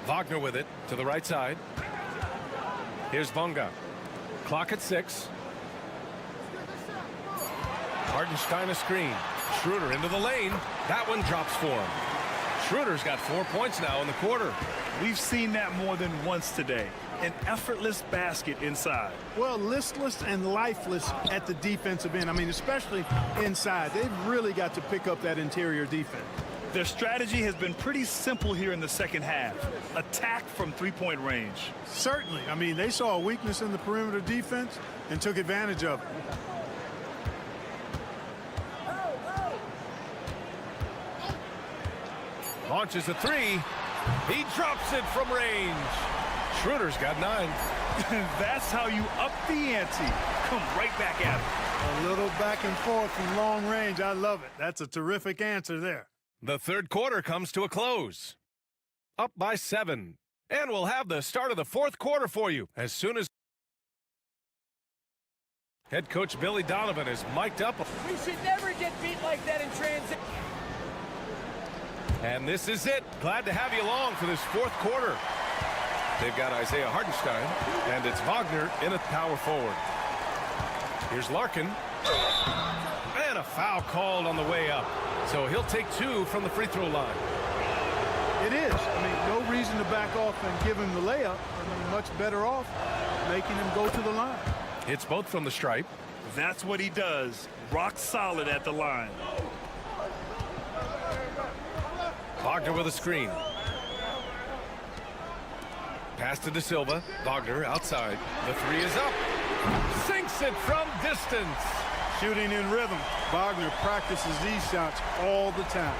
I: Wagner with it to the right side. Here's Bonga. Clock at 6. Hartenstein a screen. Schroeder into the lane. That one drops for him. Schroeder's got 4 points now in the quarter.
J: We've seen that more than once today. An effortless basket inside.
N: Well, listless and lifeless at the defensive end. I mean, especially inside. They've really got to pick up that interior defense.
J: Their strategy has been pretty simple here in the second half. Attack from three-point range.
N: Certainly. I mean, they saw a weakness in the perimeter defense and took advantage of it.
I: Launches a three. He drops it from range. Schroeder's got 9.
J: That's how you up the ante. Come right back at him.
N: A little back and forth from long range. I love it. That's a terrific answer there.
I: The third quarter comes to a close. Up by 7. And we'll have the start of the fourth quarter for you as soon as head coach Billy Donovan is mic'd up.
F: We should never get beat like that in transit.
I: And this is it. Glad to have you along for this fourth quarter. They've got Isaiah Hartenstein, and it's Wagner in at power forward. Here's Larkin. And a foul called on the way up. So he'll take 2 from the free throw line.
N: It is. I mean, no reason to back off and give him the layup. I mean, much better off making him go to the line.
I: Hits both from the stripe.
J: That's what he does. Rock solid at the line.
I: Wagner with a screen. Pass to De Silva. Wagner outside. The 3 is up. Sinks it from distance.
N: Shooting in rhythm. Wagner practices these shots all the time.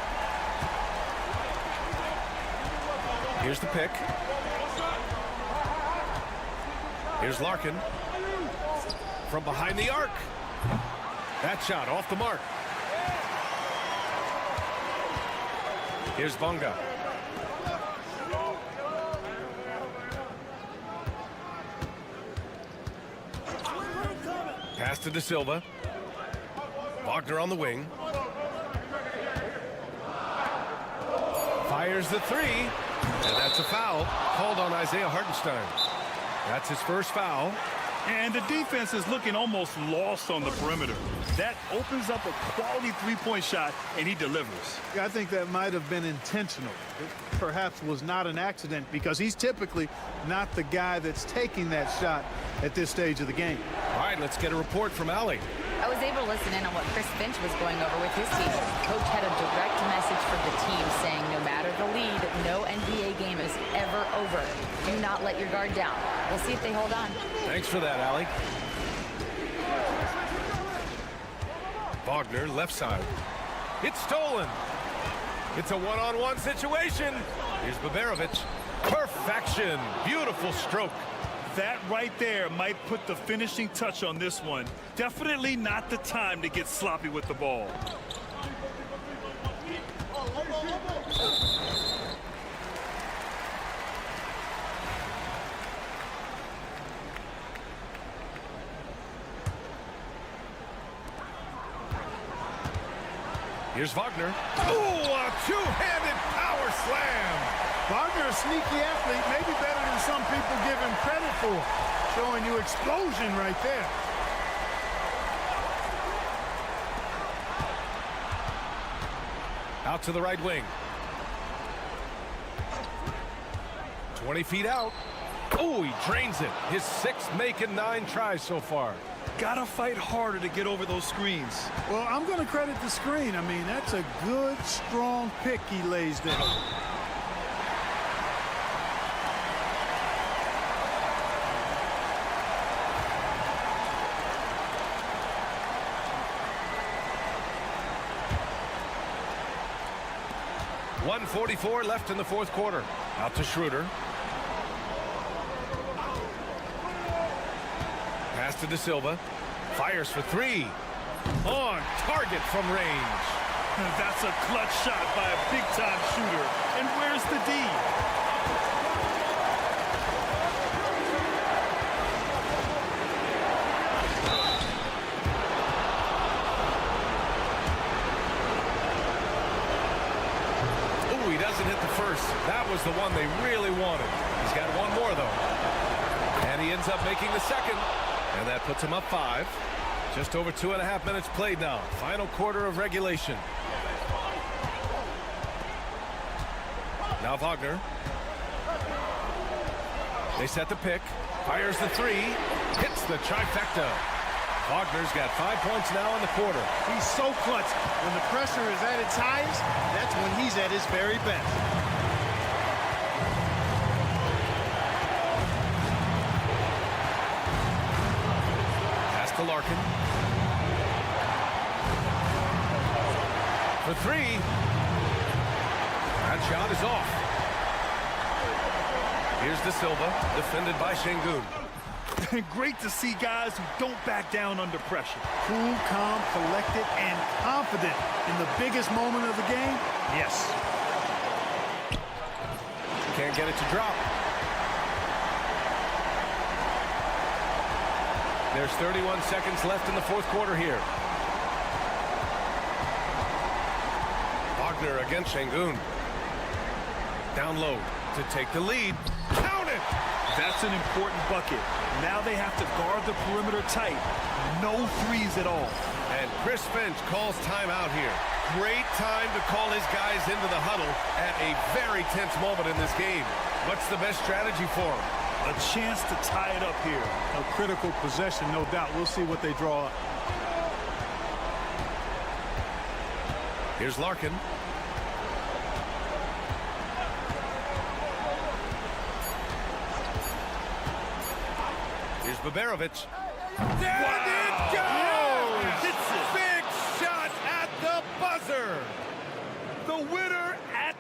I: Here's the pick. Here's Larkin. From behind the arc. That shot off the mark. Here's Bonga. Pass to De Silva. Wagner on the wing. Fires the 3. And that's a foul called on Isaiah Hartenstein. That's his first foul.
J: And the defense is looking almost lost on the perimeter. That opens up a quality three-point shot, and he delivers.
N: I think that might have been intentional. It perhaps was not an accident because he's typically not the guy that's taking that shot at this stage of the game.
I: All right, let's get a report from Allie.
L: I was able to listen in on what Chris Finch was going over with his team. Coach had a direct message for the team saying no matter the lead, no NBA game is ever over. Do not let your guard down. We'll see if they hold on.
I: Thanks for that, Allie. Wagner, left side. It's stolen. It's a one-on-one situation. Here's Baberovic. Perfection. Beautiful stroke.
J: That right there might put the finishing touch on this one. Definitely not the time to get sloppy with the ball.
I: Here's Wagner. Ooh, a two-handed power slam.
N: Wagner, a sneaky athlete, maybe better than some people give him credit for. Showing you explosion right there.
I: Out to the right wing. 20 feet out. Oh, he drains it. His 6th make in 9 tries so far.
J: Gotta fight harder to get over those screens.
N: Well, I'm going to credit the screen. I mean, that's a good, strong pick he lays there.
I: .144 left in the fourth quarter. Out to Schroeder. Pass to De Silva. Fires for 3. On target from range.
J: That's a clutch shot by a big-time shooter. And where's the D?
I: He doesn't hit the first. That was the one they really wanted. He's got one more, though. And he ends up making the second. And that puts him up 5. Just over 2.5 minutes played now. Final quarter of regulation. Now Wagner. They set the pick. Fires the 3. Hits the trifecta. Wagner's got 5 points now in the quarter.
N: He's so clutch. When the pressure is at its highest, that's when he's at his very best.
I: Pass to Larkin. For three. That shot is off. Here's De Silva, defended by Şengün.
J: Great to see guys who don't back down under pressure.
N: Cool, calm, collected, and confident in the biggest moment of the game. Yes.
I: Can't get it to drop. There's 31 seconds left in the fourth quarter here. Wagner against Şengün. Down low to take the lead. Count it!
J: That's an important bucket. Now they have to guard the perimeter tight. No threes at all.
I: And Chris Finch calls timeout here. Great time to call his guys into the huddle at a very tense moment in this game. What's the best strategy for him?
J: A chance to tie it up here.
N: A critical possession, no doubt. We'll see what they draw up.
I: Here's Larkin. Here's Baberovic. There it goes!
J: Hits it.
I: Big shot at the buzzer!
J: The winner at...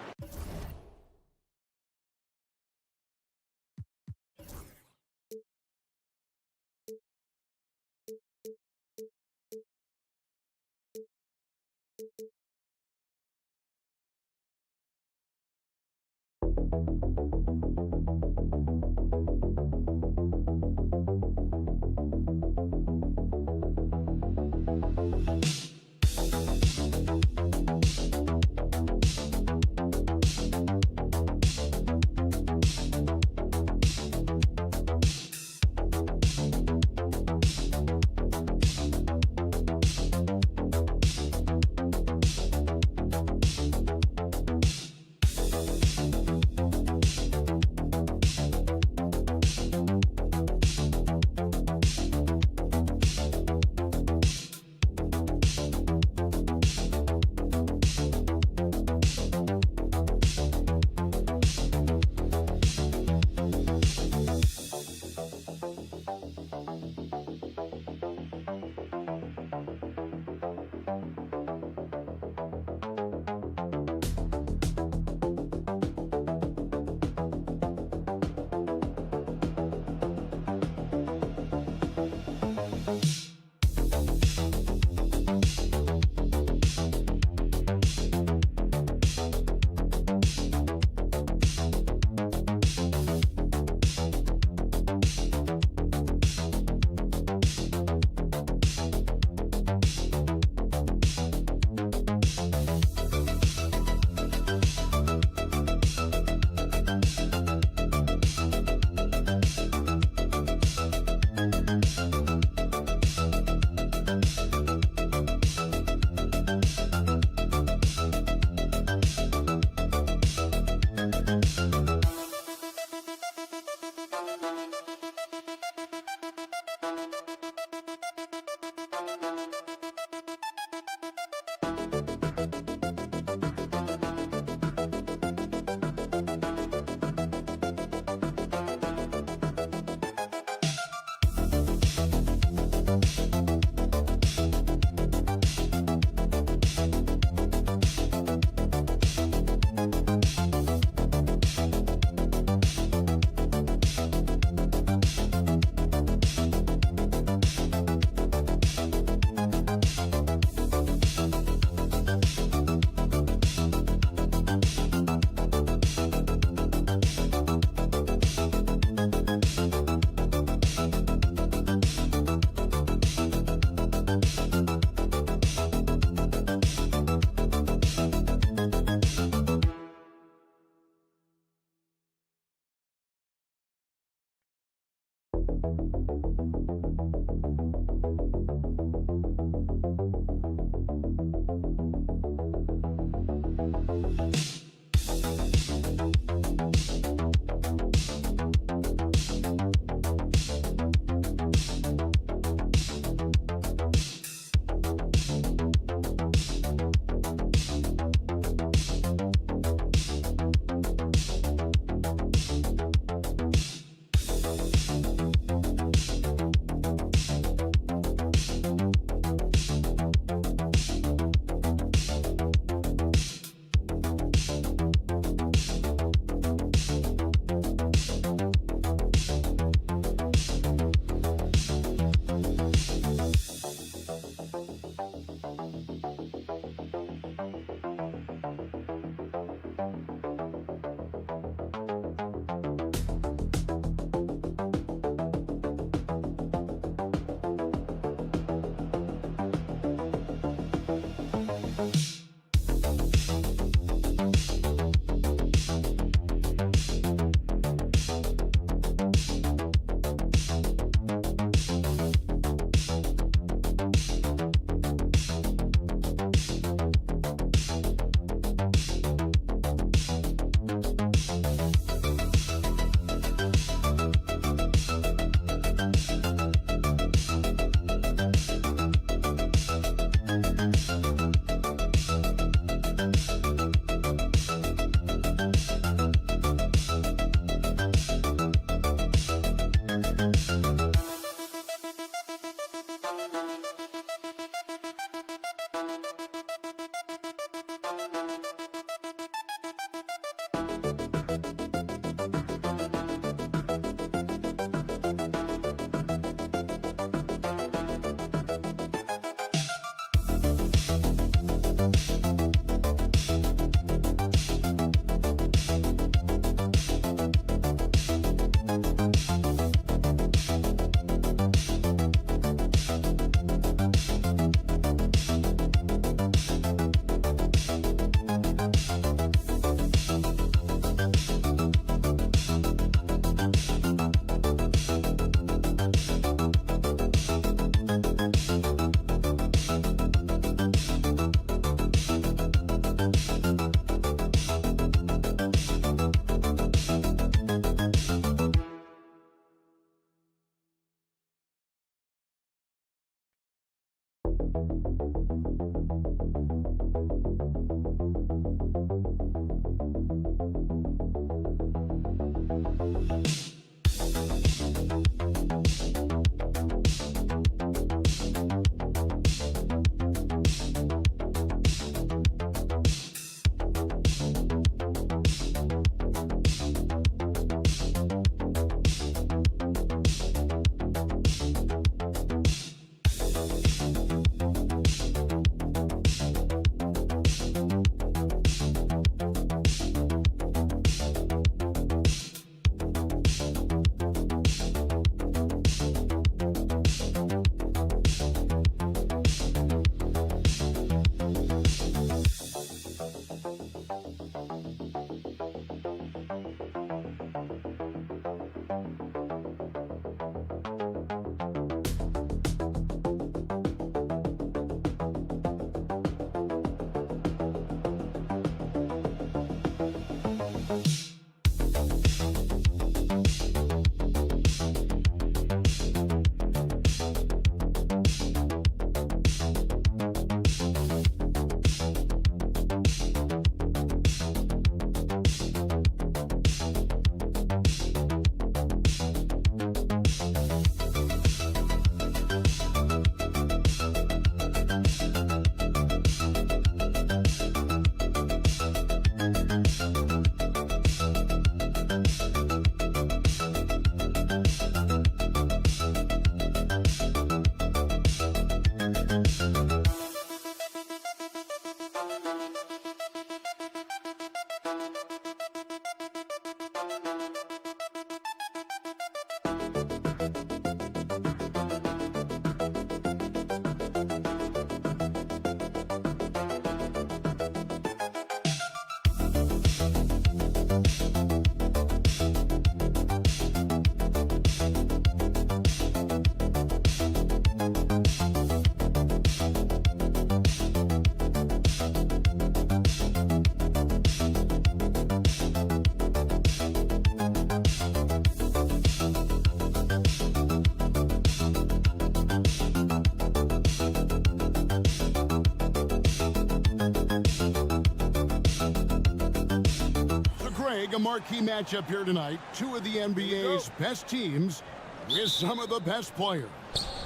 A: A marquee matchup here tonight. Two of the NBA's best teams with some of the best players.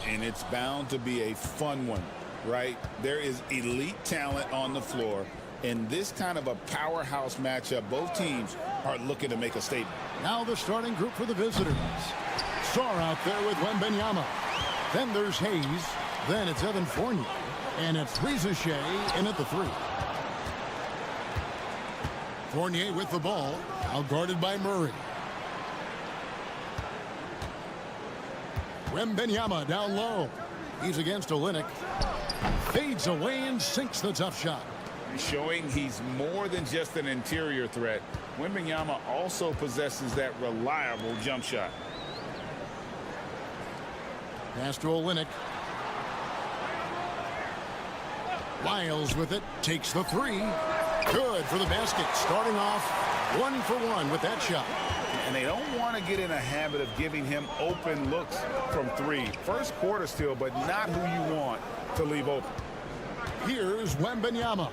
G: And it's bound to be a fun one, right? There is elite talent on the floor. In this kind of a powerhouse matchup, both teams are looking to make a statement.
A: Now the starting group for the visitors. Sarr out there with Wembanyama. Then there's Hayes. Then it's Evan Fournier. And it's Shea in at the three. Fournier with the ball, out guarded by Murray. Wembanyama down low. He's against Olynyk. Fades away and sinks the tough shot.
B: Showing he's more than just an interior threat. Wembanyama also possesses that reliable jump shot.
A: Pass to Olynyk. Wiles with it, takes the three. Good for the basket, starting off 1 for 1 with that shot.
G: And they don't want to get in a habit of giving him open looks from three. First quarter still, but not who you want to leave open.
A: Here's Wembanyama.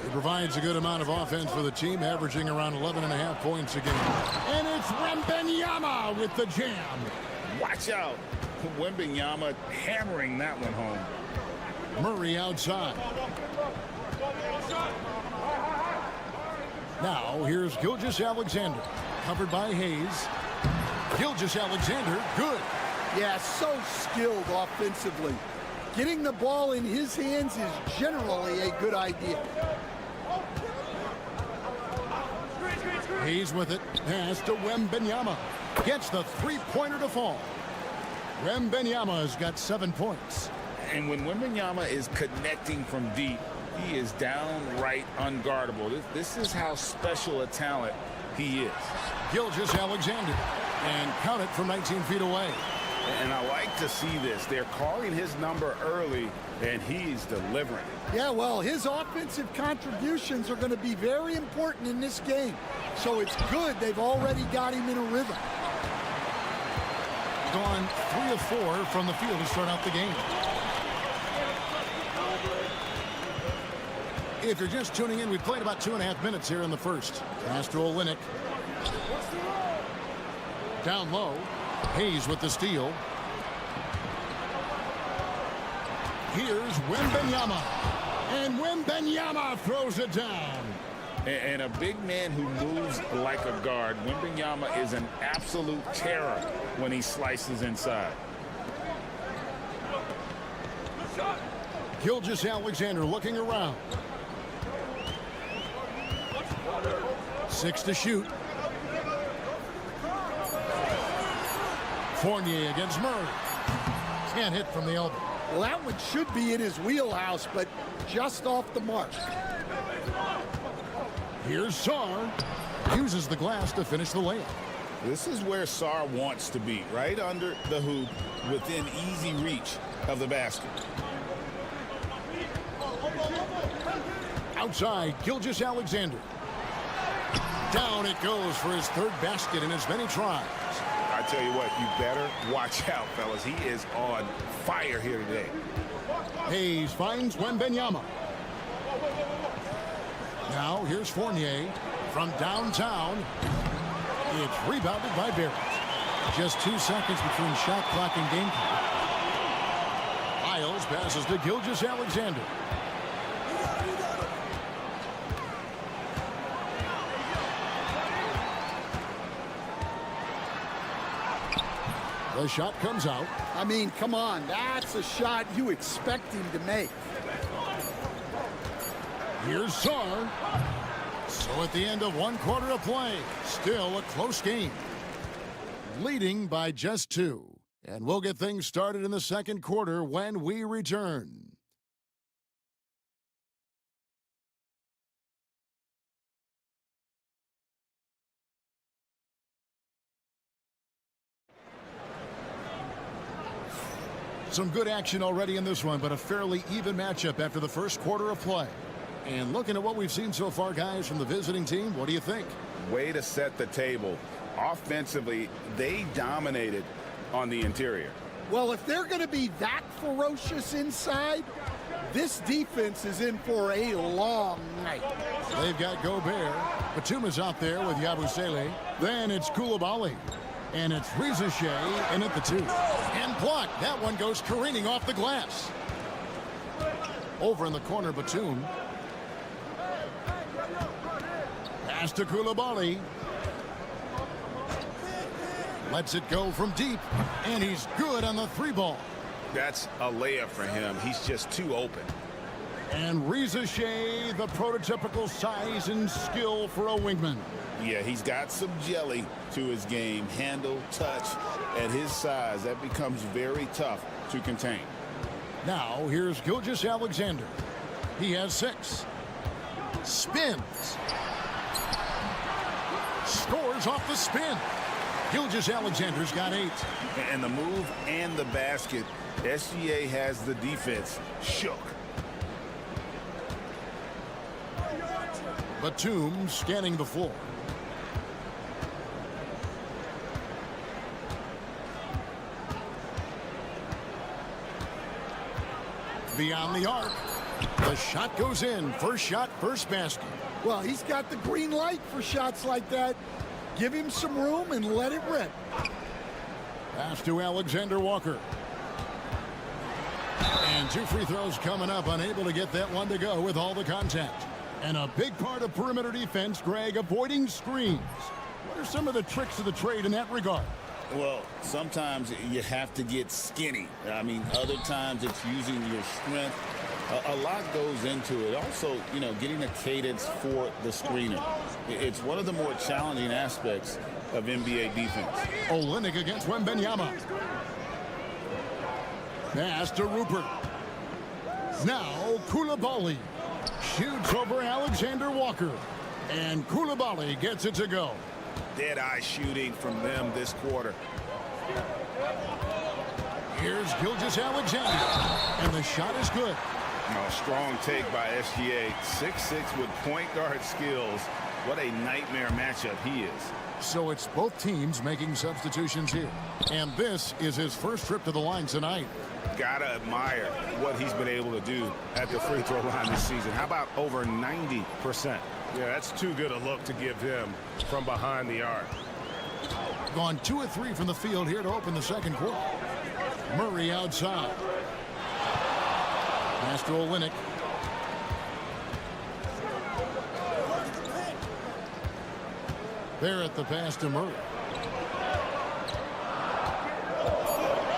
A: He provides a good amount of offense for the team, averaging around 11.5 points a game. And it's Wembanyama with the jam.
B: Watch out. Wembanyama hammering that one home.
A: Murray outside. Now, here's Gilgeous-Alexander, covered by Hayes. Gilgeous-Alexander, good.
O: Yeah, so skilled offensively. Getting the ball in his hands is generally a good idea.
A: Hayes with it. Pass to Wembanyama. Gets the three-pointer to fall. Wembanyama has got 7 points.
B: And when Wembanyama is connecting from deep, he is downright unguardable. This is how special a talent he is.
A: Gilgeous-Alexander. And count it from 19 feet away.
G: And I like to see this. They're calling his number early, and he's delivering.
O: Yeah, well, his offensive contributions are going to be very important in this game. So it's good they've already got him in a rhythm.
A: Gone 3 of 4 from the field to start out the game. If you're just tuning in, we played about 2.5 minutes here in the first. Pass to Olynyk. Down low. Hayes with the steal. Here's Wembanyama. And Wembanyama throws it down.
B: And a big man who moves like a guard. Wembanyama is an absolute terror when he slices inside.
A: Gilgeous-Alexander looking around. 6 to shoot. Fournier against Murray. Can't hit from the elbow.
O: Well, that one should be in his wheelhouse, but just off the mark.
A: Here's Sarr. Uses the glass to finish the layup.
B: This is where Sarr wants to be, right under the hoop, within easy reach of the basket.
A: Outside, Gilgeous-Alexander. Down it goes for his third basket in as many tries.
G: I tell you what, you better watch out, fellas. He is on fire here today.
A: Hayes finds Wembanyama. Now here's Fournier from downtown. It's rebounded by Barrett. Just 2 seconds between shot clock and game clock. Isles passes to Gilgeous-Alexander. The shot comes out.
O: I mean, come on. That's a shot you expect him to make.
A: Here's Sarr. So at the end of 1 quarter of play, still a close game. Leading by just 2. And we'll get things started in the second quarter when we return. Some good action already in this one, but a fairly even matchup after the first quarter of play. And looking at what we've seen so far, guys, from the visiting team, what do you think?
G: Way to set the table. Offensively, they dominated on the interior.
O: Well, if they're going to be that ferocious inside, this defense is in for a long night.
A: They've got Gobert. Batum is out there with Yabusele. Then it's Koulibaly. And it's Rizachet in at the 2. And blocked. That one goes careening off the glass. Over in the corner, Batum. Pass to Koulibaly. Lets it go from deep. And he's good on the 3 ball.
G: That's a layup for him. He's just too open.
A: And Rizachet, the prototypical size and skill for a wingman.
B: Yeah, he's got some jelly to his game. Handle, touch. At his size, that becomes very tough to contain.
A: Now, here's Gilgeous-Alexander. He has 6. Spins. Scores off the spin. Gilgeous-Alexander's got 8.
B: And the move and the basket, SGA has the defense shook.
A: Batum scanning the floor. Beyond the arc. The shot goes in. First shot, first basket.
O: Well, he's got the green light for shots like that. Give him some room and let it rip.
A: Pass to Alexander Walker. And 2 free throws coming up. Unable to get that one to go with all the contact. And a big part of perimeter defense, Greg, avoiding screens. What are some of the tricks of the trade in that regard?
B: Well, sometimes you have to get skinny. I mean, other times it's using your strength. A lot goes into it. Also, getting a cadence for the screener. It's one of the more challenging aspects of NBA defense.
A: Olynyk against Wembanyama. Pass to Rupert. Now Coulibaly shoots over Alexander Walker. And Coulibaly gets it to go.
G: Dead-eye shooting from them this quarter.
A: Here's Gilgeous-Alexander. And the shot is good.
G: Strong take by SGA. 6'6" with point guard skills. What a nightmare matchup he is.
A: So it's both teams making substitutions here. And this is his first trip to the line tonight.
G: Gotta admire what he's been able to do at the free throw line this season. How about over 90%?
I: Yeah, that's too good a look to give him from behind the arc.
A: Gone 2 of 3 from the field here to open the second quarter. Murray outside. Pass to Olynyk. Barrett the pass to Murray.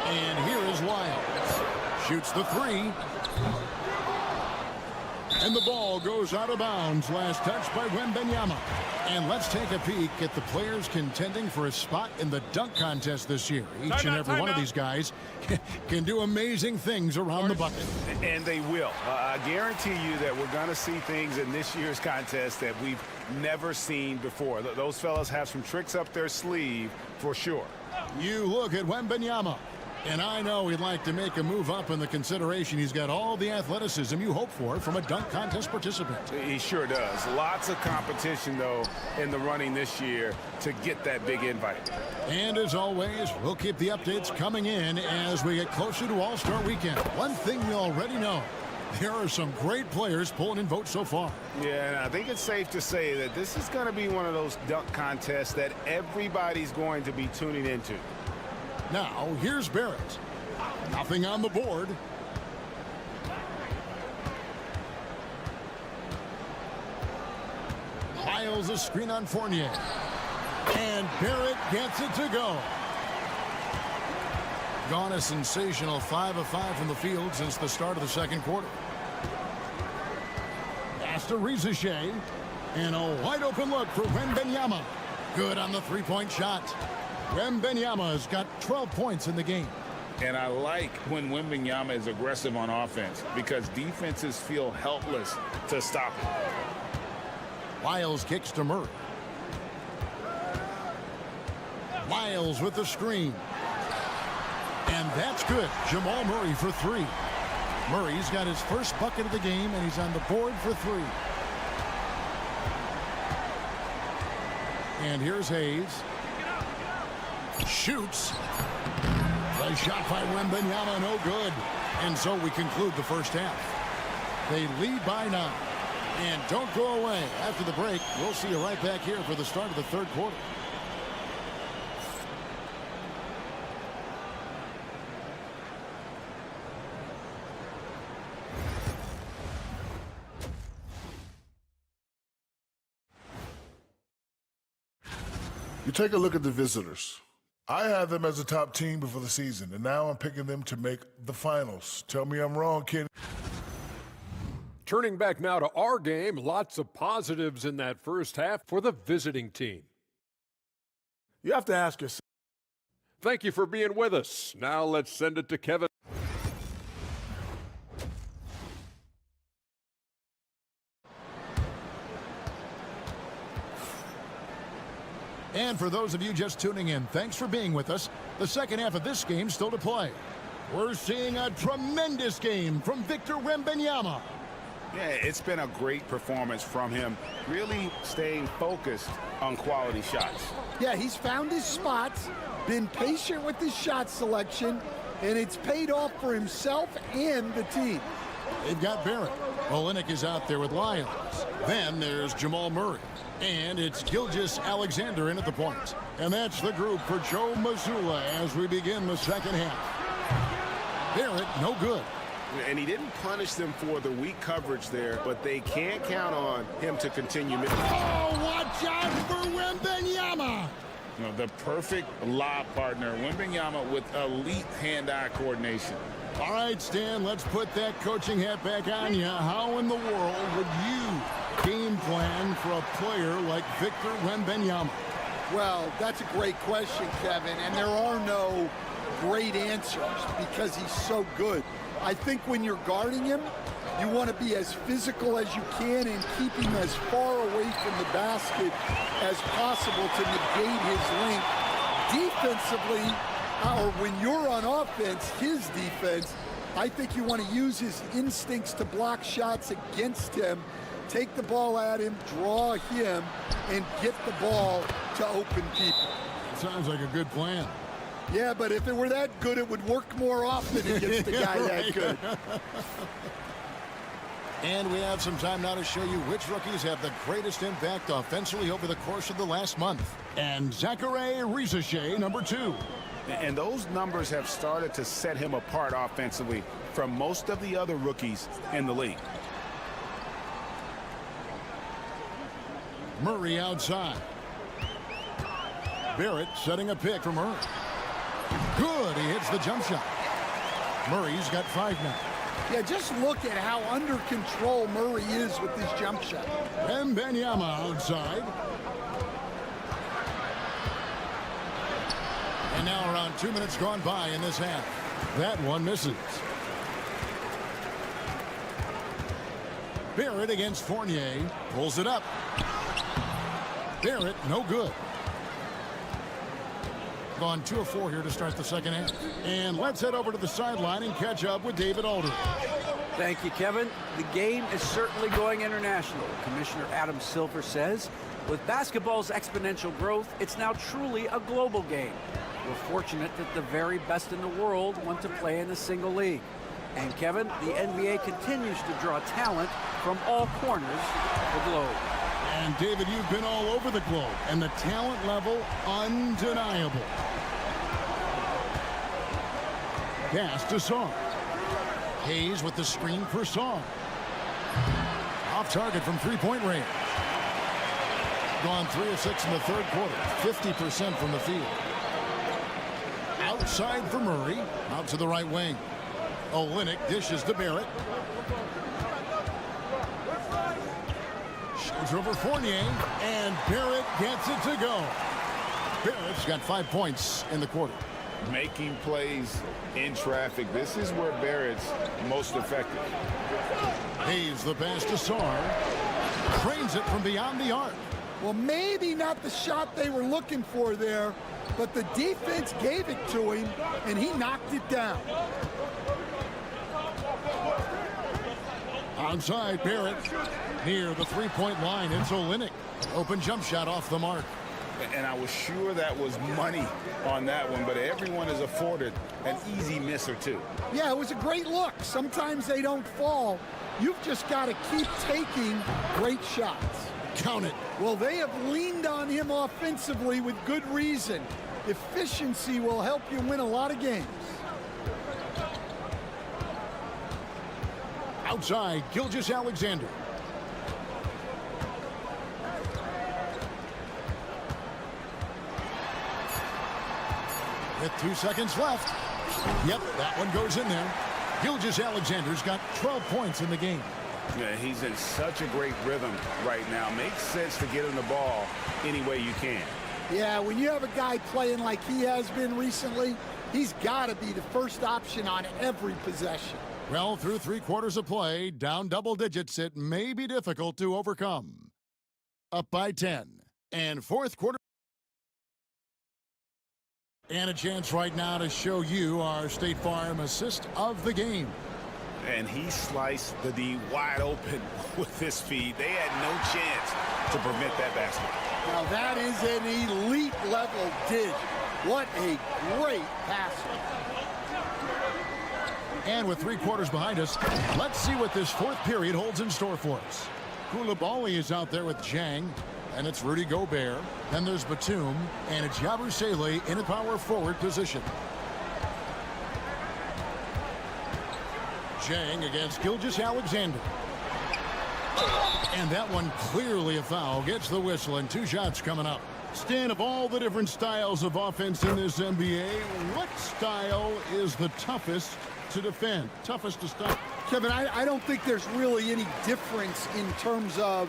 A: And here is Wiles. Shoots the 3. And the ball goes out of bounds. Last touch by Wembanyama. And let's take a peek at the players contending for a spot in the dunk contest this year. Each and every one of these guys can do amazing things around the bucket.
G: And they will. I guarantee you that we're going to see things in this year's contest that we've never seen before. Those fellas have some tricks up their sleeve for sure.
A: You look at Wembanyama. And I know he'd like to make a move up in the consideration. He's got all the athleticism you hope for from a dunk contest participant.
G: He sure does. Lots of competition, though, in the running this year to get that big invite.
A: And as always, we'll keep the updates coming in as we get closer to All-Star Weekend. One thing we already know, there are some great players pulling in votes so far.
G: Yeah, and I think it's safe to say that this is going to be one of those dunk contests that everybody's going to be tuning into.
A: Now, here's Barrett. Nothing on the board. Miles a screen on Fournier. And Barrett gets it to go. Gone a sensational 5 of 5 from the field since the start of the second quarter. Pass to Rizachet. And a wide open look for Wembanyama. Good on the three-point shot. Wembanyama has got 12 points in the game.
B: And I like when Wembanyama is aggressive on offense because defenses feel helpless to stop him.
A: Wiles kicks to Murray. Wiles with the screen. And that's good. Jamal Murray for 3. Murray's got his first bucket of the game, and he's on the board for 3. And here's Hayes. Shoots. The shot by Wembanyama, no good. And so we conclude the first half. They lead by 9. And don't go away. After the break, we'll see you right back here for the start of the third quarter.
E: You take a look at the visitors. I had them as a top team before the season, and now I'm picking them to make the finals. Tell me I'm wrong, Kenny.
D: Turning back now to our game, lots of positives in that first half for the visiting team.
K: You have to ask yourself.
D: Thank you for being with us. Now let's send it to Kevin.
A: And for those of you just tuning in, thanks for being with us. The second half of this game still to play. We're seeing a tremendous game from Victor Wembanyama.
G: Yeah, it's been a great performance from him, really staying focused on quality shots.
O: Yeah, he's found his spots, been patient with his shot selection, and it's paid off for himself and the team.
A: They've got Barrett. Olynyk is out there with Lyons. Then there's Jamal Murray. And it's Gilgeous-Alexander in at the point. And that's the group for Joe Mazzulla as we begin the second half. Barrett, no good.
G: And he didn't punish them for the weak coverage there, but they can't count on him to continue.
A: Oh, watch out for Wembanyama.
B: You know, the perfect lob partner, Wembanyama, with elite hand-eye coordination.
A: All right, Stan, let's put that coaching hat back on you. How in the world would you game plan for a player like Victor Wembanyama?
O: Well, that's a great question, Kevin, and there are no great answers because he's so good. I think when you're guarding him, you want to be as physical as you can and keep him as far away from the basket as possible to negate his length. Defensively, or when you're on offense, his defense, I think you want to use his instincts to block shots against him, take the ball at him, draw him, and get the ball to open people.
A: Sounds like a good plan.
O: Yeah, but if it were that good, it would work more often against a guy that good.
A: And we have some time now to show you which rookies have the greatest impact offensively over the course of the last month. And Zachary Risache, number 2.
G: And those numbers have started to set him apart offensively from most of the other rookies in the league.
A: Murray outside. Barrett setting a pick for Murray. Good, he hits the jump shot. Murray's got 5 now.
O: Yeah, just look at how under control Murray is with his jump shot.
A: Wembanyama outside. And now around 2 minutes gone by in this half. That one misses. Barrett against Fournier. Pulls it up. Barrett, no good. Gone 2 of 4 here to start the second half. And let's head over to the sideline and catch up with David Aldridge.
F: Thank you, Kevin. The game is certainly going international. Commissioner Adam Silver says, with basketball's exponential growth, it's now truly a global game. We're fortunate that the very best in the world want to play in a single league. And Kevin, the NBA continues to draw talent from all corners of the globe.
A: And David, you've been all over the globe, and the talent level undeniable. Pass to Song. Hayes with the screen for Song. Off target from three-point range. Gone 3 of 6 in the third quarter. 50% from the field. Outside for Murray. Out to the right wing. Olynyk dishes to Barrett. Shoots over Fournier. And Barrett gets it to go. Barrett's got 5 points in the quarter.
B: Making plays in traffic. This is where Barrett's most effective.
A: Hayes the pass to Sarr. Trains it from beyond the arc.
O: Well, maybe not the shot they were looking for there, but the defense gave it to him, and he knocked it down.
A: Onside, Barrett. Near the three-point line, it's Olynyk. Open jump shot off the mark.
B: And I was sure that was money on that one, but everyone is afforded an easy miss or two.
O: Yeah, it was a great look. Sometimes they don't fall. You've just got to keep taking great shots.
A: Count it.
O: Well, they have leaned on him offensively with good reason. Efficiency will help you win a lot of games.
A: Outside, Gilgeous-Alexander. With 2 seconds left. Yep, that one goes in there. Gilgeous-Alexander's got 12 points in the game.
G: Yeah, he's in such a great rhythm right now. Makes sense to get him the ball any way you can.
O: Yeah, when you have a guy playing like he has been recently, he's got to be the first option on every possession.
A: Well, through 3 quarters of play, down double digits, it may be difficult to overcome. Up by 10. And fourth quarter. And a chance right now to show you our State Farm assist of the game.
G: And he sliced the D wide open with his feed. They had no chance to prevent that basket.
O: Now that is an elite level dig. What a great passer.
A: And with 3 quarters behind us, let's see what this fourth period holds in store for us. Koulibaly is out there with Zhang, and it's Rudy Gobert. Then there's Batum, and it's Yabusele in a power forward position. Jang against Gilgeous-Alexander. And that one clearly a foul. Gets the whistle, and 2 shots coming up. Stan, of all the different styles of offense in this NBA, what style is the toughest to defend, toughest to stop?
O: Kevin, I don't think there's really any difference in terms of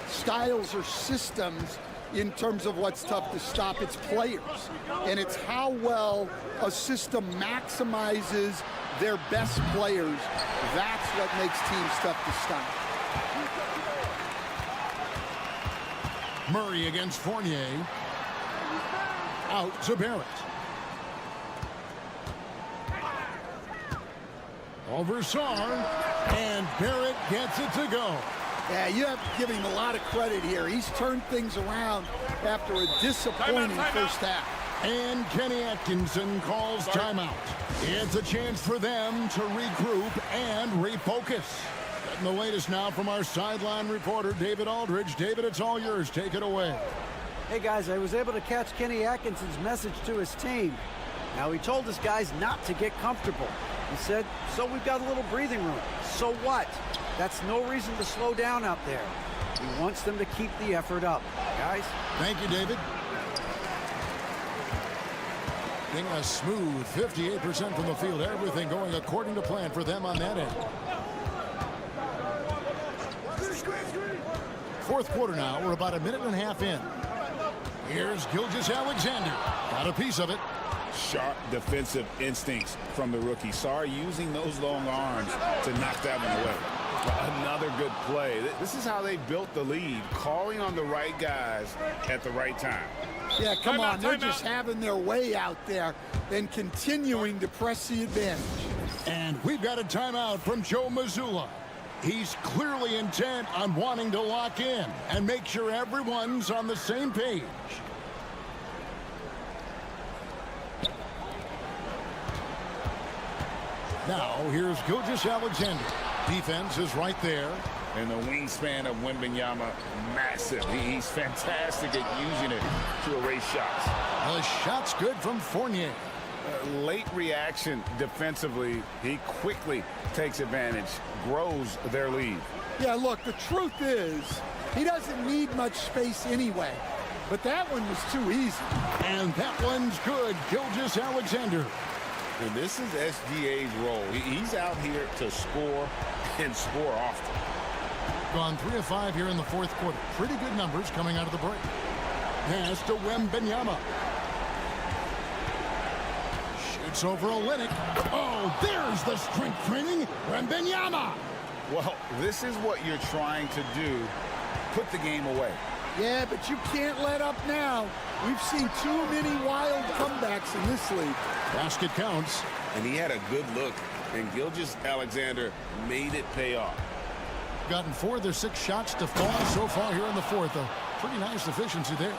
O: styles or systems in terms of what's tough to stop. It's players, and it's how well a system maximizes their best players. That's what makes teams tough to stop.
A: Murray against Fournier. Out to Barrett. Over Sarr, and Barrett gets it to go.
O: Yeah, you have to give him a lot of credit here. He's turned things around after a disappointing first half.
A: And Kenny Atkinson calls timeout. It's a chance for them to regroup and refocus. Getting the latest now from our sideline reporter, David Aldridge. David, it's all yours. Take it away.
F: Hey, guys, I was able to catch Kenny Atkinson's message to his team. Now, he told his guys not to get comfortable. He said, so we've got a little breathing room. So what? That's no reason to slow down out there. He wants them to keep the effort up. Guys?
A: Thank you, David. Being a smooth 58% from the field. Everything going according to plan for them on that end. Fourth quarter now. We're about a minute and a half in. Here's Gilgeous-Alexander. Got a piece of it.
G: Sharp defensive instincts from the rookie. Sarr using those long arms to knock that one away. Another good play. This is how they built the lead, calling on the right guys at the right time.
O: Yeah, come on. They're just having their way out there and continuing to press the advantage.
A: And we've got a timeout from Joe Mazzulla. He's clearly intent on wanting to lock in and make sure everyone's on the same page. Now, here's Gilgeous-Alexander. Defense is right there.
G: And the wingspan of Wembanyama, massive. He's fantastic at using it to erase shots.
A: The shot's good from Fournier.
G: Late reaction defensively. He quickly takes advantage, grows their lead.
O: Yeah, look, the truth is, he doesn't need much space anyway. But that one was too easy.
A: And that one's good. Gilgeous-Alexander.
G: And this is SGA's role. He's out here to score and score often.
A: Gone 3 of 5 here in the fourth quarter. Pretty good numbers coming out of the break. Pass to Wembanyama. Shoots over Olynyk. Oh, there's the strength training. Wembanyama.
G: Well, this is what you're trying to do. Put the game away.
O: Yeah, but you can't let up now. We've seen too many wild comebacks in this league.
A: Basket counts.
G: And he had a good look. And Gilgeous-Alexander made it pay off.
A: Gotten 4 of their 6 shots to fall so far here in the fourth. A pretty nice efficiency there.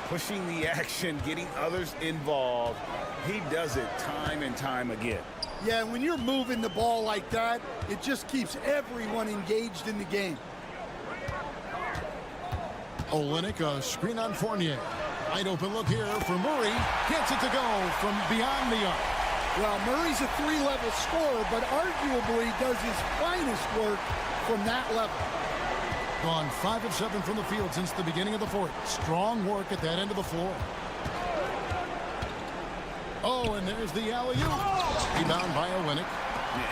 G: Pushing the action, getting others involved. He does it time and time again.
O: Yeah, when you're moving the ball like that, it just keeps everyone engaged in the game.
A: Olynyk, a screen on Fournier. Wide open look here for Murray. Gets it to go from beyond the arc.
O: Well, Murray's a 3-level scorer, but arguably does his finest work from that level.
A: Gone 5 of 7 from the field since the beginning of the fourth. Strong work at that end of the floor. Oh, and there's the alley-oop. Rebound by Olynyk.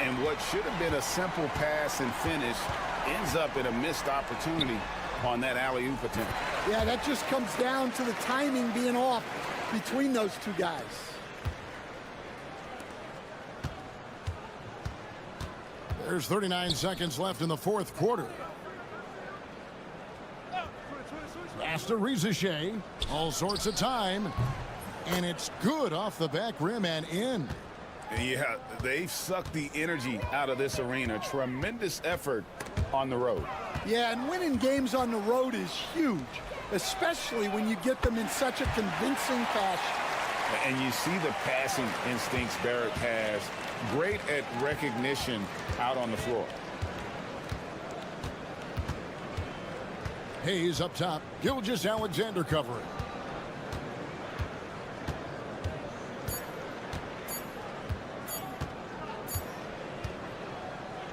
G: And what should have been a simple pass and finish ends up in a missed opportunity on that alley-oop attempt.
O: Yeah, that just comes down to the timing being off between those two guys.
A: There's 39 seconds left in the fourth quarter. Pass to Rizachet. All sorts of time. And it's good off the back rim and in.
G: Yeah, they've sucked the energy out of this arena. Tremendous effort on the road.
O: Yeah, and winning games on the road is huge, especially when you get them in such a convincing fashion.
G: And you see the passing instincts Barrett has. Great at recognition out on the floor.
A: Hayes up top. Gilgeous-Alexander covering.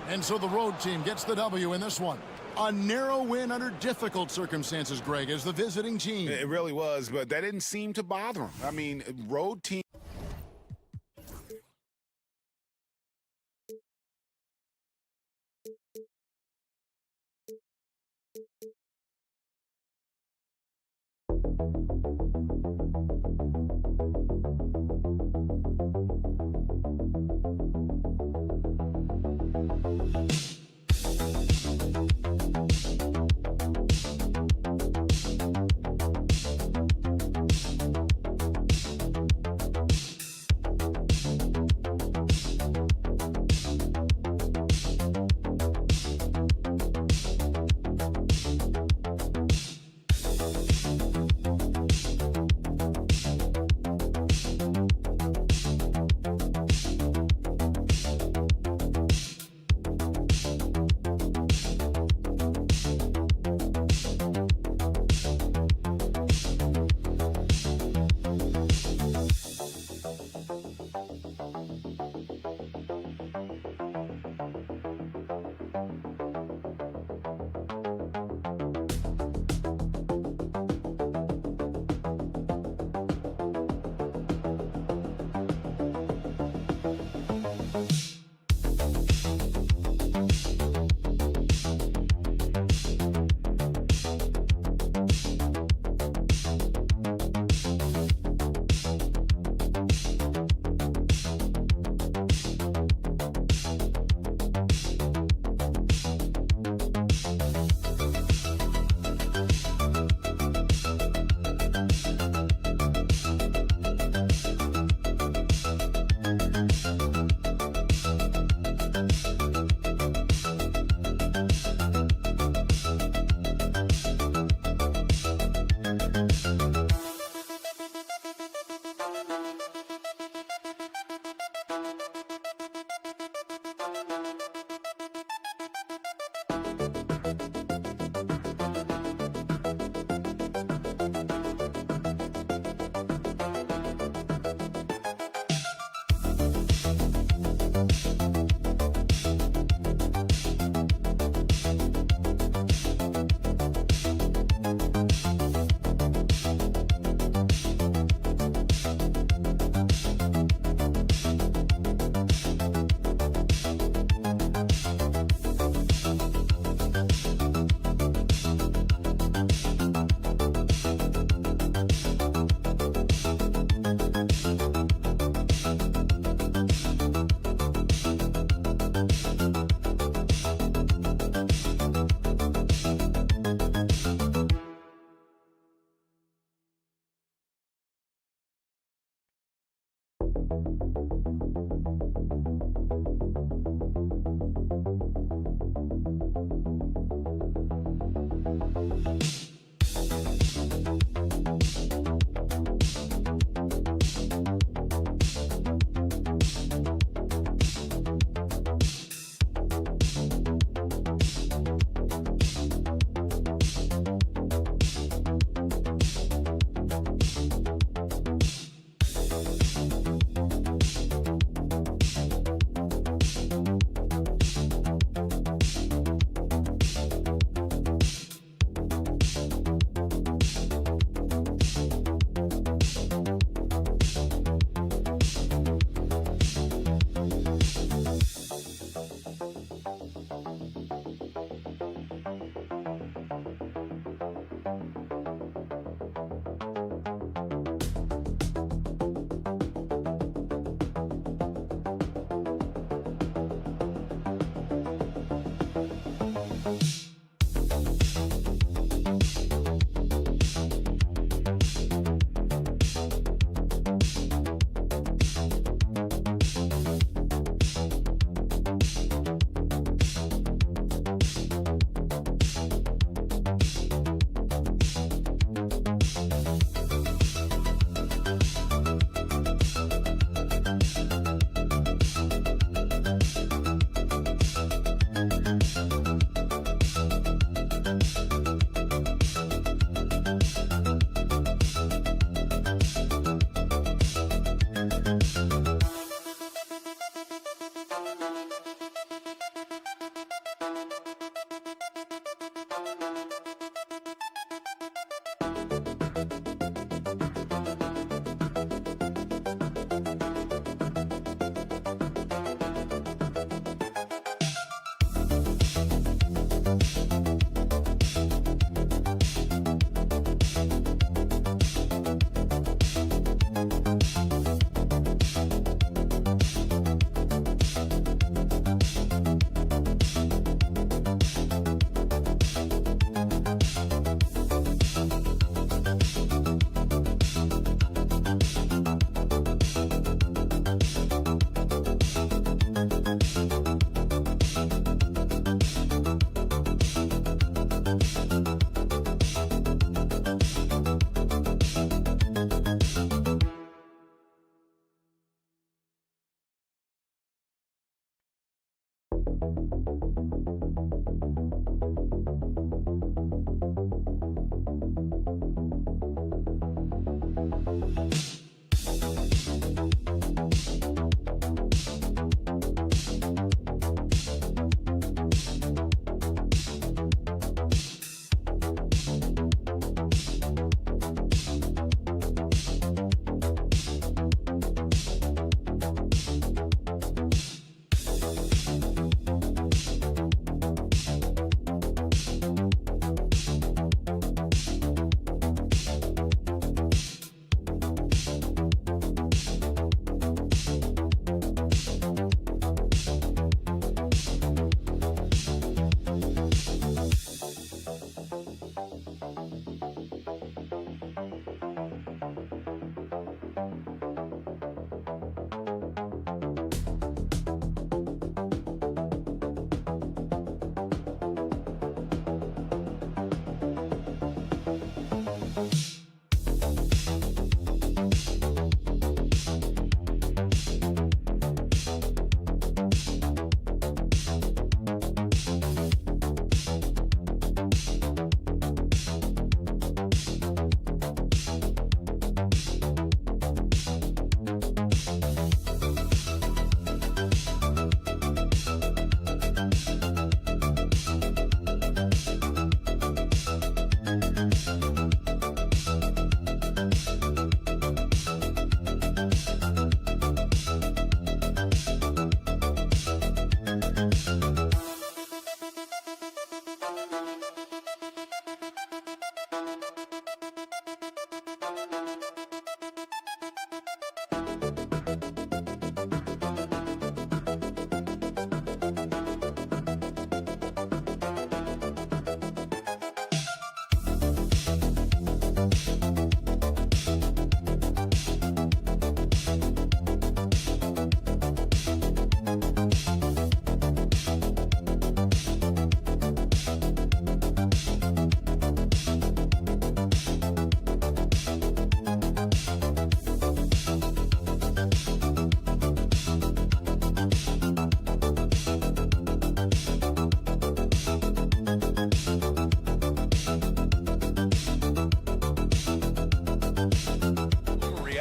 A: And so the road team gets the W in this one. A narrow win under difficult circumstances, Greg, as the visiting team.
G: It really was, but that didn't seem to bother him. I mean, road team.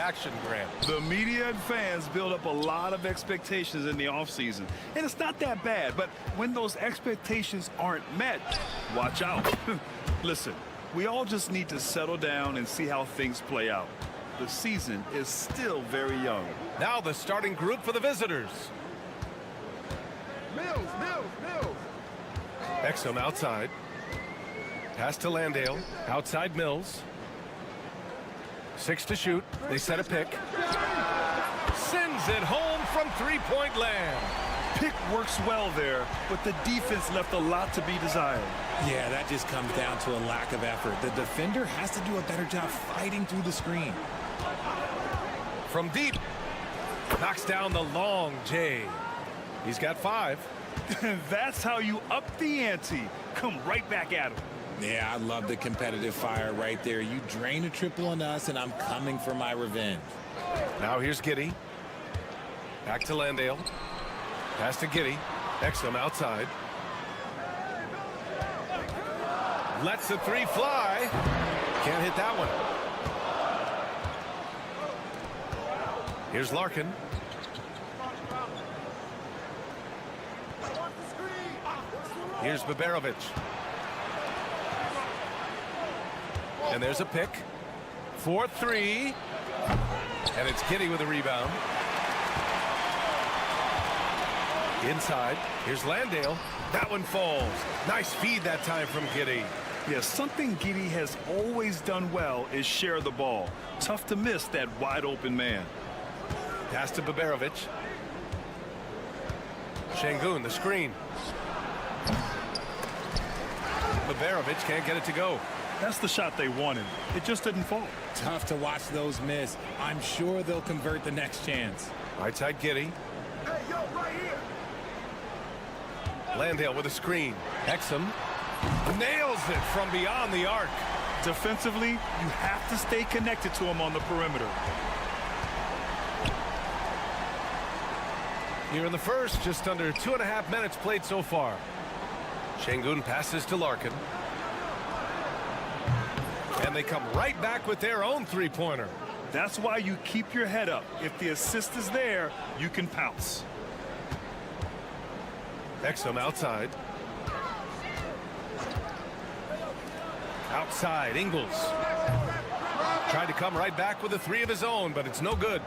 I: Action grant.
J: The media and fans build up a lot of expectations in the offseason, and it's not that bad, but when those expectations aren't met, watch out. Listen, we all just need to settle down and see how things play out. The season is still very young.
I: Now the starting group for the visitors.
K: Mills.
I: Exum outside. Pass to Landale. Outside Mills. 6 to shoot. They set a pick. Sends it home from three-point land.
J: Pick works well there, but the defense left a lot to be desired.
C: Yeah, that just comes down to a lack of effort. The defender has to do a better job fighting through the screen.
I: From deep. Knocks down the long J. He's got 5.
J: That's how you up the ante. Come right back at him.
C: Yeah, I love the competitive fire right there. You drain a triple on us, and I'm coming for my revenge.
I: Now here's Giddey. Back to Landale. Pass to Giddey. Exum outside. Lets the 3 fly. Can't hit that one. Here's Larkin. Here's Baberovic. And there's a pick. 4-3. And it's Giddey with a rebound. Inside. Here's Landale. That one falls. Nice feed that time from Giddey.
J: Yeah, something Giddey has always done well is share the ball. Tough to miss that wide open man.
I: Pass to Baberovic. Şengün, the screen. Baberovic can't get it to go.
J: That's the shot they wanted. It just didn't fall.
C: Tough to watch those miss. I'm sure they'll convert the next chance.
I: Right side Giddey.
K: Hey, yo, right here.
I: Landale with a screen. Exum nails it from beyond the arc.
J: Defensively, you have to stay connected to him on the perimeter.
I: Here in the first, just under 2.5 minutes played so far. Şengün passes to Larkin. And they come right back with their own three-pointer.
J: That's why you keep your head up. If the assist is there, you can pounce.
I: Exum outside. Outside, Ingles. Tried to come right back with a three of his own, but it's no good.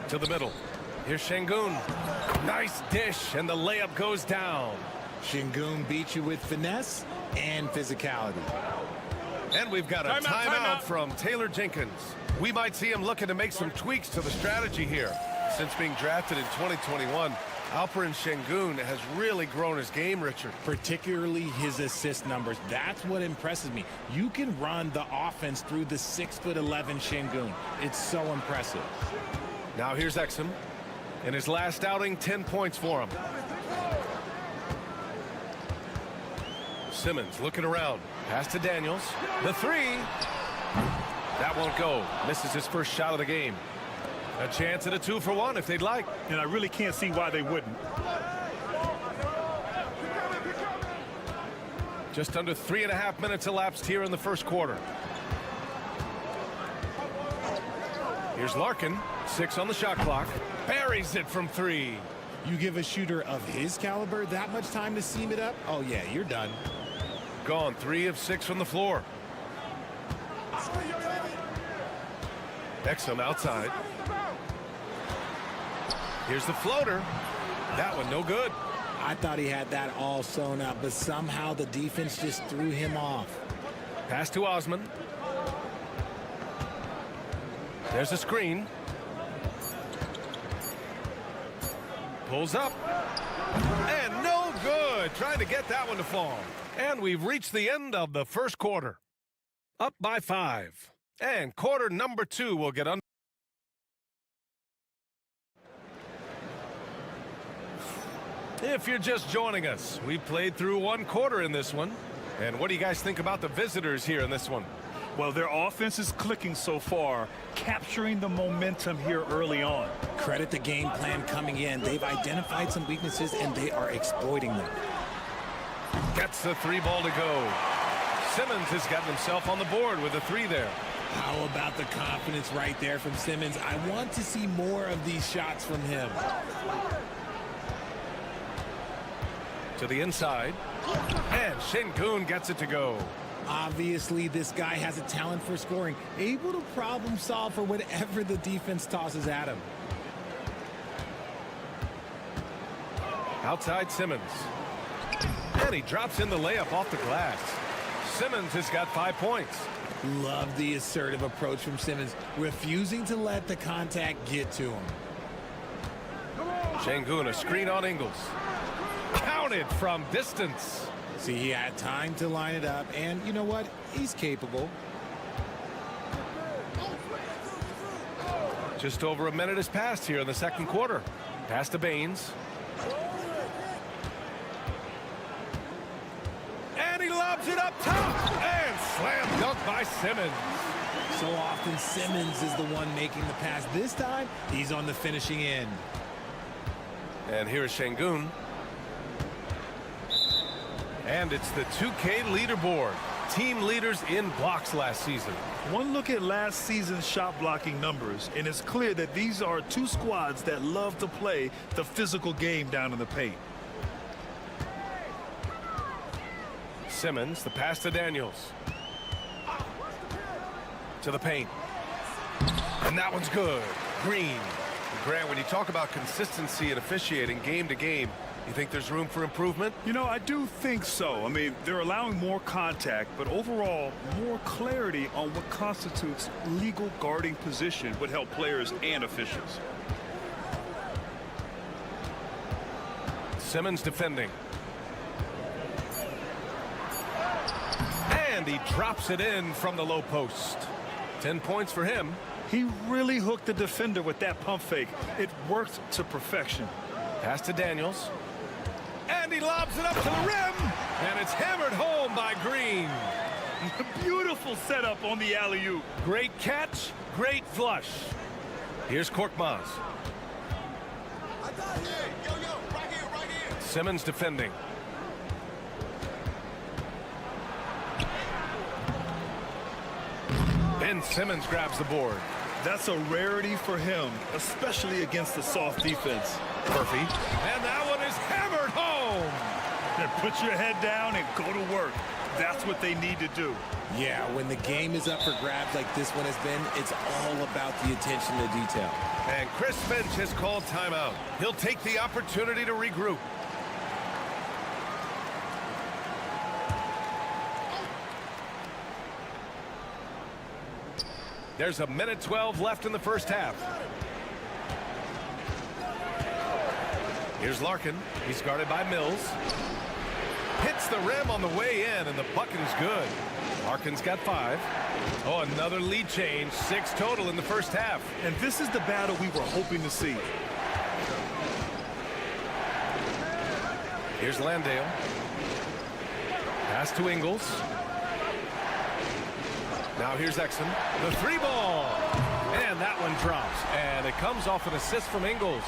I: To the middle. Here's Şengün. Nice dish, and the layup goes down.
C: Şengün beat you with finesse and physicality.
I: And we've got a timeout from Taylor Jenkins. We might see him looking to make some tweaks to the strategy here. Since being drafted in 2021, Alperen Şengün has really grown his game, Richard.
C: Particularly his assist numbers. That's what impresses me. You can run the offense through the 6'11" Şengün. It's so impressive.
I: Now here's Exum. In his last outing, 10 points for him. Simmons looking around. Pass to Daniels. The three. That won't go. Misses his first shot of the game. A chance at a 2-for-1 if they'd like.
J: And I really can't see why they wouldn't.
I: Just under 3.5 minutes elapsed here in the first quarter. Here's Larkin. 6 on the shot clock. Buries it from 3.
C: You give a shooter of his caliber that much time to seam it up? Oh, yeah, you're done.
I: Gone 3 of 6 from the floor. Exum outside. Here's the floater. That one no good.
C: I thought he had that all sewn up, but somehow the defense just threw him off.
I: Pass to Osman. There's a screen. Pulls up. And no good. Trying to get that one to fall. And we've reached the end of the first quarter. Up by 5. And quarter number 2 will get under. If you're just joining us, we played through 1 quarter in this one. And what do you guys think about the visitors here in this one?
J: Well, their offense is clicking so far, capturing the momentum here early on.
C: Credit the game plan coming in. They've identified some weaknesses, and they are exploiting them.
I: Gets the 3 ball to go. Simmons has gotten himself on the board with a 3 there.
C: How about the confidence right there from Simmons? I want to see more of these shots from him.
I: To the inside. And Şengün gets it to go.
C: Obviously, this guy has a talent for scoring, able to problem solve for whatever the defense tosses at him.
I: Outside Simmons. And he drops in the layup off the glass. Simmons has got 5 points.
C: Love the assertive approach from Simmons, refusing to let the contact get to him.
I: Şengün, a screen on Ingles. Counted from distance.
C: See, he had time to line it up, and you know what? He's capable.
I: Just over a minute has passed here in the second quarter. Pass to Baines. And he lobs it up top. And slam dunk by Simmons.
C: So often Simmons is the one making the pass. This time, he's on the finishing end.
I: And here's Şengün. And it's the 2K leaderboard. Team leaders in blocks last season.
J: One look at last season's shot blocking numbers, and it's clear that these are 2 squads that love to play the physical game down in the paint.
I: Simmons, the pass to Daniels. To the paint. And that one's good. Green. Grant, when you talk about consistency and officiating game to game, you think there's room for improvement?
J: You know, I do think so. I mean, they're allowing more contact, but overall, more clarity on what constitutes legal guarding position would help players and officials.
I: Simmons defending. And he drops it in from the low post. 10 points for him.
J: He really hooked the defender with that pump fake. It worked to perfection.
I: Pass to Daniels. And he lobs it up to the rim. And it's hammered home by Green.
J: Beautiful setup on the alley-oop.
I: Great catch, great flush. Here's Korkmaz. Simmons defending. Ben Simmons grabs the board.
J: That's a rarity for him, especially against the soft defense.
I: Murphy. And that one is hammered home.
J: Then put your head down and go to work. That's what they need to do.
C: Yeah, when the game is up for grabs like this one has been, it's all about the attention to detail.
I: And Chris Finch has called timeout. He'll take the opportunity to regroup. There's a minute 12 left in the first half. Here's Larkin. He's guarded by Mills. Hits the rim on the way in, and the bucket is good. Larkin's got 5. Oh, another lead change. 6 total in the first half.
J: And this is the battle we were hoping to see.
I: Here's Landale. Pass to Ingles. Now here's Exum. The 3 ball. And that one drops. And it comes off an assist from Ingles.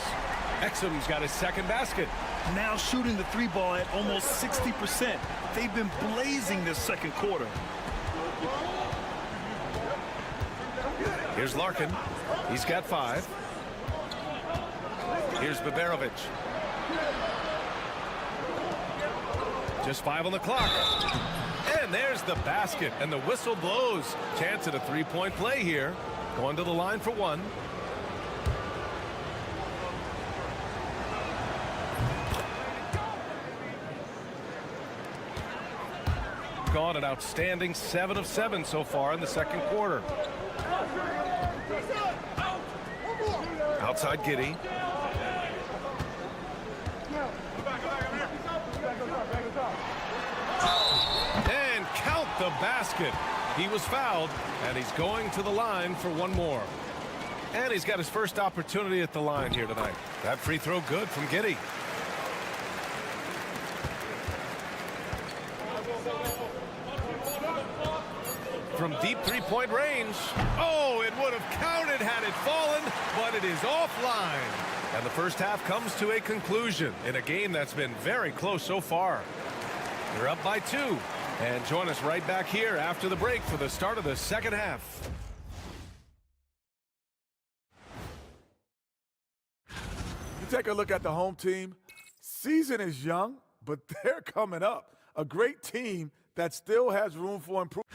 I: Exum's got his second basket.
J: Now shooting the 3 ball at almost 60%. They've been blazing this second quarter.
I: Here's Larkin. He's got 5. Here's Baberovic. Just 5 on the clock. And there's the basket. And the whistle blows. Chance at a 3-point play here. Going to the line for 1. Gone an outstanding 7 of 7 so far in the second quarter. Outside Giddey. And count the basket. He was fouled, and he's going to the line for 1 more. And he's got his first opportunity at the line here tonight. That free throw good from Giddey. From deep 3-point range. Oh, it would have counted had it fallen, but it is offline. And the first half comes to a conclusion in a game that's been very close so far. They're up by 2. And join us right back here after the break for the start of the second half.
K: You take a look at the home team. Season is young, but they're coming up. A great team that still has room for improvement.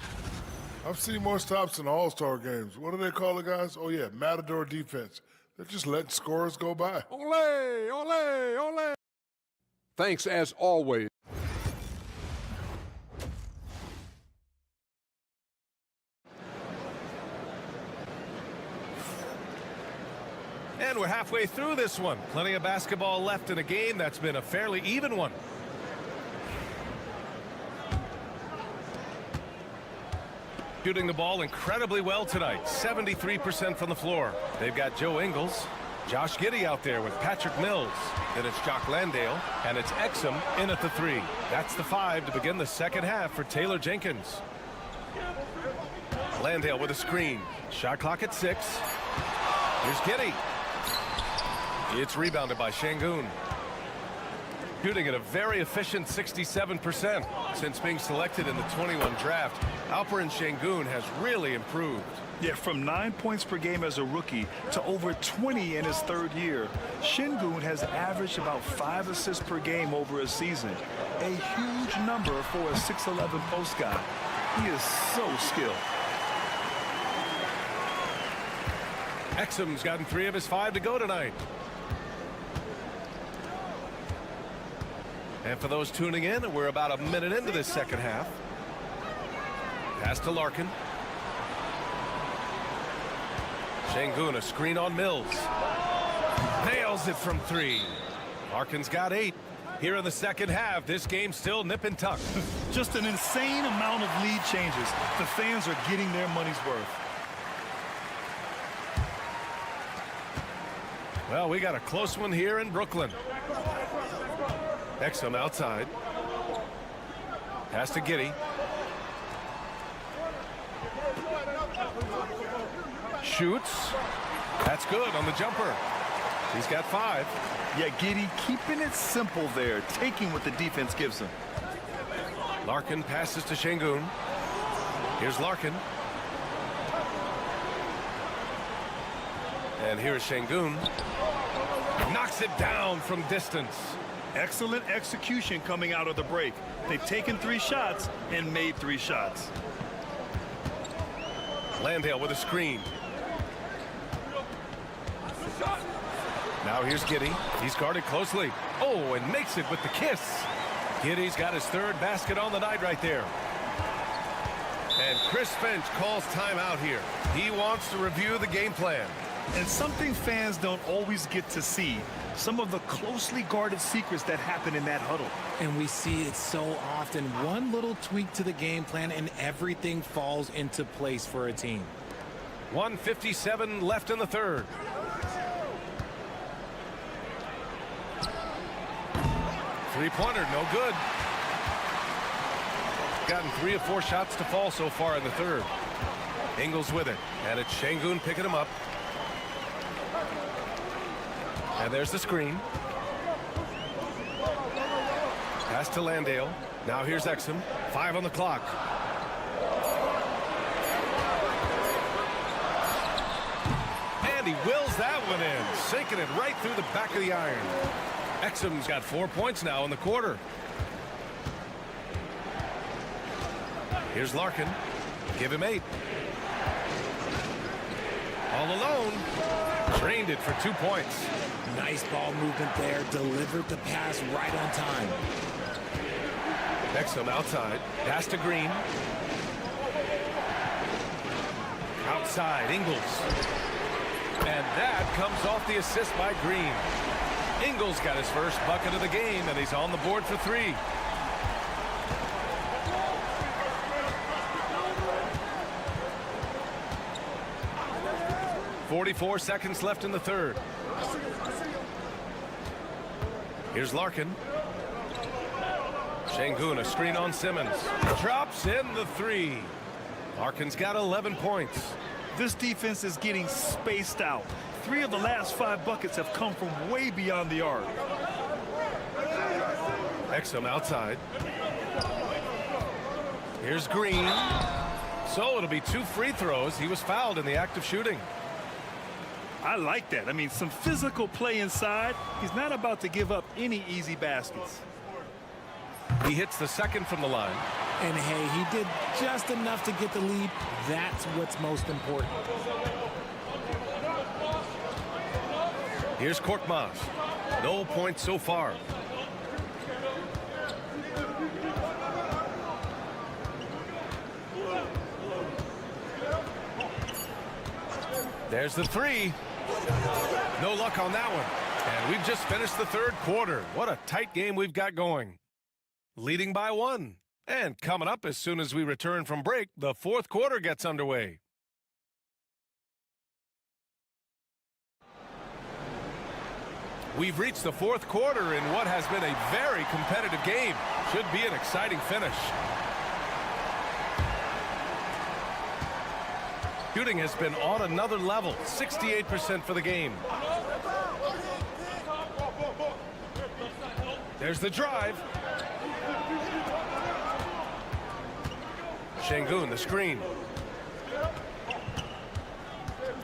E: I've seen more stops in All-Star games. What do they call it, guys? Oh, yeah, Matador defense. They're just letting scores go by.
D: Ole, ole, ole. Thanks, as always.
I: And we're halfway through this one. Plenty of basketball left in a game that's been a fairly even one. Shooting the ball incredibly well tonight. 73% from the floor. They've got Joe Ingles, Josh Giddey out there with Patrick Mills. Then it's Jock Landale, and it's Exum in at the 3. That's the 5 to begin the second half for Taylor Jenkins. Landale with a screen. Shot clock at 6. Here's Giddey. It's rebounded by Şengün. Shooting at a very efficient 67% since being selected in the 21 draft. Alperen Şengün has really improved.
J: Yeah, from 9 points per game as a rookie to over 20 in his 3rd year. Şengün has averaged about 5 assists per game over a season. A huge number for a 6'11" post guy. He is so skilled.
I: Exum's gotten 3 of his 5 to go tonight. And for those tuning in, we're about a minute into this second half. Pass to Larkin. Şengün, a screen on Mills. Nails it from 3. Larkin's got 8. Here in the second half, this game's still nip and tuck.
J: Just an insane amount of lead changes. The fans are getting their money's worth.
I: Well, we got a close one here in Brooklyn. Exum outside. Pass to Giddey. Shoots. That's good on the jumper. He's got 5.
J: Yeah, Giddey keeping it simple there, taking what the defense gives him.
I: Larkin passes to Şengün. Here's Larkin. And here's Şengün. Knocks it down from distance.
J: Excellent execution coming out of the break. They've taken 3 shots and made 3 shots.
I: Landale with a screen. Now here's Giddey. He's guarded closely. Oh, and makes it with the kiss. Giddey's got his 3rd basket on the night right there. And Chris Finch calls timeout here. He wants to review the game plan.
J: And something fans don't always get to see, some of the closely guarded secrets that happen in that huddle.
C: And we see it so often. One little tweak to the game plan and everything falls into place for a team.
I: 1:57 left in the 3rd. Three-pointer, no good. Gotten 3 of 4 shots to fall so far in the 3rd. Ingles with it, and it's Şengün picking him up. And there's the screen. Pass to Landale. Now here's Exum. 5 on the clock. And he wills that one in, sinking it right through the back of the iron. Exum's got 4 points now in the quarter. Here's Larkin. Give him 8. All alone. Drained it for 2 points.
C: Nice ball movement there. Delivered the pass right on time.
I: Exum outside. Pass to Green. Outside, Ingles. And that comes off the assist by Green. Ingles got his first bucket of the game, and he's on the board for 3. .44 seconds left in the 3rd. Here's Larkin. Şengün, a screen on Simmons. Drops in the 3. Larkin's got 11 points.
J: This defense is getting spaced out. 3 of the last 5 buckets have come from way beyond the arc.
I: Exum outside. Here's Green. So it'll be 2 free throws. He was fouled in the act of shooting.
J: I like that. I mean, some physical play inside. He's not about to give up any easy baskets.
I: He hits the 2nd from the line.
C: And hey, he did just enough to get the lead. That's what's most important.
I: Here's Korkmaz. No points so far. There's the 3. No luck on that one. And we've just finished the 3rd quarter. What a tight game we've got going. Leading by 1. And coming up as soon as we return from break, the 4th quarter gets underway. We've reached the 4th quarter in what has been a very competitive game. Should be an exciting finish. Shooting has been on another level, 68% for the game. There's the drive. Şengün, the screen.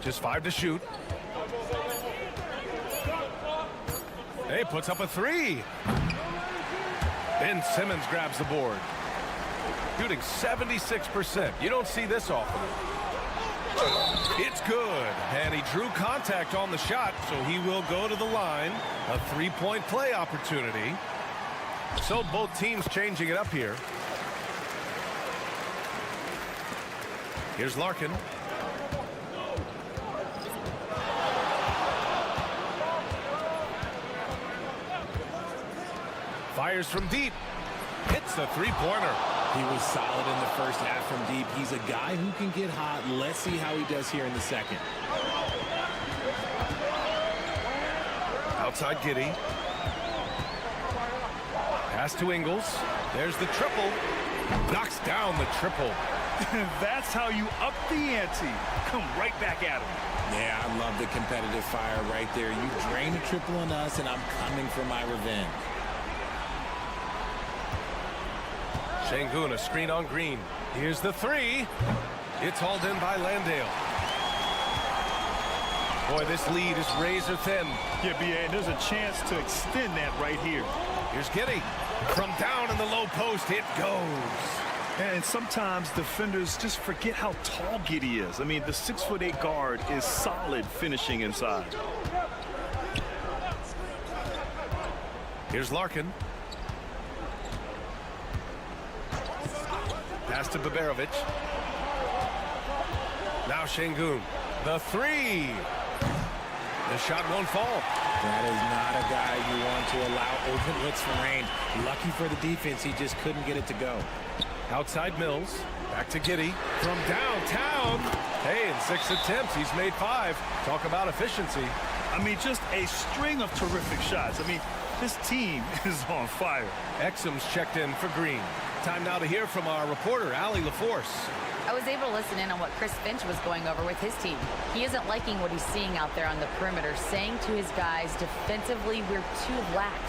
I: Just 5 to shoot. Hey, puts up a 3. Ben Simmons grabs the board. Shooting 76%. You don't see this often. It's good. And he drew contact on the shot, so he will go to the line. A 3-point play opportunity. So both teams changing it up here. Here's Larkin. Fires from deep. Hits the 3-pointer.
C: He was solid in the first half from deep. He's a guy who can get hot. Let's see how he does here in the 2nd.
I: Outside Giddey. Pass to Ingles. There's the triple. Knocks down the triple.
J: That's how you up the ante. Come right back at him.
C: Yeah, I love the competitive fire right there. You drain a triple on us, and I'm coming for my revenge.
I: Şengün, a screen on Green. Here's the three. It's hauled in by Landale. Boy, this lead is razor thin.
J: Yeah, B.A., and there's a chance to extend that right here.
I: Here's Giddey. From down in the low post, it goes.
J: And sometimes defenders just forget how tall Giddey is. I mean, the 6'8" guard is solid finishing inside.
I: Here's Larkin. Pass to Baberovic. Now Şengün. The three. The shot won't fall.
C: That is not a guy you want to allow open looks from range. Lucky for the defense, he just couldn't get it to go.
I: Outside Mills. Back to Giddey. From downtown. Hey, in 6 attempts, he's made 5. Talk about efficiency.
J: I mean, just a string of terrific shots. I mean, this team is on fire.
I: Exum's checked in for Green. Time now to hear from our reporter, Allie LaForce.
L: I was able to listen in on what Chris Finch was going over with his team. He isn't liking what he's seeing out there on the perimeter, saying to his guys, defensively, we're too lax,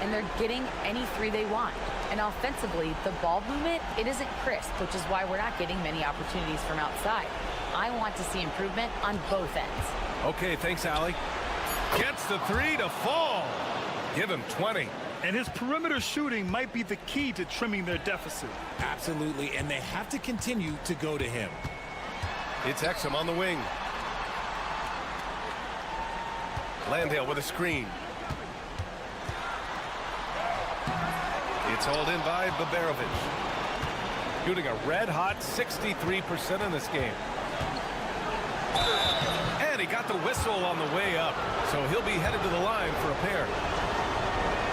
L: and they're getting any three they want. And offensively, the ball movement, it isn't crisp, which is why we're not getting many opportunities from outside. I want to see improvement on both ends.
I: Okay, thanks, Allie. Gets the three to fall. Give him 20.
J: And his perimeter shooting might be the key to trimming their deficit.
C: Absolutely, and they have to continue to go to him.
I: It's Exum on the wing. Landale with a screen. It's hauled in by Baberovic. Shooting a red-hot 63% in this game. And he got the whistle on the way up, so he'll be headed to the line for a pair.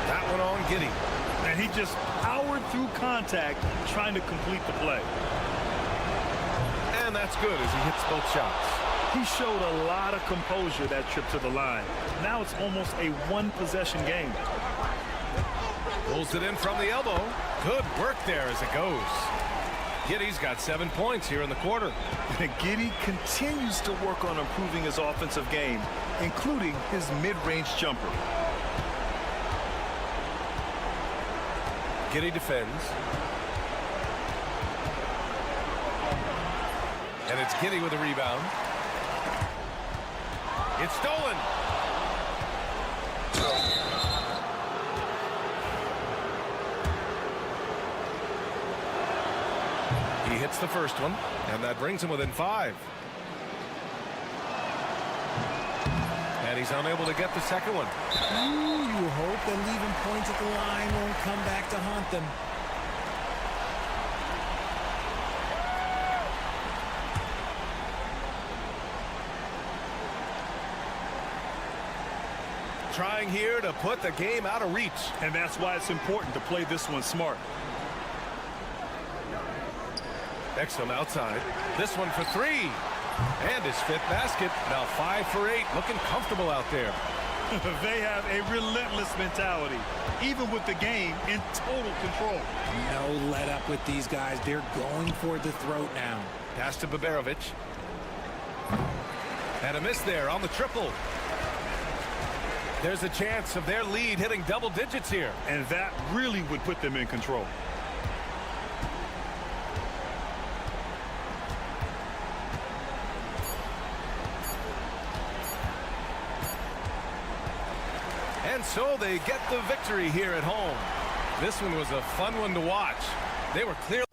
I: That one on Giddey.
J: And he just powered through contact trying to complete the play.
I: And that's good as he hits both shots.
J: He showed a lot of composure that trip to the line. Now it's almost a one-possession game.
I: Pulls it in from the elbow. Good work there as it goes. Giddey's got 7 points here in the quarter.
J: And Giddey continues to work on improving his offensive game, including his mid-range jumper.
I: Giddey defends. And it's Giddey with a rebound. It's stolen. He hits the first one, and that brings him within 5. And he's unable to get the second one.
C: You hope that leaving points at the line won't come back to haunt them.
I: Trying here to put the game out of reach.
J: And that's why it's important to play this one smart.
I: Exum outside. This one for 3. And his 5th basket. Now 5 for 8. Looking comfortable out there.
J: They have a relentless mentality, even with the game in total control.
C: No let up with these guys. They're going for the throat now.
I: Pass to Baberovic. And a miss there on the triple. There's a chance of their lead hitting double digits here.
J: And that really would put them in control.
I: And so they get the victory here at home. This one was a fun one to watch. They were clearly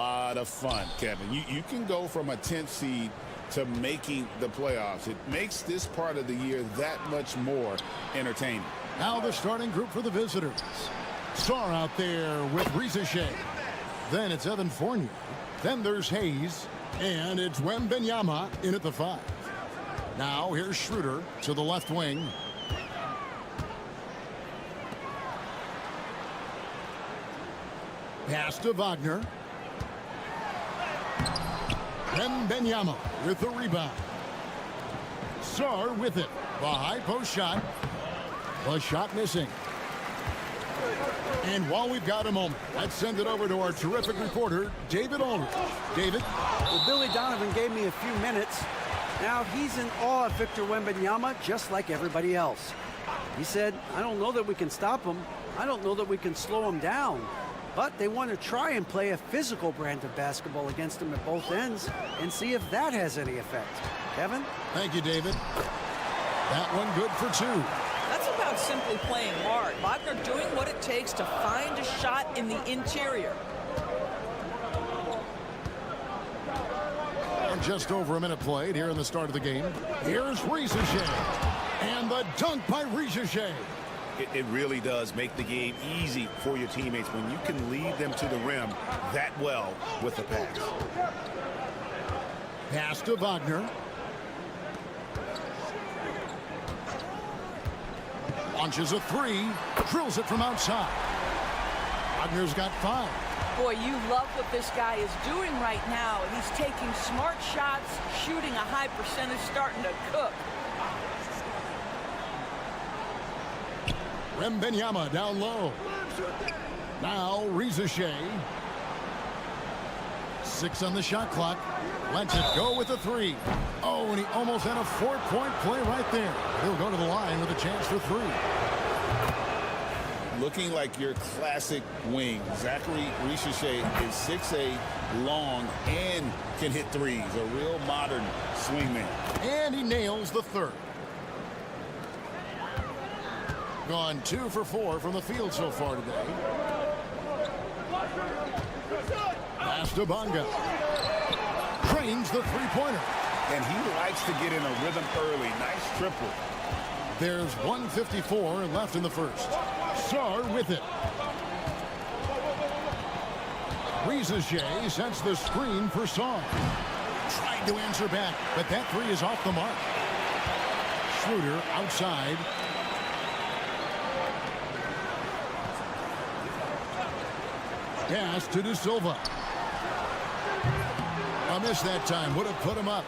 G: lot of fun, Kevin. You can go from a 10th seed to making the playoffs. It makes this part of the year that much more entertaining.
A: Now the starting group for the visitors. Starr out there with Rizachet. Then it's Evan Fournier. Then there's Hayes. And it's Wembanyama in at the 5. Now here's Schroeder to the left wing. Pass to Wagner. Wembanyama with the rebound. Starr with it. The high post shot. The shot missing. And while we've got a moment, let's send it over to our terrific reporter, David Aldridge. David?
F: Well, Billy Donovan gave me a few minutes. Now he's in awe of Victor Wembanyama, just like everybody else. He said, I don't know that we can stop him. I don't know that we can slow him down. But they want to try and play a physical brand of basketball against him at both ends and see if that has any effect. Kevin?
A: Thank you, David. That one good for 2.
H: That's about simply playing hard. Wagner doing what it takes to find a shot in the interior.
A: And just over a minute played here in the start of the game. Here's Rizachet. And the dunk by Rizachet.
G: It really does make the game easy for your teammates when you can lead them to the rim that well with the pass.
A: Pass to Wagner. Launches a 3. Drills it from outside. Wagner's got 5.
H: Boy, you love what this guy is doing right now. He's taking smart shots, shooting a high percentage, starting to cook.
A: Wembanyama down low. Now Rizachet. 6 on the shot clock. Lets it go with a 3. Oh, and he almost had a 4-point play right there. He'll go to the line with a chance for 3.
G: Looking like your classic wing. Zachary Rizachet is 6'8", long, and can hit threes. A real modern swingman.
A: And he nails the 3rd. Gone 2 for 4 from the field so far today. Pass to Bonga. Trains the 3-pointer.
G: And he likes to get in a rhythm early. Nice triple.
A: There's 1:54 left in the first. Starr with it. Rizachet sets the screen for Song. Tried to answer back, but that 3 is off the mark. Schroeder outside. Pass to De Silva. A miss that time. Would have put him up.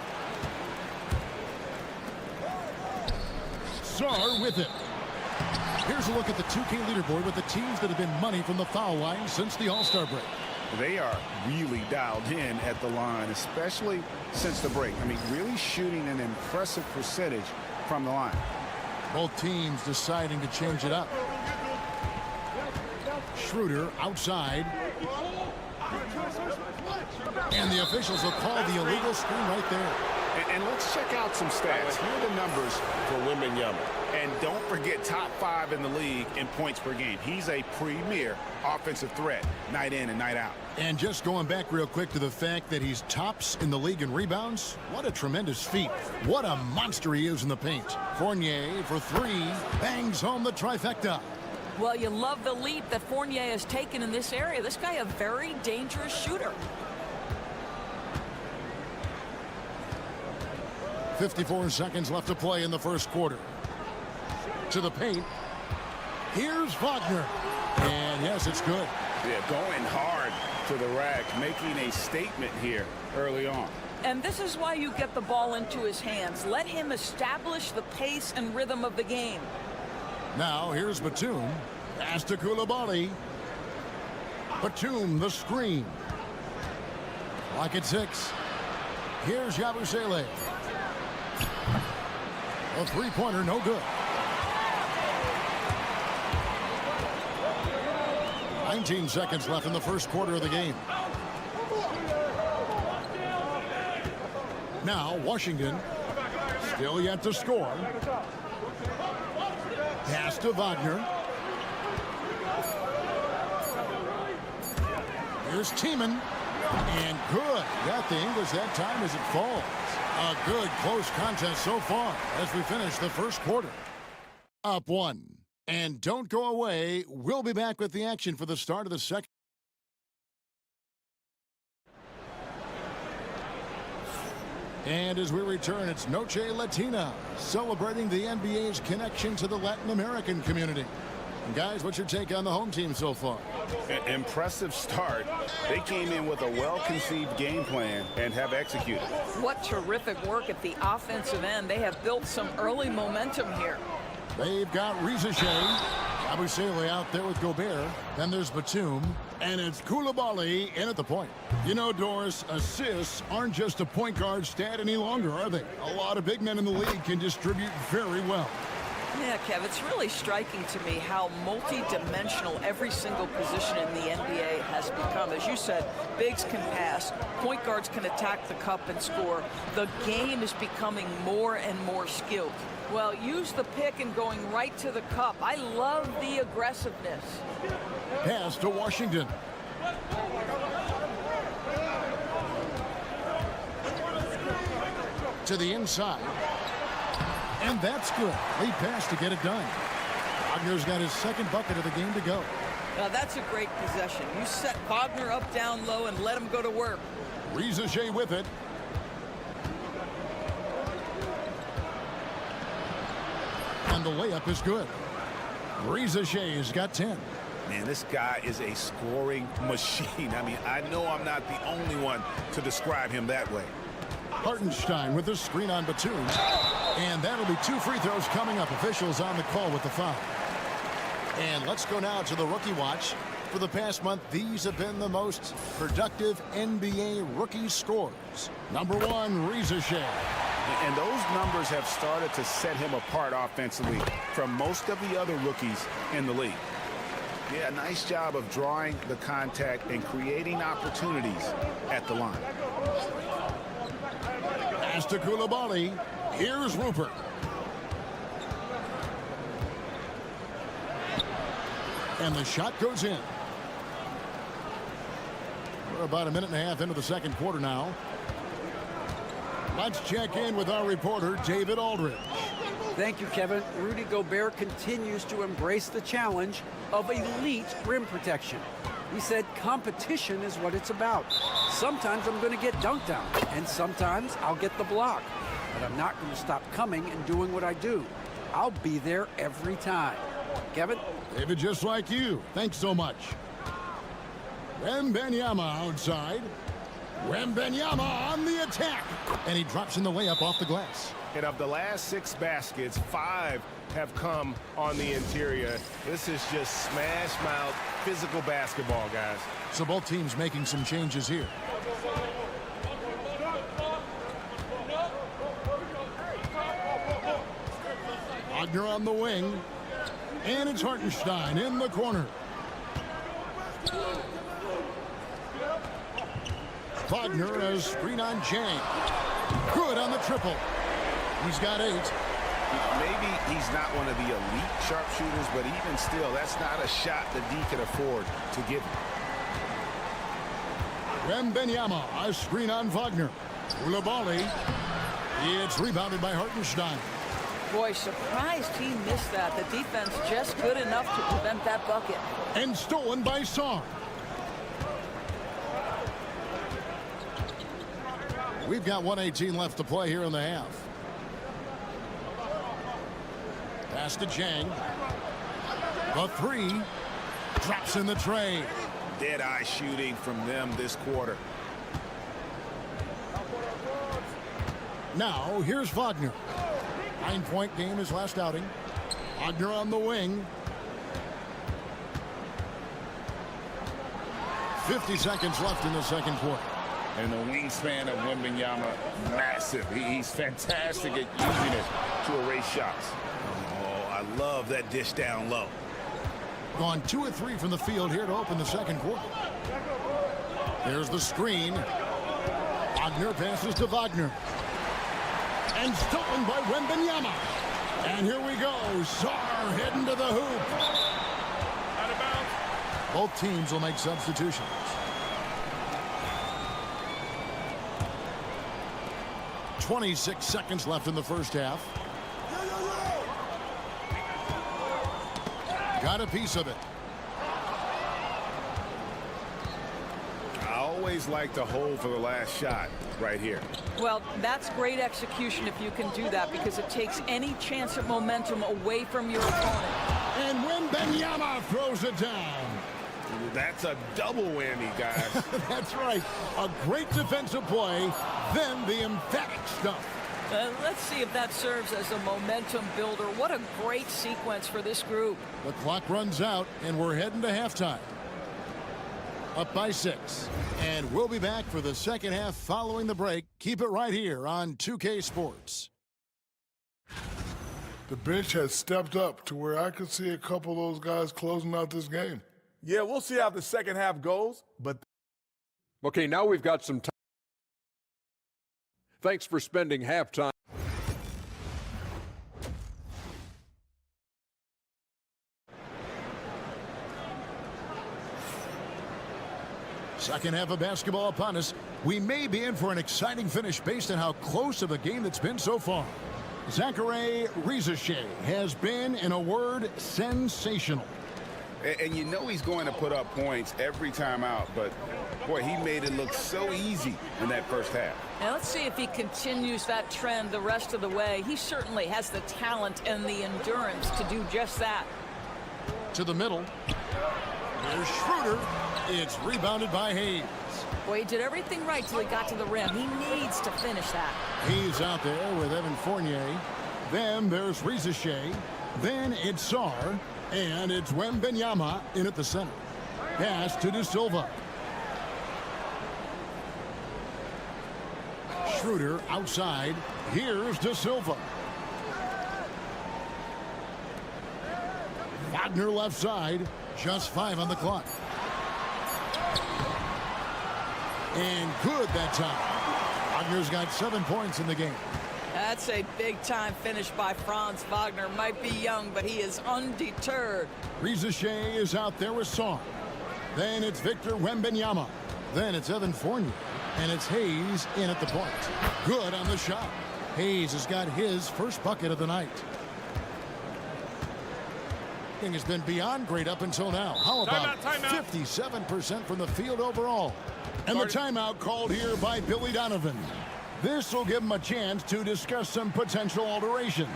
A: Starr with it. Here's a look at the 2K leaderboard with the teams that have been money from the foul line since the All-Star break.
G: They are really dialed in at the line, especially since the break. I mean, really shooting an impressive percentage from the line.
A: Both teams deciding to change it up. Schroeder outside. And the officials will call the illegal screen right there.
G: And let's check out some stats. Here are the numbers for Wembanyama. And don't forget, top 5 in the league in points per game. He's a premier offensive threat, night in and night out.
A: And just going back real quick to the fact that he's tops in the league in rebounds, what a tremendous feat. What a monster he is in the paint. Fournier for 3, bangs home the trifecta.
H: Well, you love the leap that Fournier has taken in this area. This guy a very dangerous shooter.
A: 54 seconds left to play in the first quarter. To the paint. Here's Wagner. And yes, it's good.
G: Yeah, going hard to the rack, making a statement here early on.
H: And this is why you get the ball into his hands. Let him establish the pace and rhythm of the game.
A: Now here's Batum. Pass to Coulibaly. Batum, the screen. Lock at 6. Here's Yabusele. A 3-pointer, no good. 19 seconds left in the first quarter of the game. Now Washington still yet to score. Pass to Wagner. Here's Tiemann. And good. Got the English that time as it falls. A good close contest so far as we finish the first quarter. Up 1. And don't go away. We'll be back with the action for the start of the second. And as we return, it's Noche Latina, celebrating the NBA's connection to the Latin American community. And guys, what's your take on the home team so far?
G: Impressive start. They came in with a well-conceived game plan and have executed.
H: What terrific work at the offensive end. They have built some early momentum here.
A: They've got Rizashea, Abusele out there with Gobert. Then there's Batum, and it's Koulibaly in at the point. You know, Doris, assists aren't just a point guard stat any longer, are they? A lot of big men in the league can distribute very well.
H: Yeah, Kev, it's really striking to me how multi-dimensional every single position in the NBA has become. As you said, bigs can pass, point guards can attack the cup and score. The game is becoming more and more skilled. Well, use the pick and going right to the cup. I love the aggressiveness.
A: Pass to Washington. To the inside. And that's good. Lead pass to get it done. Wagner's got his second bucket of the game to go.
H: Now that's a great possession. You set Wagner up down low and let him go to work.
A: Rizashea with it. And the layup is good. Rizashea's got 10.
G: Man, this guy is a scoring machine. I mean, I know I'm not the only one to describe him that way.
A: Hartenstein with the screen on Batum. And that'll be 2 free throws coming up. Officials on the call with the foul. And let's go now to the rookie watch. For the past month, these have been the most productive NBA rookie scores. Number 1, Rizashea.
G: And those numbers have started to set him apart offensively from most of the other rookies in the league. Yeah, nice job of drawing the contact and creating opportunities at the line.
A: Pass to Koulibaly. Here's Rupert. And the shot goes in. We're about a minute and a half into the second quarter now. Let's check in with our reporter, David Aldridge.
F: Thank you, Kevin. Rudy Gobert continues to embrace the challenge of elite rim protection. He said competition is what it's about. Sometimes I'm going to get dunked on, and sometimes I'll get the block. But I'm not going to stop coming and doing what I do. I'll be there every time. Kevin?
A: David, just like you. Thanks so much. Wembanyama outside. Wembanyama on the attack. And he drops in the layup off the glass.
I: And of the last 6 baskets, 5 have come on the interior. This is just smash-mouth physical basketball, guys.
A: So both teams making some changes here. Wagner on the wing. And it's Hartenstein in the corner. Wagner has screen on Chang. Good on the triple. He's got 8.
G: Maybe he's not one of the elite sharpshooters, but even still, that's not a shot that D can afford to give him.
A: Wembanyama, a screen on Wagner. Koulibaly. It's rebounded by Hartenstein.
H: Boy, surprised he missed that. The defense just good enough to prevent that bucket.
A: And stolen by Sarr. We've got 1:18 left to play here in the half. Pass to Chang. The 3 drops in the tray.
G: Dead-eye shooting from them this quarter.
A: Now, here's Wagner. 9-point game his last outing. Wagner on the wing. 50 seconds left in the second quarter.
B: And the wingspan of Wembanyama, massive. He's fantastic at using it to erase shots.
G: Oh, I love that dish down low.
A: Gone 2 of 3 from the field here to open the second quarter. There's the screen. Wagner passes to Wagner. And stolen by Wembanyama. And here we go. Sarr heading to the hoop. Out of bounds. Both teams will make substitutions. 26 seconds left in the first half. Got a piece of it.
G: I always like to hold for the last shot right here.
H: Well, that's great execution if you can do that, because it takes any chance of momentum away from your opponent.
A: And Wembanyama throws it down.
G: That's a double whammy, guys.
A: That's right. A great defensive play, then the emphatic stuff.
H: Let's see if that serves as a momentum builder. What a great sequence for this group.
A: The clock runs out, and we're heading to halftime. Up by 6. And we'll be back for the second half following the break. Keep it right here on 2K Sports.
E: The bench has stepped up to where I could see a couple of those guys closing out this game.
K: Yeah, we'll see how the second half goes, but...
D: Okay, now we've got some time. Thanks for spending halftime.
A: Second half of basketball upon us. We may be in for an exciting finish based on how close of a game that's been so far. Zachary Rizashay has been, in a word, sensational.
G: And you know he's going to put up points every time out, but boy, he made it look so easy in that first half.
H: Now let's see if he continues that trend the rest of the way. He certainly has the talent and the endurance to do just that.
A: To the middle. There's Schroeder. It's rebounded by Hayes.
H: Boy, he did everything right till he got to the rim. He needs to finish that.
A: He's out there with Evan Fournier. Then there's Rizashay. Then it's Sarr. And it's Wembanyama in at the center. Pass to De Silva. Schroeder outside. Here's De Silva. Wagner left side. Just 5 on the clock. And good that time. Wagner's got 7 points in the game.
H: That's a big-time finish by Franz Wagner. Might be young, but he is undeterred.
A: Rizashay is out there with Sarr. Then it's Victor Wembanyama. Then it's Evan Fournier. And it's Hayes in at the point. Good on the shot. Hayes has got his first bucket of the night. Thing has been beyond great up until now. How about 57% from the field overall? And the timeout called here by Billy Donovan. This will give him a chance to discuss some potential alterations.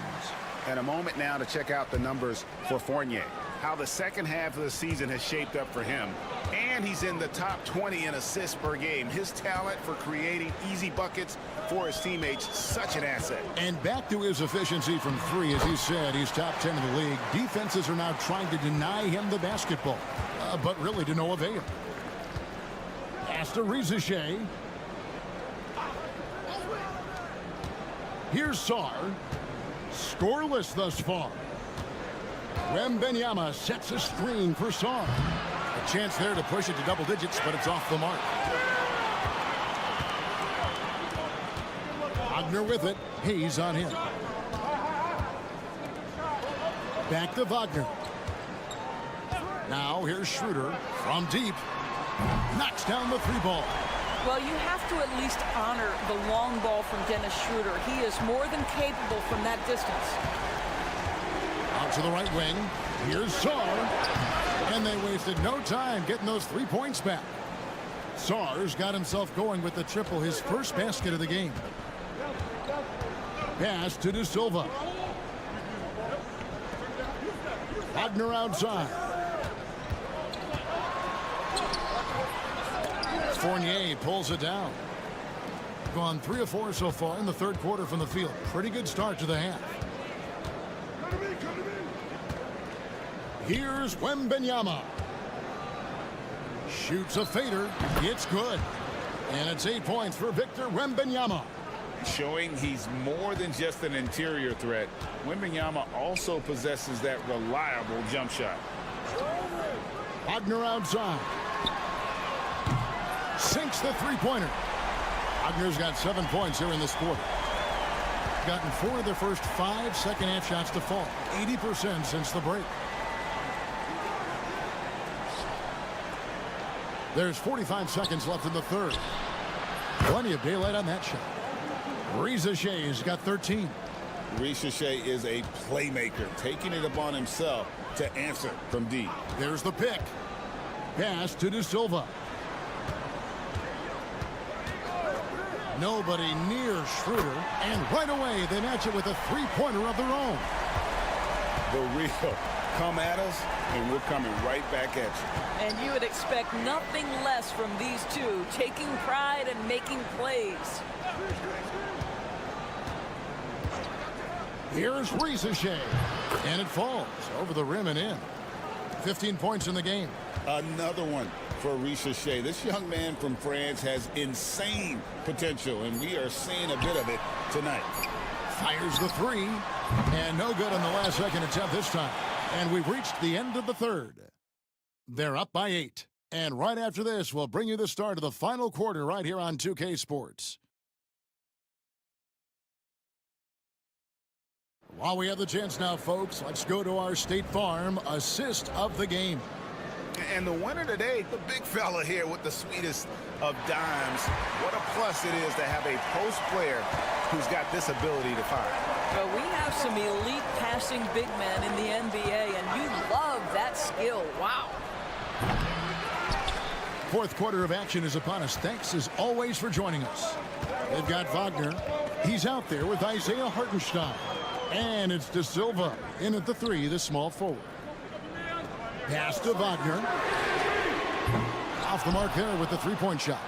G: And a moment now to check out the numbers for Fournier. How the second half of the season has shaped up for him. And he's in the top 20 in assists per game. His talent for creating easy buckets for his teammates, such an asset.
A: And back to his efficiency from 3, as you said, he's top 10 in the league. Defenses are now trying to deny him the basketball, but really to no avail. Pass to Rizashay. Here's Sarr. Scoreless thus far. Wembanyama sets a screen for Sarr. A chance there to push it to double digits, but it's off the mark. Wagner with it. Hayes on him. Back to Wagner. Now here's Schroeder from deep. Knocks down the 3-ball.
H: Well, you have to at least honor the long ball from Dennis Schroeder. He is more than capable from that distance.
A: Out to the right wing. Here's Sarr. And they wasted no time getting those 3 points back. Sarr's got himself going with the triple, his first basket of the game. Pass to De Silva. Wagner outside. Fournier pulls it down. Gone 3 of 4 so far in the third quarter from the field. Pretty good start to the half. Here's Wembanyama. Shoots a fader. It's good. And it's 8 points for Victor Wembanyama.
G: Showing he's more than just an interior threat. Wembanyama also possesses that reliable jump shot.
A: Wagner outside. Sinks the 3-pointer. Wagner's got 7 points here in this quarter. Gotten 4 of their first 5 second-half shots to fall. 80% since the break. There's 45 seconds left in the third. Plenty of daylight on that shot. Shay's got 13.
B: Shea is a playmaker, taking it upon himself to answer from deep.
A: There's the pick. Pass to De Silva. Nobody near Schroeder, and right away they match it with a three-pointer of their own.
B: The real come at us, and we're coming right back at you.
H: And you would expect nothing less from these two, taking pride and making plays.
A: Here's Shea, and it falls over the rim and in. 15 points in the game.
B: Another one for Shea. This young man from France has insane potential, and we are seeing a bit of it tonight.
A: Fires the three, and no good on the last second attempt this time. And we've reached the end of the third. They're up by 8. And right after this, we'll bring you the start of the final quarter right here on 2K Sports. While we have the chance now, folks, let's go to our State Farm assist of the game.
G: And the winner today, the big fella here with the sweetest of dimes. What a plus it is to have a post player who's got this ability to fire.
H: Well, we have some elite passing big men in the NBA, and you love that skill. Wow.
A: Fourth quarter of action is upon us. Thanks, as always, for joining us. They've got Wagner. He's out there with Isaiah Hartenstein. And it's De Silva in at the three, the small forward. Pass to Wagner. Off the mark there with the three-point shot.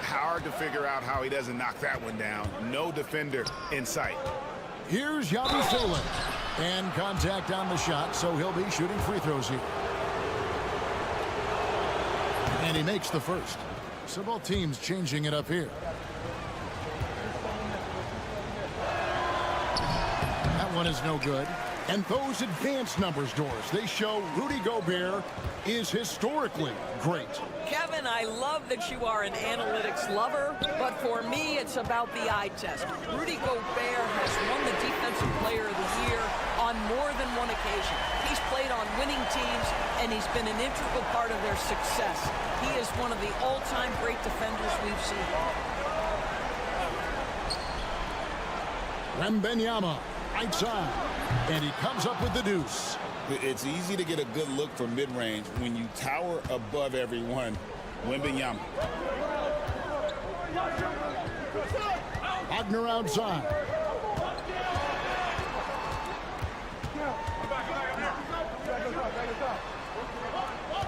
G: Hard to figure out how he doesn't knock that one down. No defender in sight.
A: Here's Yabusele. And contact on the shot, so he'll be shooting free throws here. And he makes the first. So both teams changing it up here. That one is no good. And those advanced numbers, Doris, they show Rudy Gobert is historically great.
H: Kevin, I love that you are an analytics lover, but for me, it's about the eye test. Rudy Gobert has won the Defensive Player of the Year on more than one occasion. He's played on winning teams, and he's been an integral part of their success. He is one of the all-time great defenders we've seen.
A: Wembanyama, right side, and he comes up with the deuce.
B: It's easy to get a good look from mid-range when you tower above everyone. Wembanyama.
A: Wagner outside.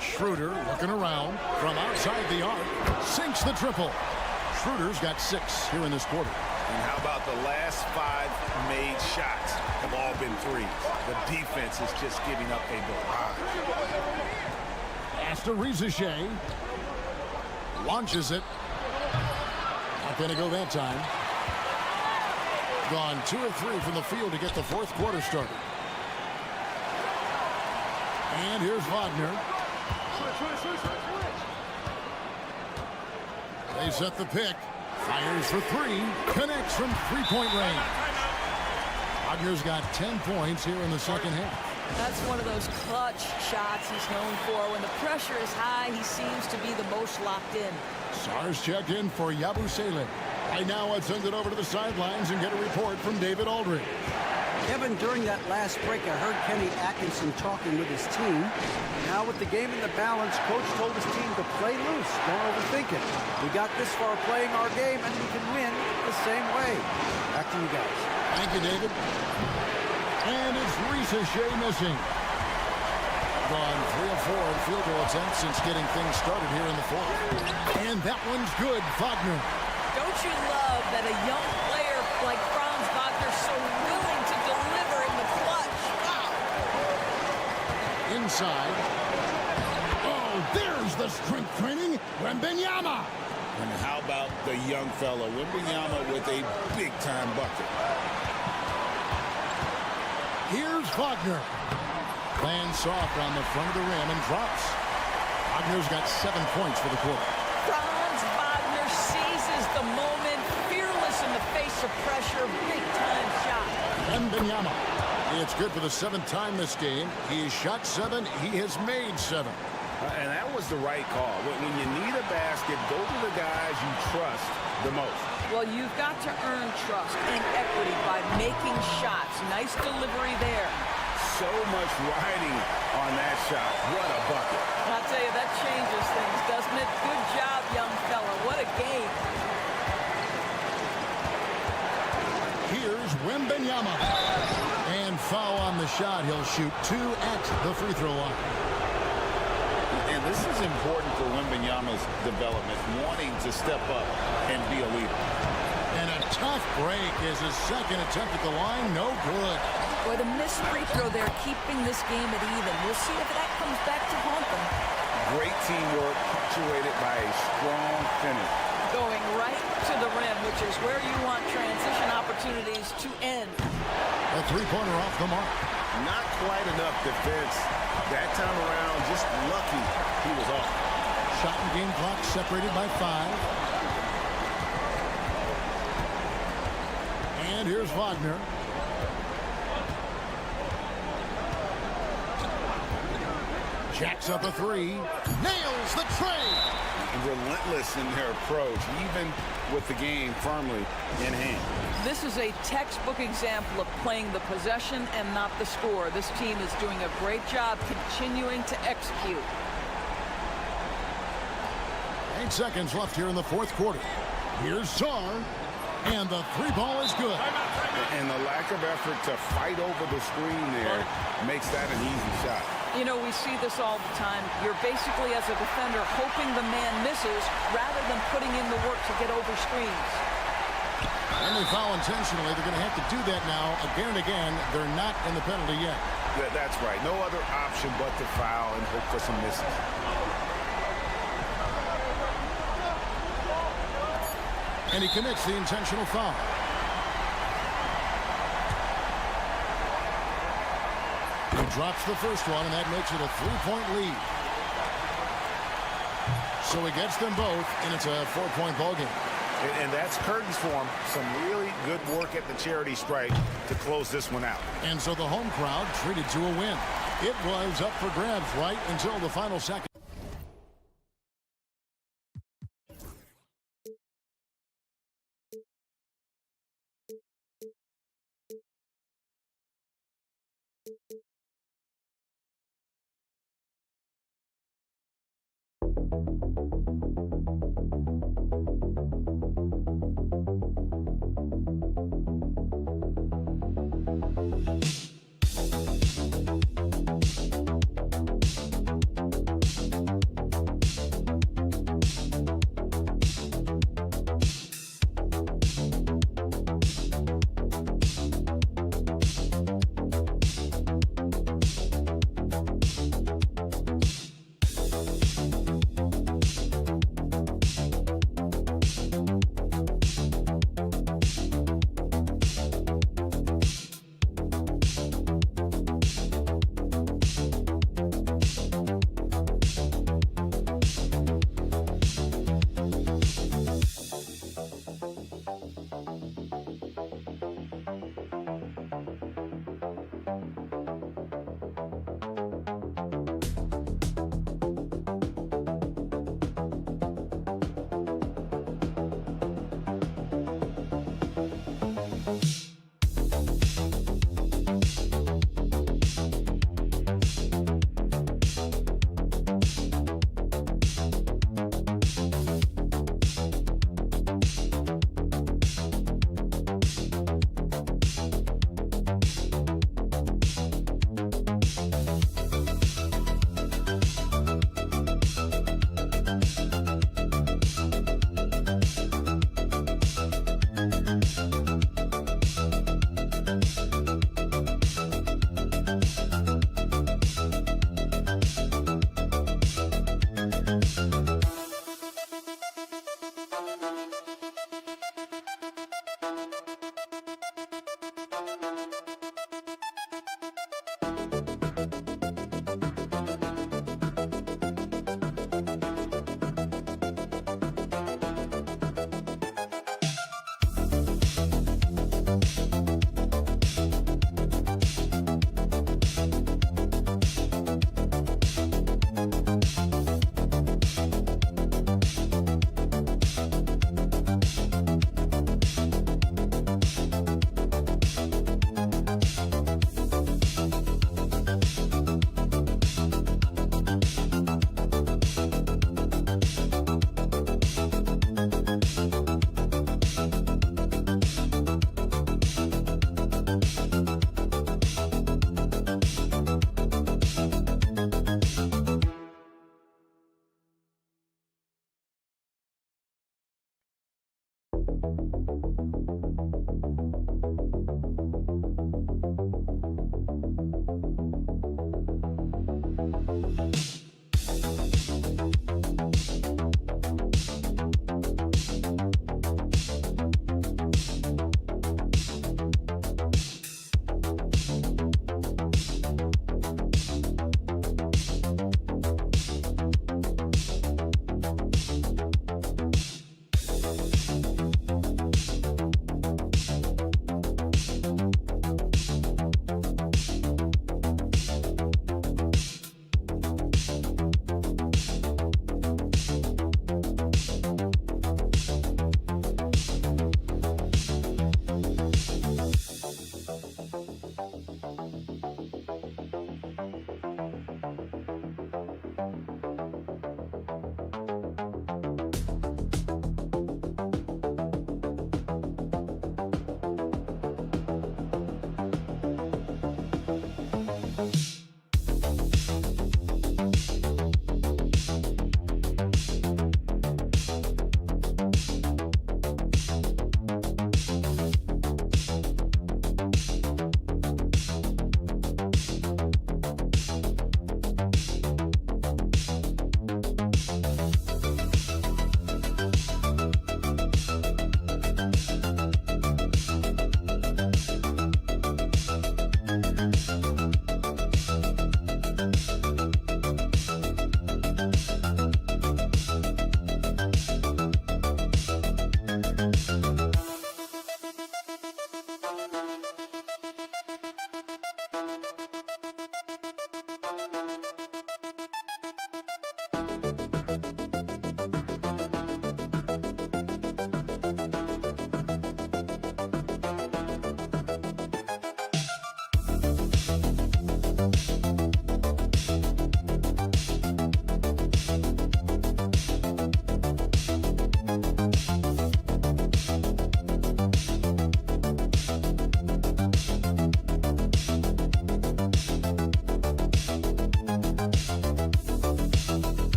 A: Schroeder looking around from outside the arc. Sinks the triple. Schroeder's got 6 here in this quarter.
G: And how about the last 5 made shots have all been threes? The defense is just giving up a barrage.
A: Pass to Shea. Launches it. Not going to go that time. Gone 2 or 3 from the field to get the fourth quarter started. And here's Wagner. They set the pick. Fires for 3. Connects from three-point range. Wagner's got 10 points here in the second half.
H: That's one of those clutch shots he's known for. When the pressure is high, he seems to be the most locked in.
A: Sars checked in for Yabusele. Right now, let's send it over to the sidelines and get a report from David Aldridge.
P: Kevin, during that last break, I heard Kenny Atkinson talking with his team. Now with the game in the balance, Coach told his team to play loose. Don't overthink it. We got this far playing our game, and we can win the same way. Back to you guys.
A: Thank you, David. And it's Shea missing. Gone 3 of 4 field goal attempts since getting things started here in the fourth. And that one's good, Wagner.
H: Don't you love that a young player like Franz Wagner is so willing to deliver in the clutch? Wow.
A: Inside. Oh, there's the strength training. Wembanyama.
B: And how about the young fella, Wembanyama, with a big-time bucket.
A: Here's Wagner. Lands soft on the front of the rim and drops. Wagner's got 7 points for the quarter.
H: Franz Wagner seizes the moment, fearless in the face of pressure, big-time shot.
A: Wembanyama. It's good for the 7th time this game. He has shot 7. He has made 7.
G: And that was the right call. When you need a basket, go to the guys you trust the most.
H: Well, you've got to earn trust and equity by making shots. Nice delivery there.
G: So much riding on that shot. What a bucket.
H: I'll tell you, that changes things, doesn't it? Good job, young fella. What a game.
A: Here's Wembanyama. And foul on the shot. He'll shoot 2 at the free throw line.
B: And this is important for Wembanyama's development, wanting to step up and be a leader.
A: And a tough break is his second attempt at the line. No good.
H: Boy, the missed free throw there, keeping this game at even. We'll see if that comes back to haunt them.
G: Great teamwork, punctuated by a strong finish.
H: Going right to the rim, which is where you want transition opportunities to end.
A: A three-pointer off the mark.
B: Not quite enough defense. That time around, just lucky he was off.
A: Shot and game clock separated by 5. And here's Wagner. Jacks up a 3. Nails the tray.
B: Relentless in their approach, even with the game firmly in hand.
H: This is a textbook example of playing the possession and not the score. This team is doing a great job continuing to execute.
A: 8 seconds left here in the fourth quarter. Here's Czar. And the 3 ball is good.
G: And the lack of effort to fight over the screen there makes that an easy shot.
H: You know, we see this all the time. You're basically, as a defender, hoping the man misses rather than putting in the work to get over screens.
A: And they foul intentionally. They're going to have to do that now again and again. They're not in the penalty yet.
G: That's right. No other option but to foul and hope for some misses.
A: And he commits the intentional foul. He drops the first one, and that makes it a 3-point lead. So he gets them both, and it's a 4-point ball game.
G: And that's curtains for him. Some really good work at the charity stripe to close this one out.
A: And so the home crowd treated to a win. It was up for grabs right until the final second.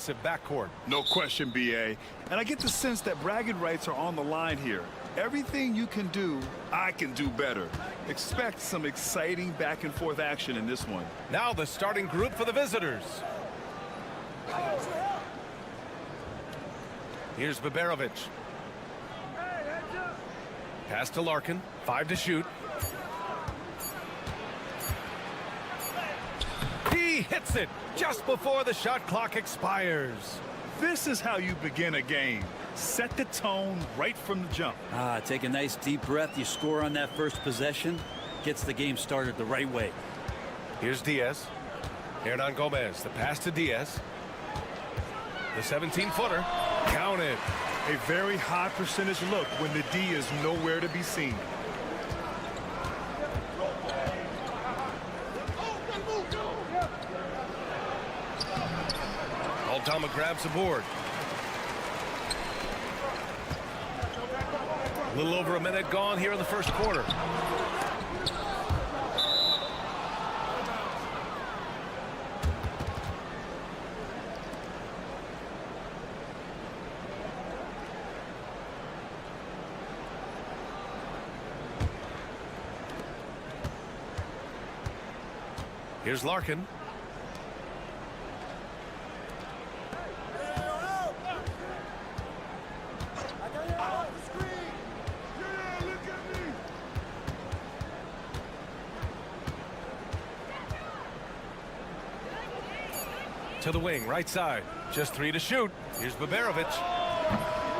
I: Impressive backcourt.
J: No question, BA. And I get the sense that bragging rights are on the line here. Everything you can do, I can do better. Expect some exciting back and forth action in this one.
I: Now the starting group for the visitors. Here's Baberovic. Pass to Larkin. 5 to shoot. He hits it just before the shot clock expires.
J: This is how you begin a game. Set the tone right from the jump.
M: Take a nice deep breath. You score on that first possession. Gets the game started the right way.
I: Here's Diaz. Hernan Gomez, the pass to Diaz. The 17-footer. Counted.
J: A very high percentage look when the D is nowhere to be seen.
I: Aldama grabs the board. A little over a minute gone here in the first quarter. Here's Larkin. To the wing, right side. Just 3 to shoot. Here's Baberovic.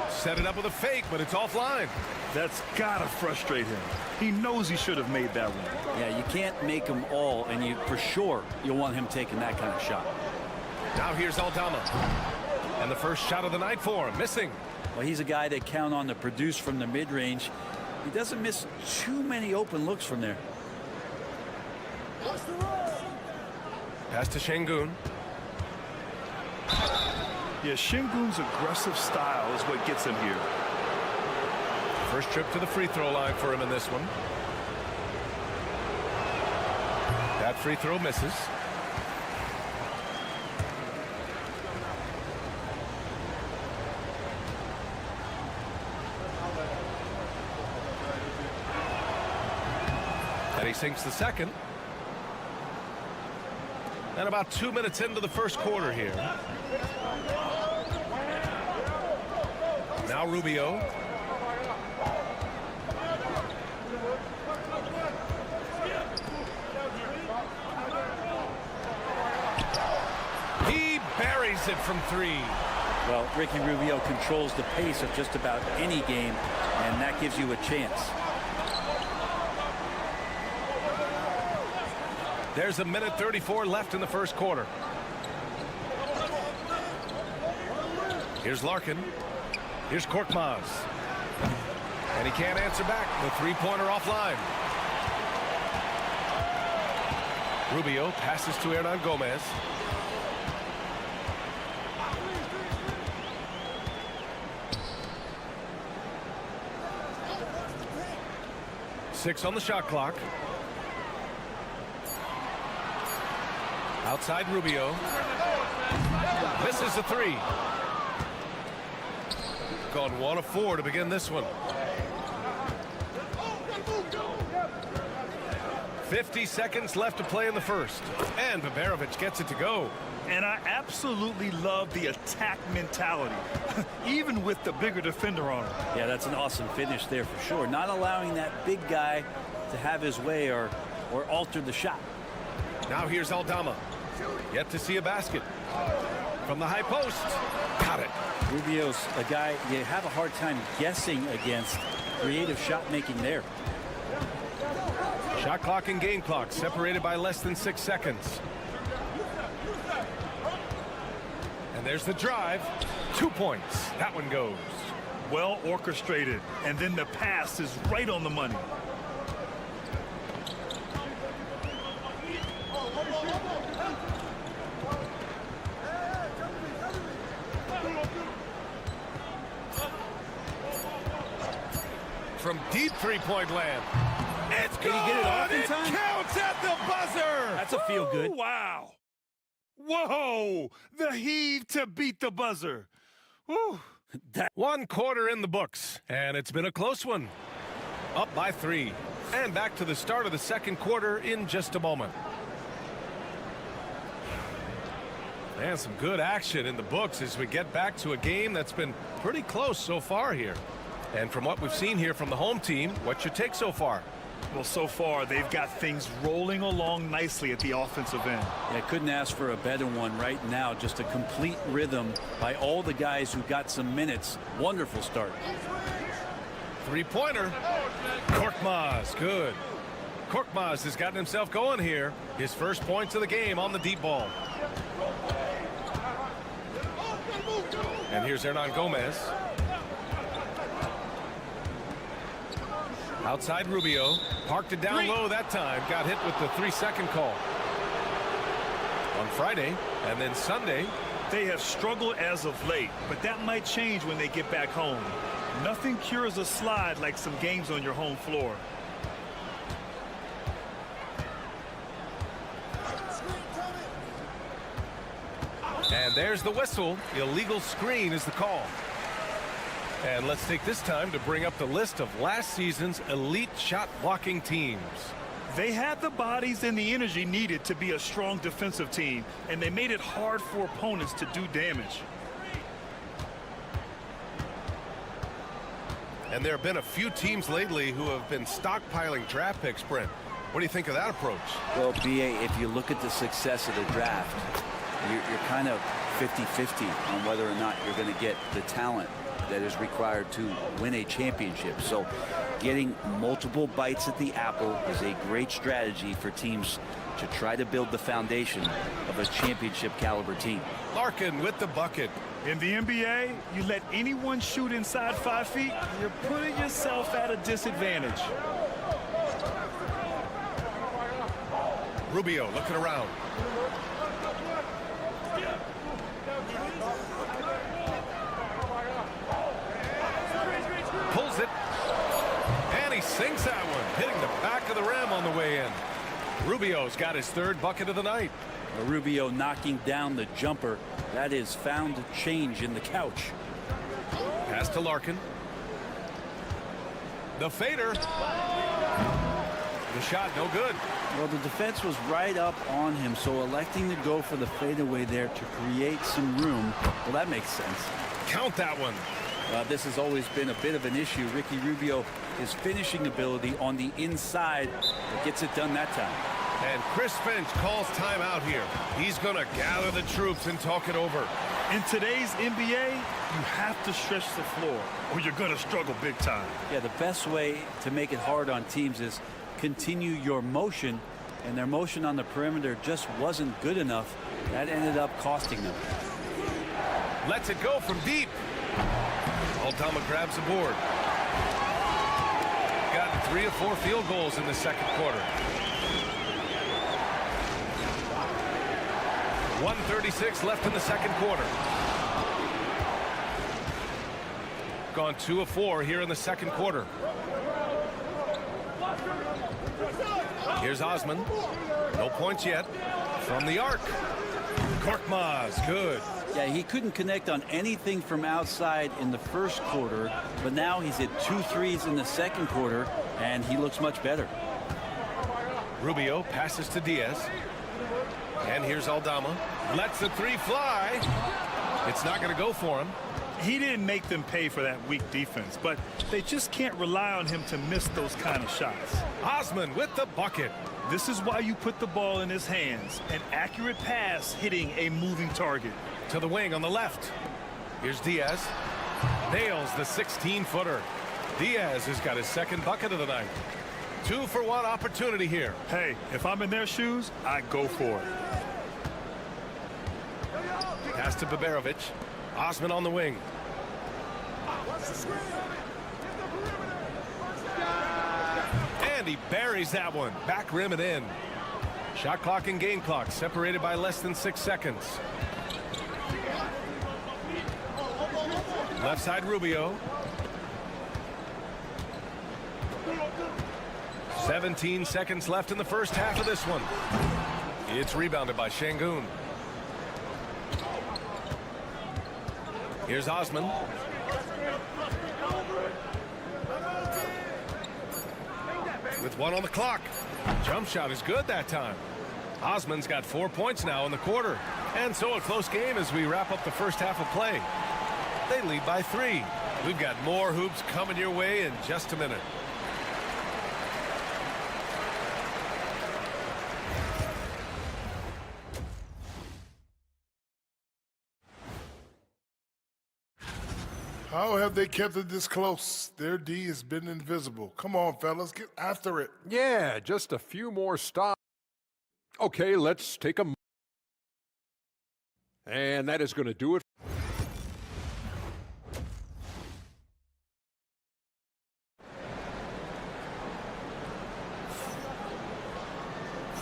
I: Set it up with a fake, but it's offline.
J: That's gotta frustrate him. He knows he should have made that one.
M: Yeah, you can't make them all, and you for sure you'll want him taking that kind of shot.
I: Now here's Aldama. And the first shot of the night for him, missing.
M: Well, he's a guy they count on to produce from the mid-range. He doesn't miss too many open looks from there.
I: Pass to Şengün.
J: Yeah, Şengün's aggressive style is what gets him here.
I: First trip to the free throw line for him in this one. That free throw misses. And he sinks the second. And about 2 minutes into the first quarter here. Now Rubio. He buries it from 3.
M: Well, Ricky Rubio controls the pace of just about any game, and that gives you a chance.
I: There's a minute 34 left in the first quarter. Here's Larkin. Here's Korkmaz. And he can't answer back. The three-pointer offline. Rubio passes to Hernan Gomez. Six on the shot clock. Outside Rubio. Misses the 3. Gone 1 of 4 to begin this one. 50 seconds left to play in the first. And Baberovic gets it to go.
J: And I absolutely love the attack mentality, even with the bigger defender on him.
M: Yeah, that's an awesome finish there for sure. Not allowing that big guy to have his way or alter the shot.
I: Now here's Aldama. Yet to see a basket. From the high post. Got it.
M: Rubio's a guy you have a hard time guessing against. Creative shot making there.
I: Shot clock and game clock separated by less than 6 seconds. And there's the drive. 2 points. That one goes.
J: Well orchestrated. And then the pass is right on the money.
I: From deep three-point land. It's good.
C: Did he get it off in
I: It
C: time?
I: counts at the buzzer.
M: That's a feel good.
J: Wow. Whoa. The heave to beat the buzzer. Woo.
I: 1 quarter in the books, and it's been a close one. Up by 3. And back to the start of the second quarter in just a moment. And some good action in the books as we get back to a game that's been pretty close so far here. And from what we've seen here from the home team, what's your take so far?
J: Well, so far, they've got things rolling along nicely at the offensive end.
M: Yeah, couldn't ask for a better one right now. Just a complete rhythm by all the guys who got some minutes. Wonderful start.
I: Three-pointer. Korkmaz, good. Korkmaz has gotten himself going here. His first points of the game on the deep ball. And here's Hernan Gomez. Outside Rubio. Parked it down low that time. Got hit with the 3-second call. On Friday and then Sunday.
J: They have struggled as of late, but that might change when they get back home. Nothing cures a slide like some games on your home floor.
I: And there's the whistle. Illegal screen is the call. And let's take this time to bring up the list of last season's elite shot blocking teams.
J: They had the bodies and the energy needed to be a strong defensive team, and they made it hard for opponents to do damage.
I: And there have been a few teams lately who have been stockpiling draft picks, Brent. What do you think of that approach?
M: Well, B.A., if you look at the success of the draft, you're kind of 50-50 on whether or not you're going to get the talent that is required to win a championship. So getting multiple bites at the apple is a great strategy for teams to try to build the foundation of a championship caliber team.
I: Larkin with the bucket.
J: In the NBA, you let anyone shoot inside 5 feet, you're putting yourself at a disadvantage.
I: Rubio looking around. Pulls it. And he sinks that one, hitting the back of the rim on the way in. Rubio's got his third bucket of the night.
M: Rubio knocking down the jumper. That is found change in the couch.
I: Pass to Larkin. The fader. The shot no good.
M: Well, the defense was right up on him, so electing to go for the fadeaway there to create some room, well, that makes sense.
I: Count that one.
M: This has always been a bit of an issue. Ricky Rubio, his finishing ability on the inside, but gets it done that time.
I: And Chris Finch calls timeout here. He's going to gather the troops and talk it over.
J: In today's NBA, you have to stretch the floor or you're going to struggle big time.
M: Yeah, the best way to make it hard on teams is continue your motion, and their motion on the perimeter just wasn't good enough. That ended up costing them.
I: Lets it go from deep. Aldama grabs the board. Got 3 of 4 field goals in the second quarter. 1:36 left in the second quarter. Gone 2 of 4 here in the second quarter. Here's Osman. No points yet. From the arc. Korkmaz, good.
M: Yeah, he couldn't connect on anything from outside in the first quarter, but now he's hit 2 threes in the second quarter, and he looks much better.
I: Rubio passes to Diaz. And here's Aldama. Lets the 3 fly. It's not going to go for him.
J: He didn't make them pay for that weak defense, but they just can't rely on him to miss those kind of shots.
I: Osman with the bucket.
J: This is why you put the ball in his hands. An accurate pass hitting a moving target.
I: To the wing on the left. Here's Diaz. Nails the 16-footer. Diaz has got his second bucket of the night. 2-for-1 opportunity here.
J: Hey, if I'm in their shoes, I go for it.
I: Pass to Baberovic. Osman on the wing. And he buries that one. Back rim and in. Shot clock and game clock separated by less than 6 seconds. Left side Rubio. 17 seconds left in the first half of this one. It's rebounded by Şengün. Here's Osman. With 1 on the clock. Jump shot is good that time. Osman's got 4 points now in the quarter. And so a close game as we wrap up the first half of play. They lead by 3. We've got more hoops coming your way in just a minute.
E: How have they kept it this close? Their D has been invisible. Come on, fellas, get after it.
D: Yeah, just a few more stops. Okay, let's take a... And that is going to do it.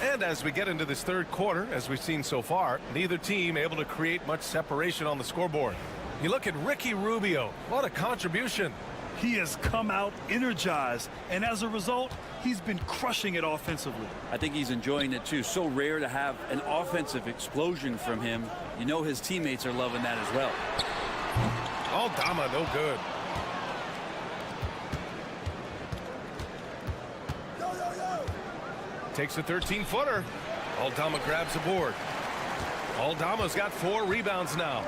I: And as we get into this third quarter, as we've seen so far, neither team able to create much separation on the scoreboard. You look at Ricky Rubio. What a contribution.
N: He has come out energized, and as a result, he's been crushing it offensively.
M: I think he's enjoying it too. So rare to have an offensive explosion from him. You know his teammates are loving that as well.
I: Aldama, no good. Takes a 13-footer. Aldama grabs the board. Aldama's got 4 rebounds now.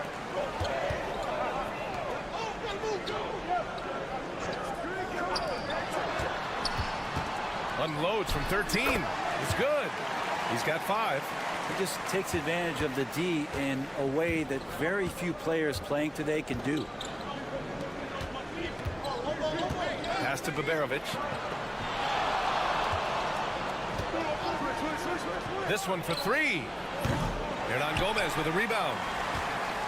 I: Unloads from 13. It's good. He's got 5.
M: He just takes advantage of the D in a way that very few players playing today can do.
I: Pass to Baberovic. This one for 3. Hernan Gomez with a rebound.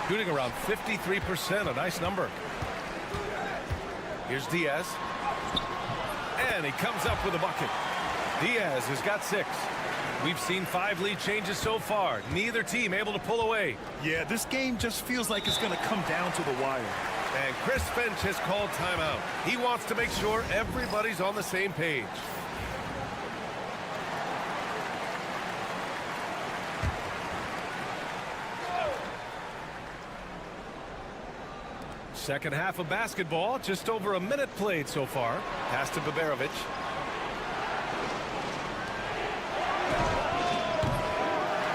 I: Shooting around 53%, a nice number. Here's Diaz. And he comes up with a bucket. Diaz has got 6. We've seen 5 lead changes so far. Neither team able to pull away.
N: Yeah, this game just feels like it's going to come down to the wire.
I: And Chris Finch has called timeout. He wants to make sure everybody's on the same page. Second half of basketball, just over a minute played so far. Pass to Baberovic.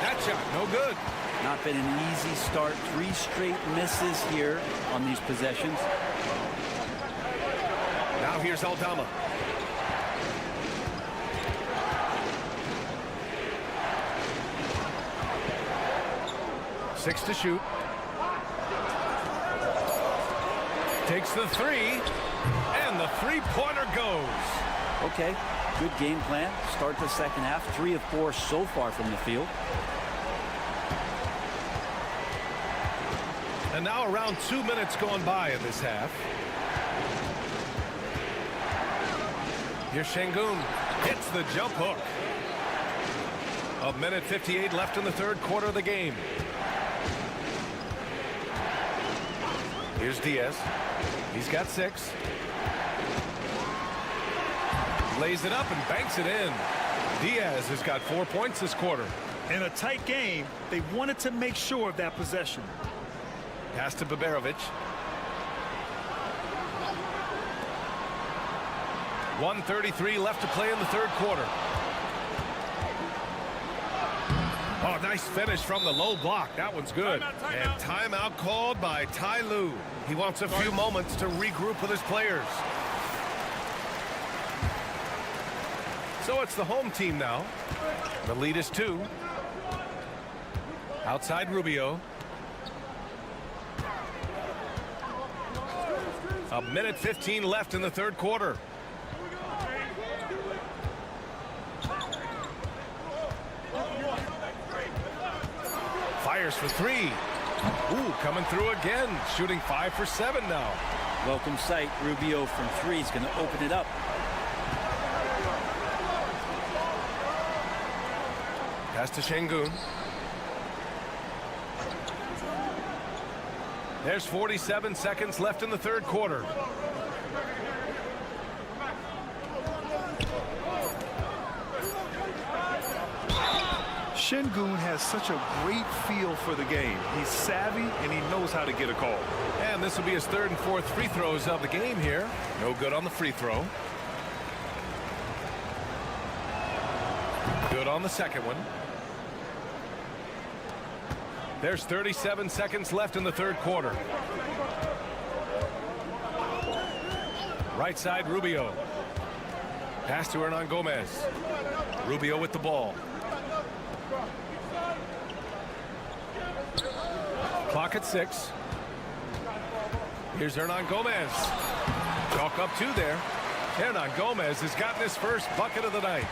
I: That shot, no good.
M: Not been an easy start. 3 straight misses here on these possessions.
I: Now here's Aldama. Six to shoot. Takes the 3, and the 3-pointer goes.
M: Okay, good game plan. Start the second half. 3 of 4 so far from the field.
I: And now around 2 minutes going by in this half. Here's Şengün. Hits the jump hook. 1:58 left in the third quarter of the game. Here's Diaz. He's got 6. Lays it up and banks it in. Diaz has got 4 points this quarter.
N: In a tight game, they wanted to make sure of that possession.
I: Pass to Baberovic. 1:33 left to play in the third quarter. Oh, nice finish from the low block. That one's good. And timeout called by Ty Lue. He wants a few moments to regroup with his players. So it's the home team now. The lead is 2. Outside Rubio. 1:15 left in the third quarter. Fires for 3. Ooh, coming through again. Shooting 5 for 7 now.
M: Welcome sight. Rubio from 3 is going to open it up.
I: Pass to Şengün. There's 47 seconds left in the third quarter.
N: Şengün has such a great feel for the game. He's savvy and he knows how to get a call.
I: And this will be his 3rd and 4th free throws of the game here. No good on the free throw. Good on the second one. There's 37 seconds left in the third quarter. Right side, Rubio. Pass to Hernan Gomez. Rubio with the ball. Clock at 6. Here's Hernan Gomez. Chalk up 2 there. Hernan Gomez has gotten his first bucket of the night.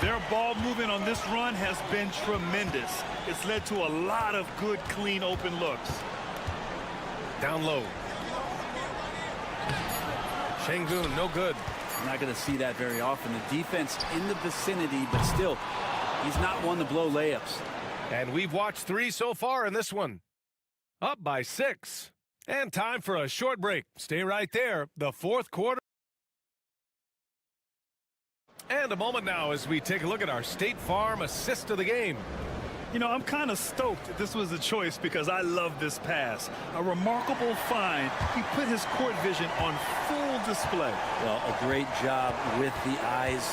J: Their ball movement on this run has been tremendous. It's led to a lot of good, clean, open looks.
I: Down low. Şengün, no good.
M: You're not going to see that very often. The defense in the vicinity, but still, he's not one to blow layups.
I: And we've watched 3 so far in this one. Up by 6. And time for a short break. Stay right there. The fourth quarter. And a moment now as we take a look at our State Farm assist of the game.
J: You know, I'm kind of stoked this was a choice because I love this pass. A remarkable find. He put his court vision on full display.
M: Well, a great job with the eyes.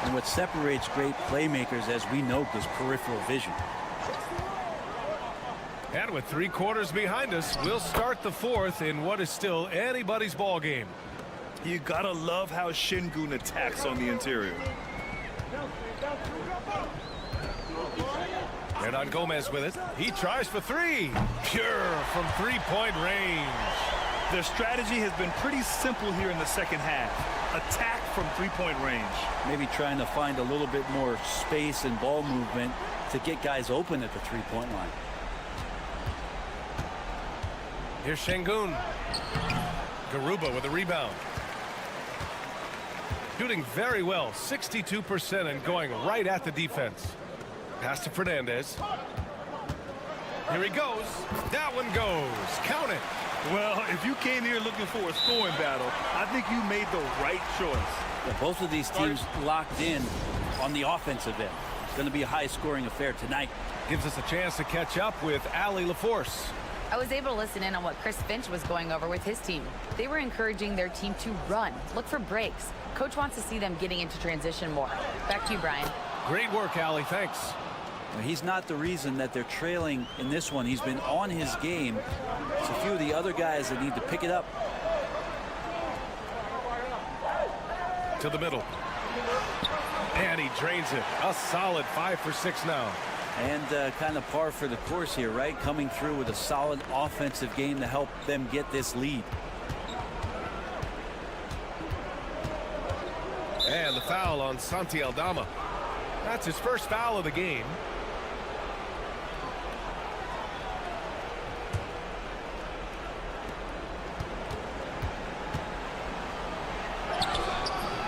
M: And what separates great playmakers, as we know, is peripheral vision.
I: And with 3 quarters behind us, we'll start the fourth in what is still anybody's ball game.
J: You gotta love how Şengün attacks on the interior.
I: Hernan Gomez with it. He tries for 3. Pure from 3-point range.
J: Their strategy has been pretty simple here in the second half. Attack from 3-point range.
M: Maybe trying to find a little bit more space and ball movement to get guys open at the 3-point line.
I: Here's Şengün. Garuba with a rebound. Shooting very well, 62% and going right at the defense. Pass to Fernandez. Here he goes. That one goes. Count it.
J: Well, if you came here looking for a scoring battle, I think you made the right choice.
M: Yeah, both of these teams locked in on the offensive end. It's going to be a high-scoring affair tonight.
I: Gives us a chance to catch up with Allie LaForce.
L: I was able to listen in on what Chris Finch was going over with his team. They were encouraging their team to run, look for breaks. Coach wants to see them getting into transition more. Back to you, Brian.
I: Great work, Allie. Thanks.
M: He's not the reason that they're trailing in this one. He's been on his game. It's a few of the other guys that need to pick it up.
I: To the middle. And he drains it. A solid 5 for 6 now.
M: And kind of par for the course here, right? Coming through with a solid offensive game to help them get this lead.
I: And the foul on Santi Aldama. That's his first foul of the game.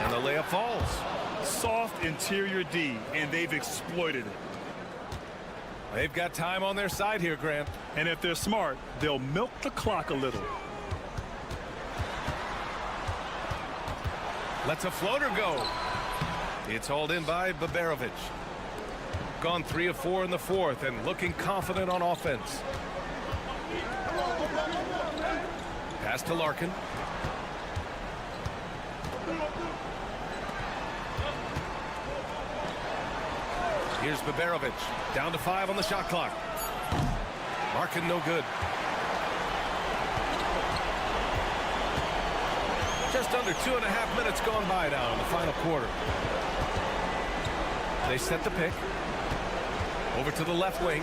I: And the layup falls.
J: Soft interior D, and they've exploited it.
I: They've got time on their side here, Grant.
J: And if they're smart, they'll milk the clock a little.
I: Lets a floater go. It's hauled in by Baberovic. Gone 3 of 4 in the fourth and looking confident on offense. Pass to Larkin. Here's Baberovic. Down to 5 on the shot clock. Larkin no good. Just under 2.5 minutes gone by now in the final quarter. They set the pick. Over to the left wing.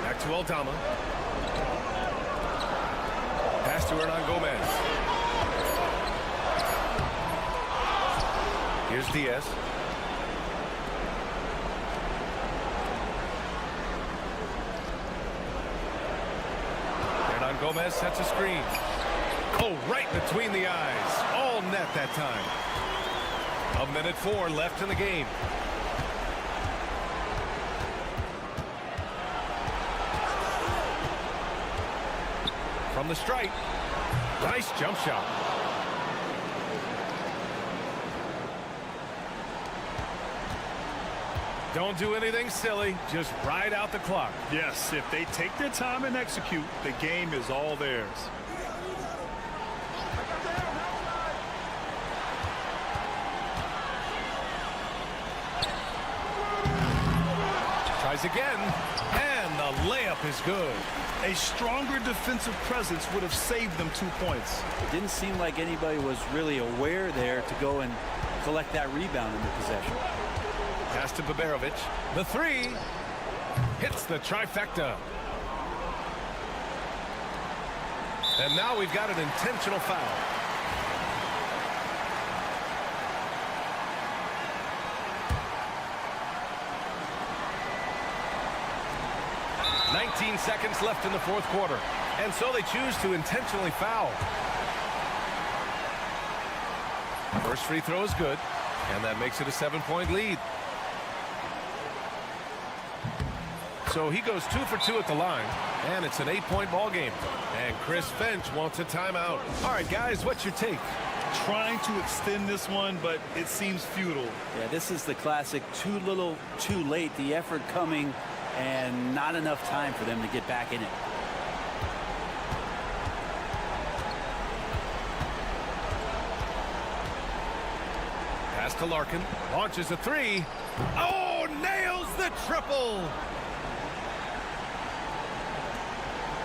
I: Back to Aldama. Pass to Hernan Gomez. Here's Diaz. Hernan Gomez sets a screen. Oh, right between the eyes. All net that time. 1:04 left in the game. From the stripe. Nice jump shot. Don't do anything silly. Just ride out the clock.
J: Yes, if they take their time and execute, the game is all theirs.
I: Tries again, and the layup is good.
J: A stronger defensive presence would have saved them 2 points.
M: It didn't seem like anybody was really aware there to go and collect that rebound in the possession.
I: Pass to Baberovic. The 3 hits the trifecta. And now we've got an intentional foul. "19 seconds left in the fourth quarter. And so they choose to intentionally foul. First free throw is good, and that makes it a 7-point lead. So he goes 2 for 2 at the line, and it's an 8-point ball game. And Chris Finch wants a timeout. All right, guys, what's your take?
J: Trying to extend this one, but it seems futile.
M: Yeah, this is the classic too little, too late. The effort coming and not enough time for them to get back in it.
I: Pass to Larkin. Launches a three. Oh, nails the triple.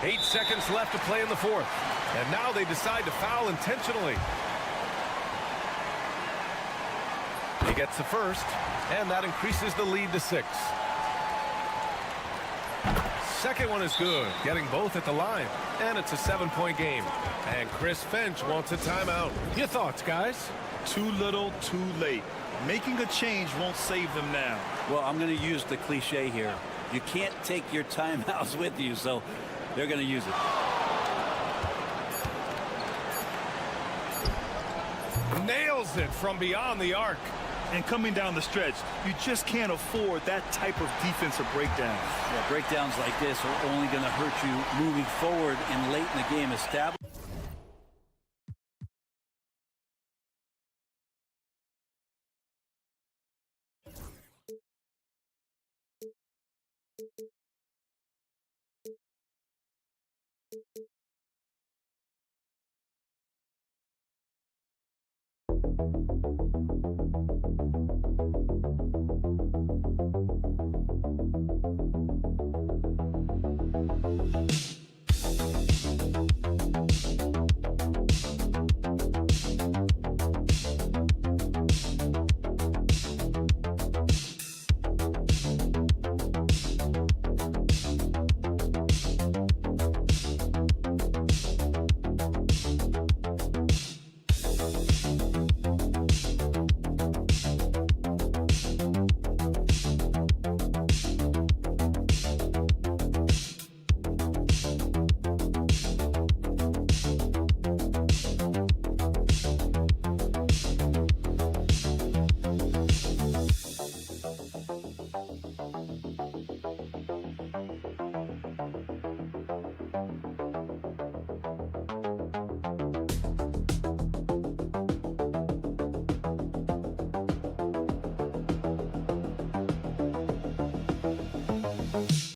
I: 8 seconds left to play in the fourth. And now they decide to foul intentionally. He gets the first, and that increases the lead to 6. Second one is good, getting both at the line. And it's a 7-point game. And Chris Finch wants a timeout. Your thoughts, guys?
J: Too little, too late. Making a change won't save them now.
M: Well, I'm going to use the cliche here. You can't take your timeouts with you, so they're going to use it.
I: Nails it from beyond the arc.
J: And coming down the stretch, you just can't afford that type of defensive breakdown.
M: Yeah, breakdowns like this are only going to hurt you moving forward and late in the game. Establish